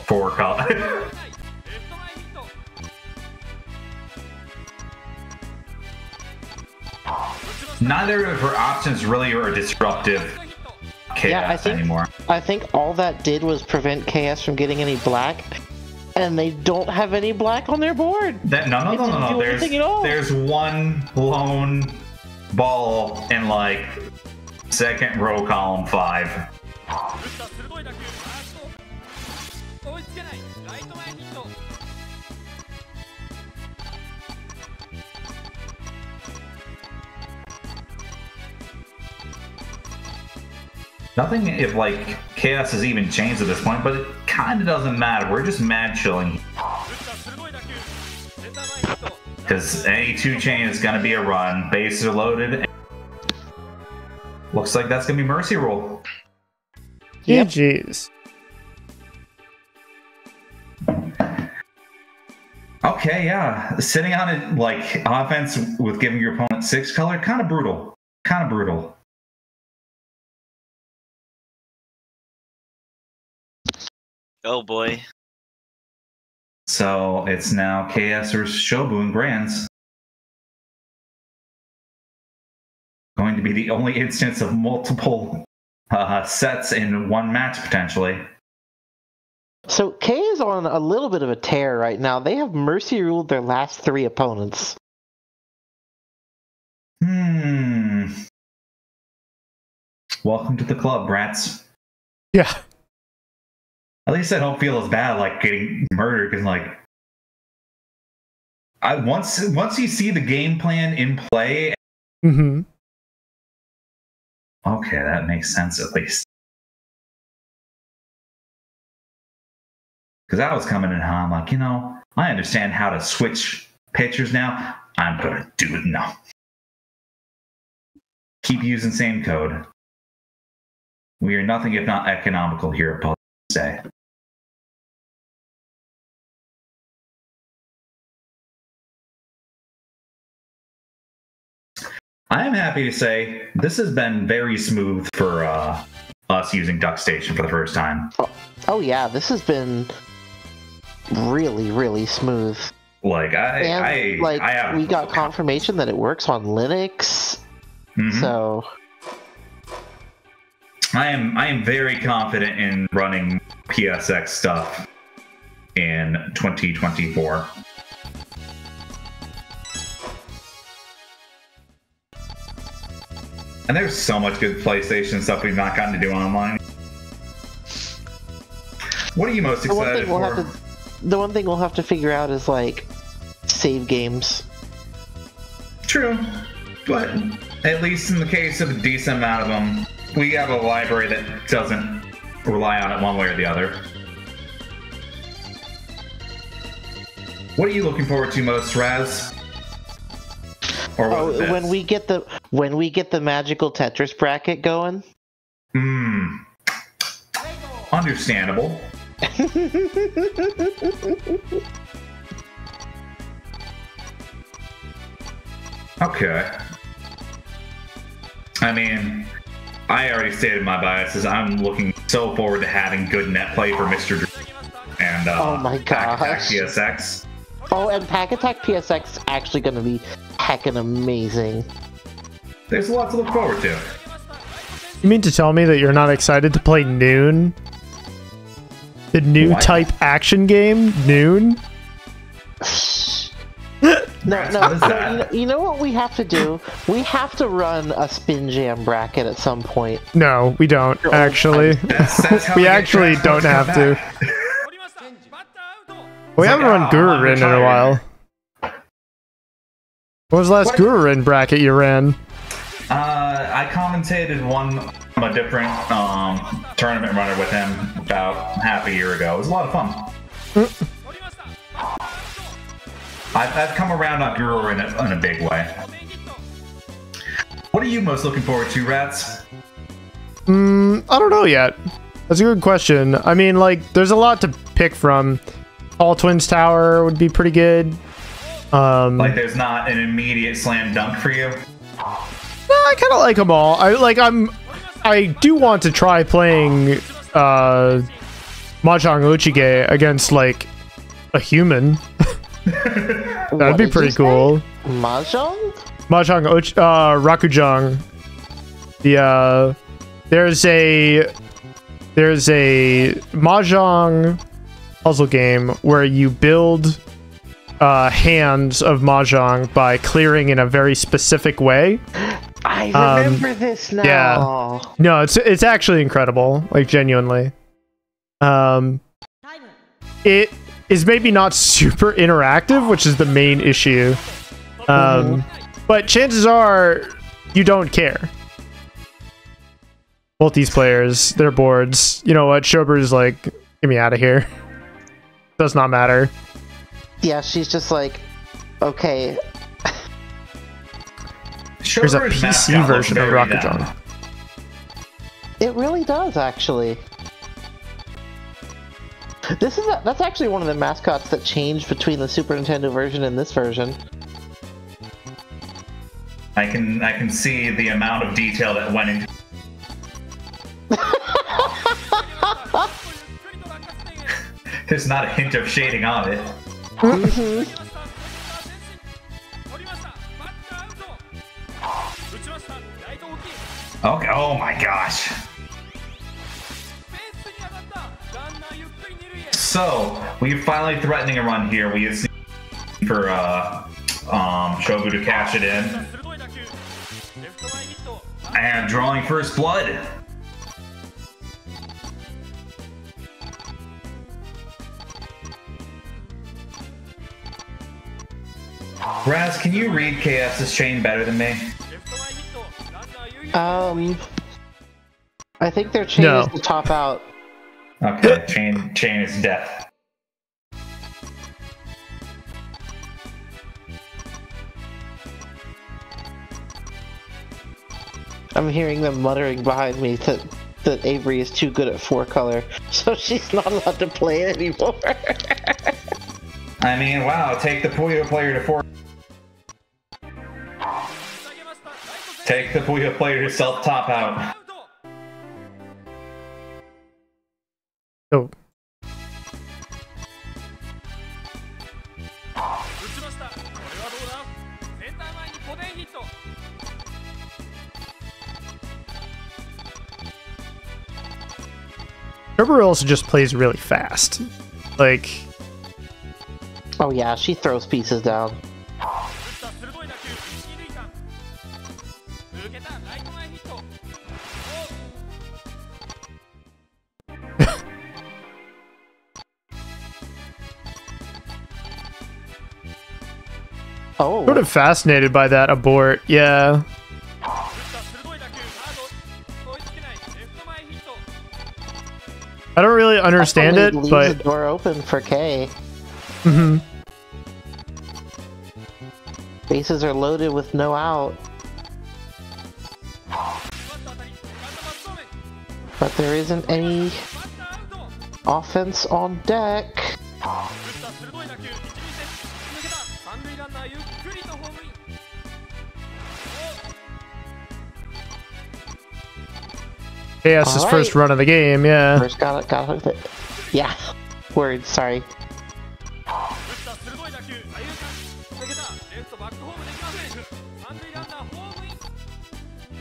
4-color. Neither of her options really are disruptive chaos anymore. I think all that did was prevent KS from getting any black, and they don't have any black on their board. No. There's one lone ball in like second row, column 5. Nothing if like chaos has even changed at this point, but it kind of doesn't matter. We're just mad chilling. Because any 2-chain is going to be a run. Bases are loaded. Looks like that's going to be Mercy Roll. Yep. GG's. Okay, yeah. Sitting on it like offense with giving your opponent 6-color, kind of brutal. Kind of brutal. Oh boy. So it's now KS or Shobu and Grands. Going to be the only instance of multiple sets in one match, potentially. So K is on a little bit of a tear right now. They have mercy ruled their last 3 opponents. Welcome to the club, Ratttz. Yeah. At least I don't feel as bad like getting murdered, because like once you see the game plan in play. Mm-hmm. Okay, that makes sense at least. Because I was coming in home like, I understand how to switch pitchers now. I'm gonna do it now. keep using same code. We are nothing if not economical here at Public Say. I am happy to say this has been very smooth for us using DuckStation for the first time. Oh yeah, this has been really, really smooth. Like we got confirmation that it works on Linux. Mm-hmm. So I am very confident in running PSX stuff in 2024. And there's so much good PlayStation stuff we've not gotten to do online. What are you most excited for? The one thing we'll have to figure out is, like, save games. True. But at least in the case of a decent amount of them, we have a library that doesn't rely on it one way or the other. What are you looking forward to most, Raz? When we get the magical Tetris bracket going. Understandable. Okay. I mean, I already stated my biases. I'm looking so forward to having good net play for Mr. Drew and oh my gosh. Pack Attack PSX. Oh, and Pack Attack PSX is actually going to be heckin' amazing. There's a lot to look forward to. You mean to tell me that you're not excited to play Noon? The new type action game, Noon? No, you know what we have to do? We have to run a Spin Jam bracket at some point. No, we don't, actually. That's how we actually don't have to. We haven't run Guru Rin in a while. What was the last Guru Rin bracket you ran? I commentated one from a different tournament runner with him about half a year ago. It was a lot of fun. I've come around on Guru in a big way. What are you most looking forward to, Ratttz? I don't know yet. That's a good question. I mean, like, there's a lot to pick from. All Twins Tower would be pretty good. Like, there's not an immediate slam dunk for you? I kind of like them all. I do want to try playing Mahjong Uchige against, like, a human. That'd be pretty cool. Mahjong? Mahjong Rakujang. There's a Mahjong puzzle game where you build hands of Mahjong by clearing in a very specific way. I remember this now. Yeah. No, it's actually incredible, like, genuinely. It is maybe not super interactive, which is the main issue. But chances are you don't care. Both these players, their boards. You know what? Shoboru's like, get me out of here. Does not matter. Yeah, she's just like, okay. There's a PC version of Rakujang. It really does, actually. That's actually one of the mascots that changed between the Super Nintendo version and this version. I can see the amount of detail that went into. There's not a hint of shading on it. Okay. Oh my gosh. So we're finally threatening a run here. We just need for Shobu to cash it in. And drawing first blood. Raz, can you read KS's chain better than me? I think their chain is to top out. Okay, chain is death. I'm hearing them muttering behind me that Avery is too good at 4-color, so she's not allowed to play it anymore. I mean, wow, take the Puyo player to 4. Take the Puyo player to self-top out. Oh. Shoboru also just plays really fast. Like... Oh yeah, she throws pieces down. Oh. Sort of fascinated by that abort, yeah. I don't really understand it, leaves but... the door open for K. Mm-hmm. Bases are loaded with no out. But there isn't any offense on deck. Yeah, it's his first run of the game, yeah. First got it. Yeah. Word, sorry.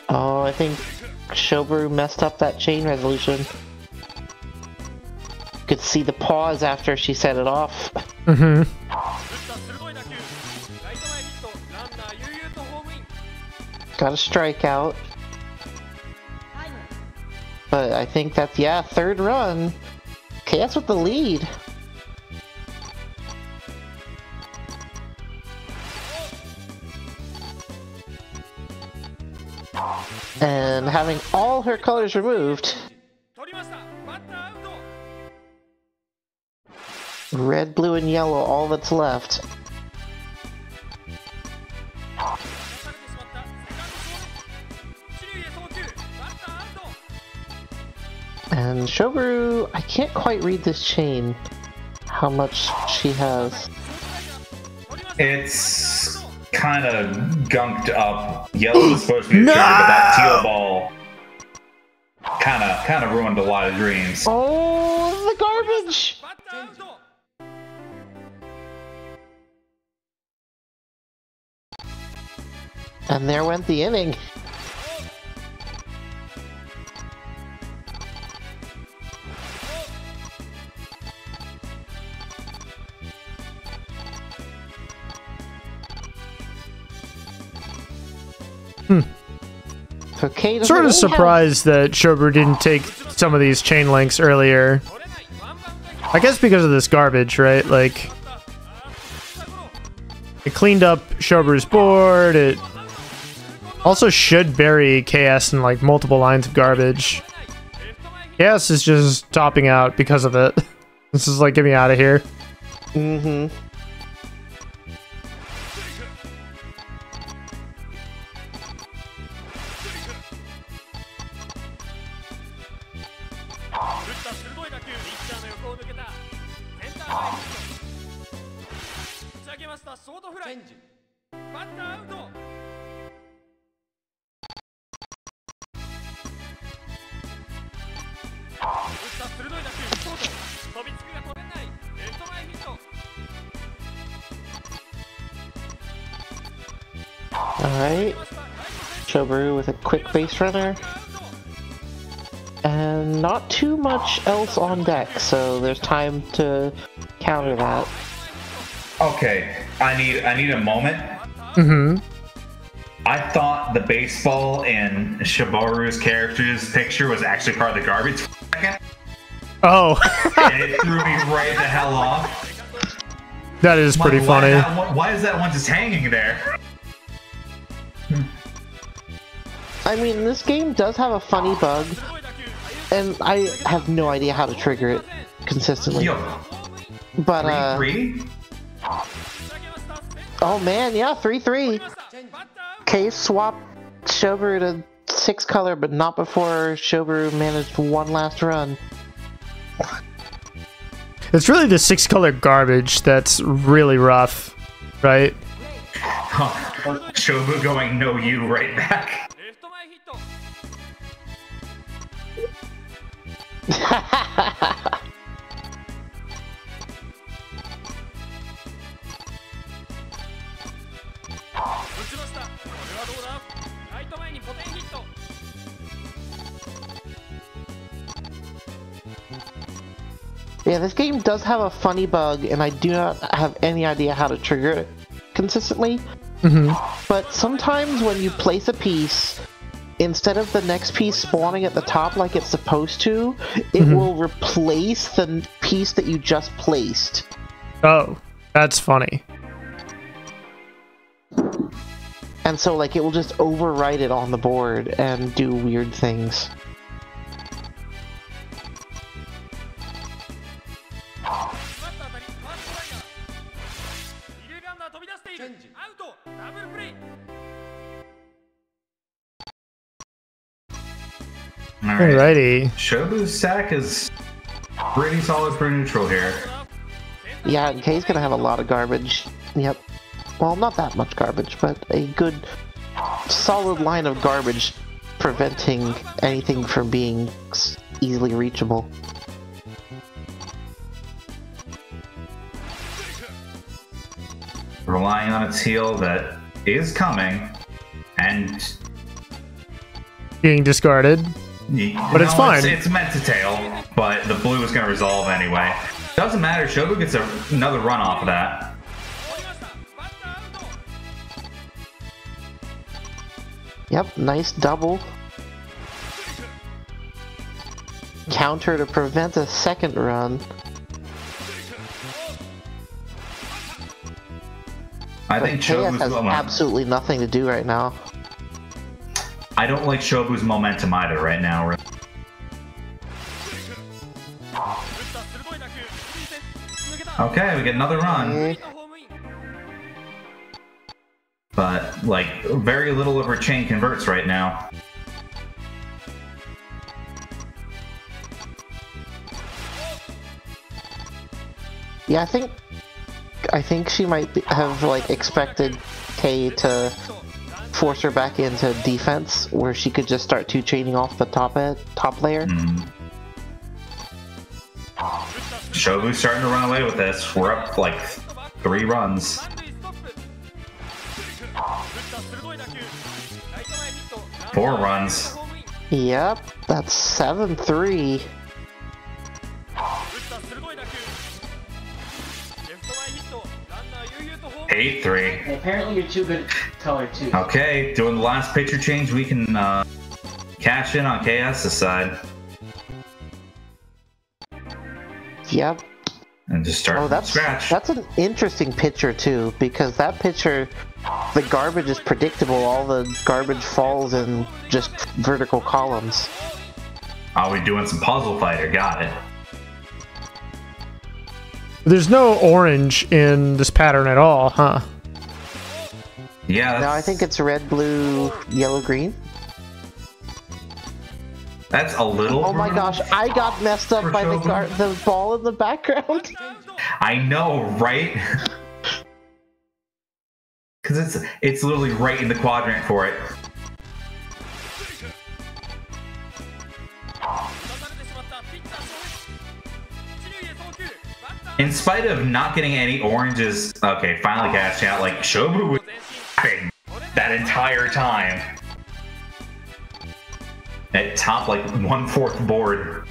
Oh, I think Shoboru messed up that chain resolution. Could see the pause after she set it off. Mm-hmm. Got a strikeout. But I think that's, yeah, third run. KS with the lead. And having all her colors removed. Red, blue, and yellow, all that's left. And Shoboru, I can't quite read this chain, how much she has. It's kind of gunked up. Yellow was supposed to be the trigger, but that teal ball kind of ruined a lot of dreams. Oh, the garbage! And there went the inning. So Kaito Sort of surprised that Shoboru didn't take some of these chain links earlier. I guess because of this garbage, right? Like, it cleaned up Shoboru's board. It also should bury KS in like multiple lines of garbage. KS is just topping out because of it. This is like, get me out of here. Mm-hmm. Alright. Shoboru with a quick base runner. And not too much else on deck, so there's time to counter that. Okay, I need a moment. Mm-hmm. I thought the baseball in Shoboru's character's picture was actually part of the garbage for a second. Oh. And it threw me right the hell off. That is pretty funny. Why is that one just hanging there? I mean, this game does have a funny bug, and I have no idea how to trigger it consistently. Yo, But, 3-3? oh man, yeah, 3-3. K swapped Shoboru to 6 color, but not before shoboru managed one last run. It's really the 6 color garbage that's really rough, right? Shobu going no you right back. Yeah, this game does have a funny bug, and I do not have any idea how to trigger it consistently. But sometimes when you place a piece, instead of the next piece spawning at the top like it's supposed to, it will replace the piece that you just placed. Oh, that's funny. And so, like, it will just overwrite it on the board and do weird things. Alrighty. Shobu's stack is pretty solid for neutral here. Yeah, K's gonna have a lot of garbage. Yep. Well, not that much garbage, but a good, solid line of garbage preventing anything from being easily reachable. Relying on a teal that is coming and Being discarded. But it's fine. It's meant to tail, but the blue is going to resolve anyway. Doesn't matter. Shobu gets another run off of that. Yep, nice double. Counter to prevent a second run. I think KS Shobu's has absolutely nothing to do right now. I don't like Shobu's momentum either right now. Okay, we get another run. But, like, very little of her chain converts right now. Yeah, I think she might have, like, expected K to force her back into defense, where she could just start two-chaining off the top layer. Shobu's starting to run away with this. We're up, like, 3 runs. Four runs. Yep, that's 7-3. 8-3. Apparently you're too good at color too. Okay, doing the last picture change, we can cash in on KS's side. Yep. And just start from scratch. That's an interesting picture too, because that picture, the garbage is predictable. All the garbage falls in just vertical columns. Are we doing some puzzle fighter? Got it. There's no orange in this pattern at all, huh? Yeah. No, I think it's red, blue, yellow, green. That's a little. Oh my gosh, I got messed up by the ball in the background. I know, right? Because it's literally right in the quadrant for it. In spite of not getting any oranges, okay, finally cashed out. Like Shobu was that entire time. At top, like 1/4 board.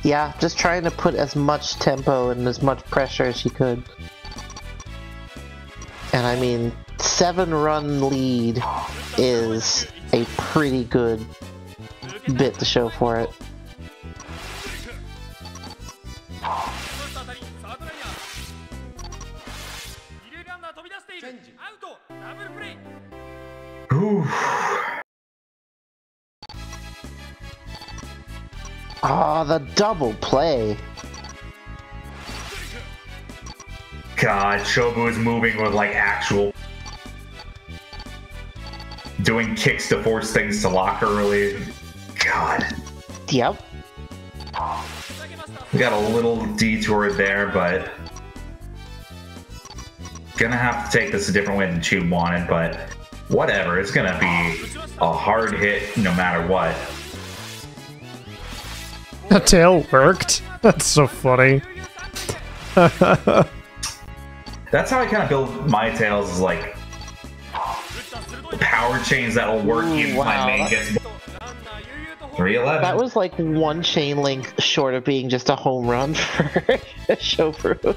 Yeah, just trying to put as much tempo and as much pressure as she could. And I mean, 7-run lead is a pretty good bit to show for it. Ooh. Ah, the double play. God, Shobu is moving with like actual doing kicks to force things to lock early. God. Yep. We got a little detour there, but gonna have to take this a different way than Chew wanted, but whatever. It's gonna be a hard hit no matter what. The tail worked. That's so funny. That's how I kind of build my tails, is like power chains that'll work even if my main gets 311. That was like one chain link short of being just a home run for shoboru.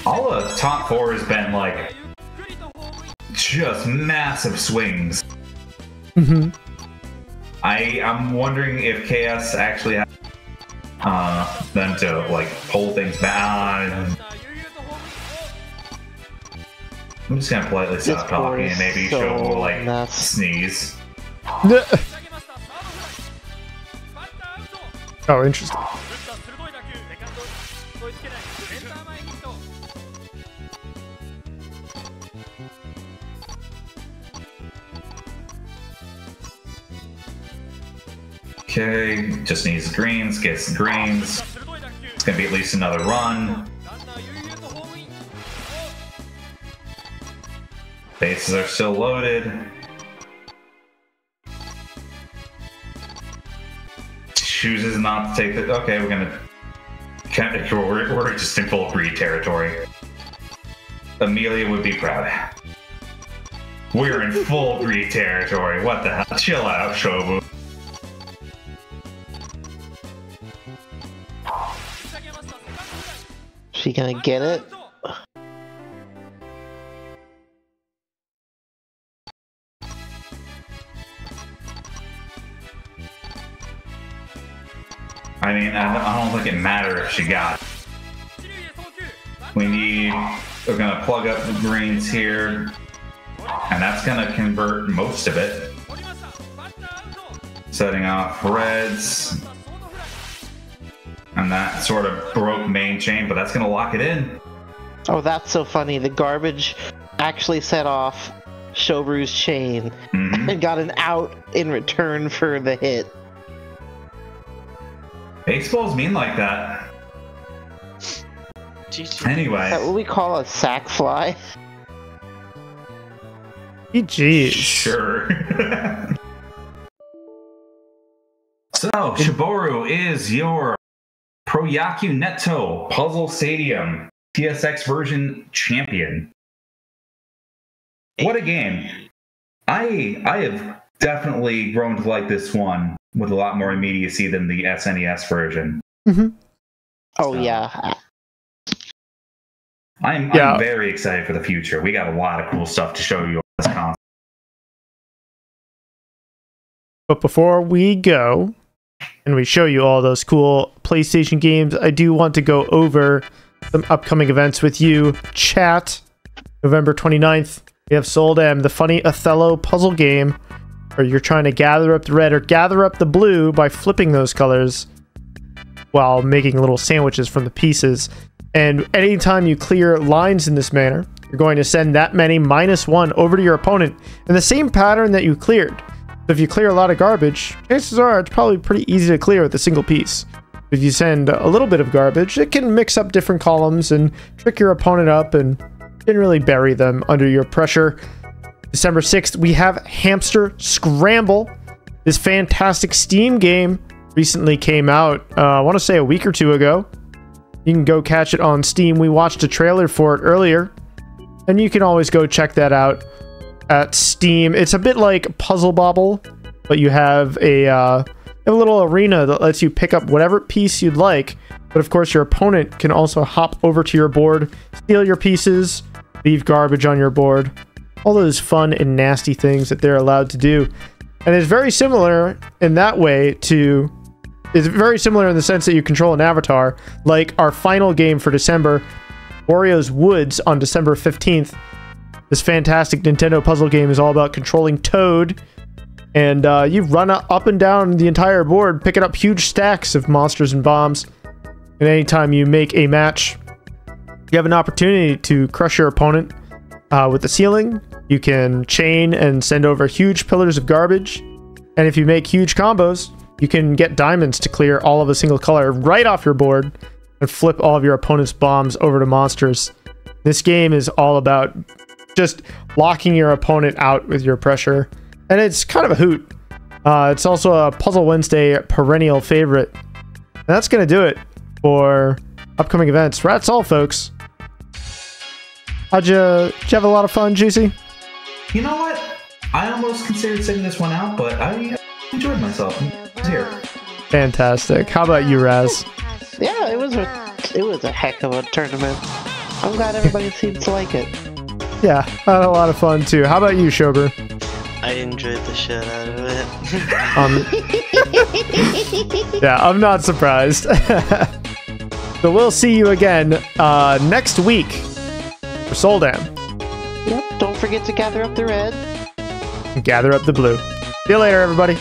All the top four has been like just massive swings. Mm-hmm. I'm wondering if KS actually has them to like pull things back. I'm just gonna politely stop talking and maybe show like sneeze. Oh, interesting. Okay, just needs greens, gets the greens. It's gonna be at least another run. Bases are still loaded. Chooses not to take the. Okay, we're gonna. We're just in full greed territory. Amelia would be proud. We're in full greed territory. What the hell? Chill out, Shobu. She gonna get it? I mean, I don't think it matters if she got it. We're gonna plug up the greens here, and that's gonna convert most of it. Setting off reds. And that sort of broke main chain, but that's gonna lock it in. Oh, that's so funny. The garbage actually set off shoboru's chain and got an out in return for the hit. Baseballs mean like that. Anyway. Is that what we call a sack fly? Jeez. Sure. So, shoboru is your Pro Yakyuu Nettou Puzzle Stadium PSX version champion. What a game. I have definitely grown to like this one with a lot more immediacy than the SNES version. Mm-hmm. Oh, yeah. I'm very excited for the future. We got a lot of cool stuff to show you on this console. But before we go, and we show you all those cool PlayStation games, I do want to go over some upcoming events with you. Chat, November 29th, we have Soldem, the funny Othello puzzle game, where you're trying to gather up the red or gather up the blue by flipping those colors while making little sandwiches from the pieces. And anytime you clear lines in this manner, you're going to send that many -1 over to your opponent in the same pattern that you cleared. So if you clear a lot of garbage, chances are it's probably pretty easy to clear with a single piece. If you send a little bit of garbage, it can mix up different columns and trick your opponent up and didn't really bury them under your pressure. December 6th, we have Hamster Scramble. This fantastic Steam game recently came out, I want to say a week or two ago. You can go catch it on Steam. We watched a trailer for it earlier, and you can always go check that out at Steam. It's a bit like Puzzle Bobble, but you have a little arena that lets you pick up whatever piece you'd like. But of course, your opponent can also hop over to your board, steal your pieces, leave garbage on your board. All those fun and nasty things that they're allowed to do. And it's very similar in that way to... It's very similar in the sense that you control an avatar, like our final game for December, Wario's Woods, on December 15th. This fantastic Nintendo puzzle game is all about controlling Toad, and you run up and down the entire board, picking up huge stacks of monsters and bombs. And anytime you make a match, you have an opportunity to crush your opponent with the ceiling. You can chain and send over huge pillars of garbage. And if you make huge combos, you can get diamonds to clear all of a single color right off your board and flip all of your opponent's bombs over to monsters. This game is all about just locking your opponent out with your pressure. And it's kind of a hoot. It's also a Puzzle Wednesday perennial favorite. And that's going to do it for upcoming events. That's all, folks. Did you have a lot of fun, Juicey? You know what? I almost considered sitting this one out, but I enjoyed myself. I was here. Fantastic. How about you, Raz? Yeah, it was a heck of a tournament. I'm glad everybody seems to like it. Yeah, I had a lot of fun too. How about you, Shober? I enjoyed the shit out of it. Yeah, I'm not surprised. So we'll see you again next week for Soldam. Yep, don't forget to gather up the red. And gather up the blue. See you later, everybody.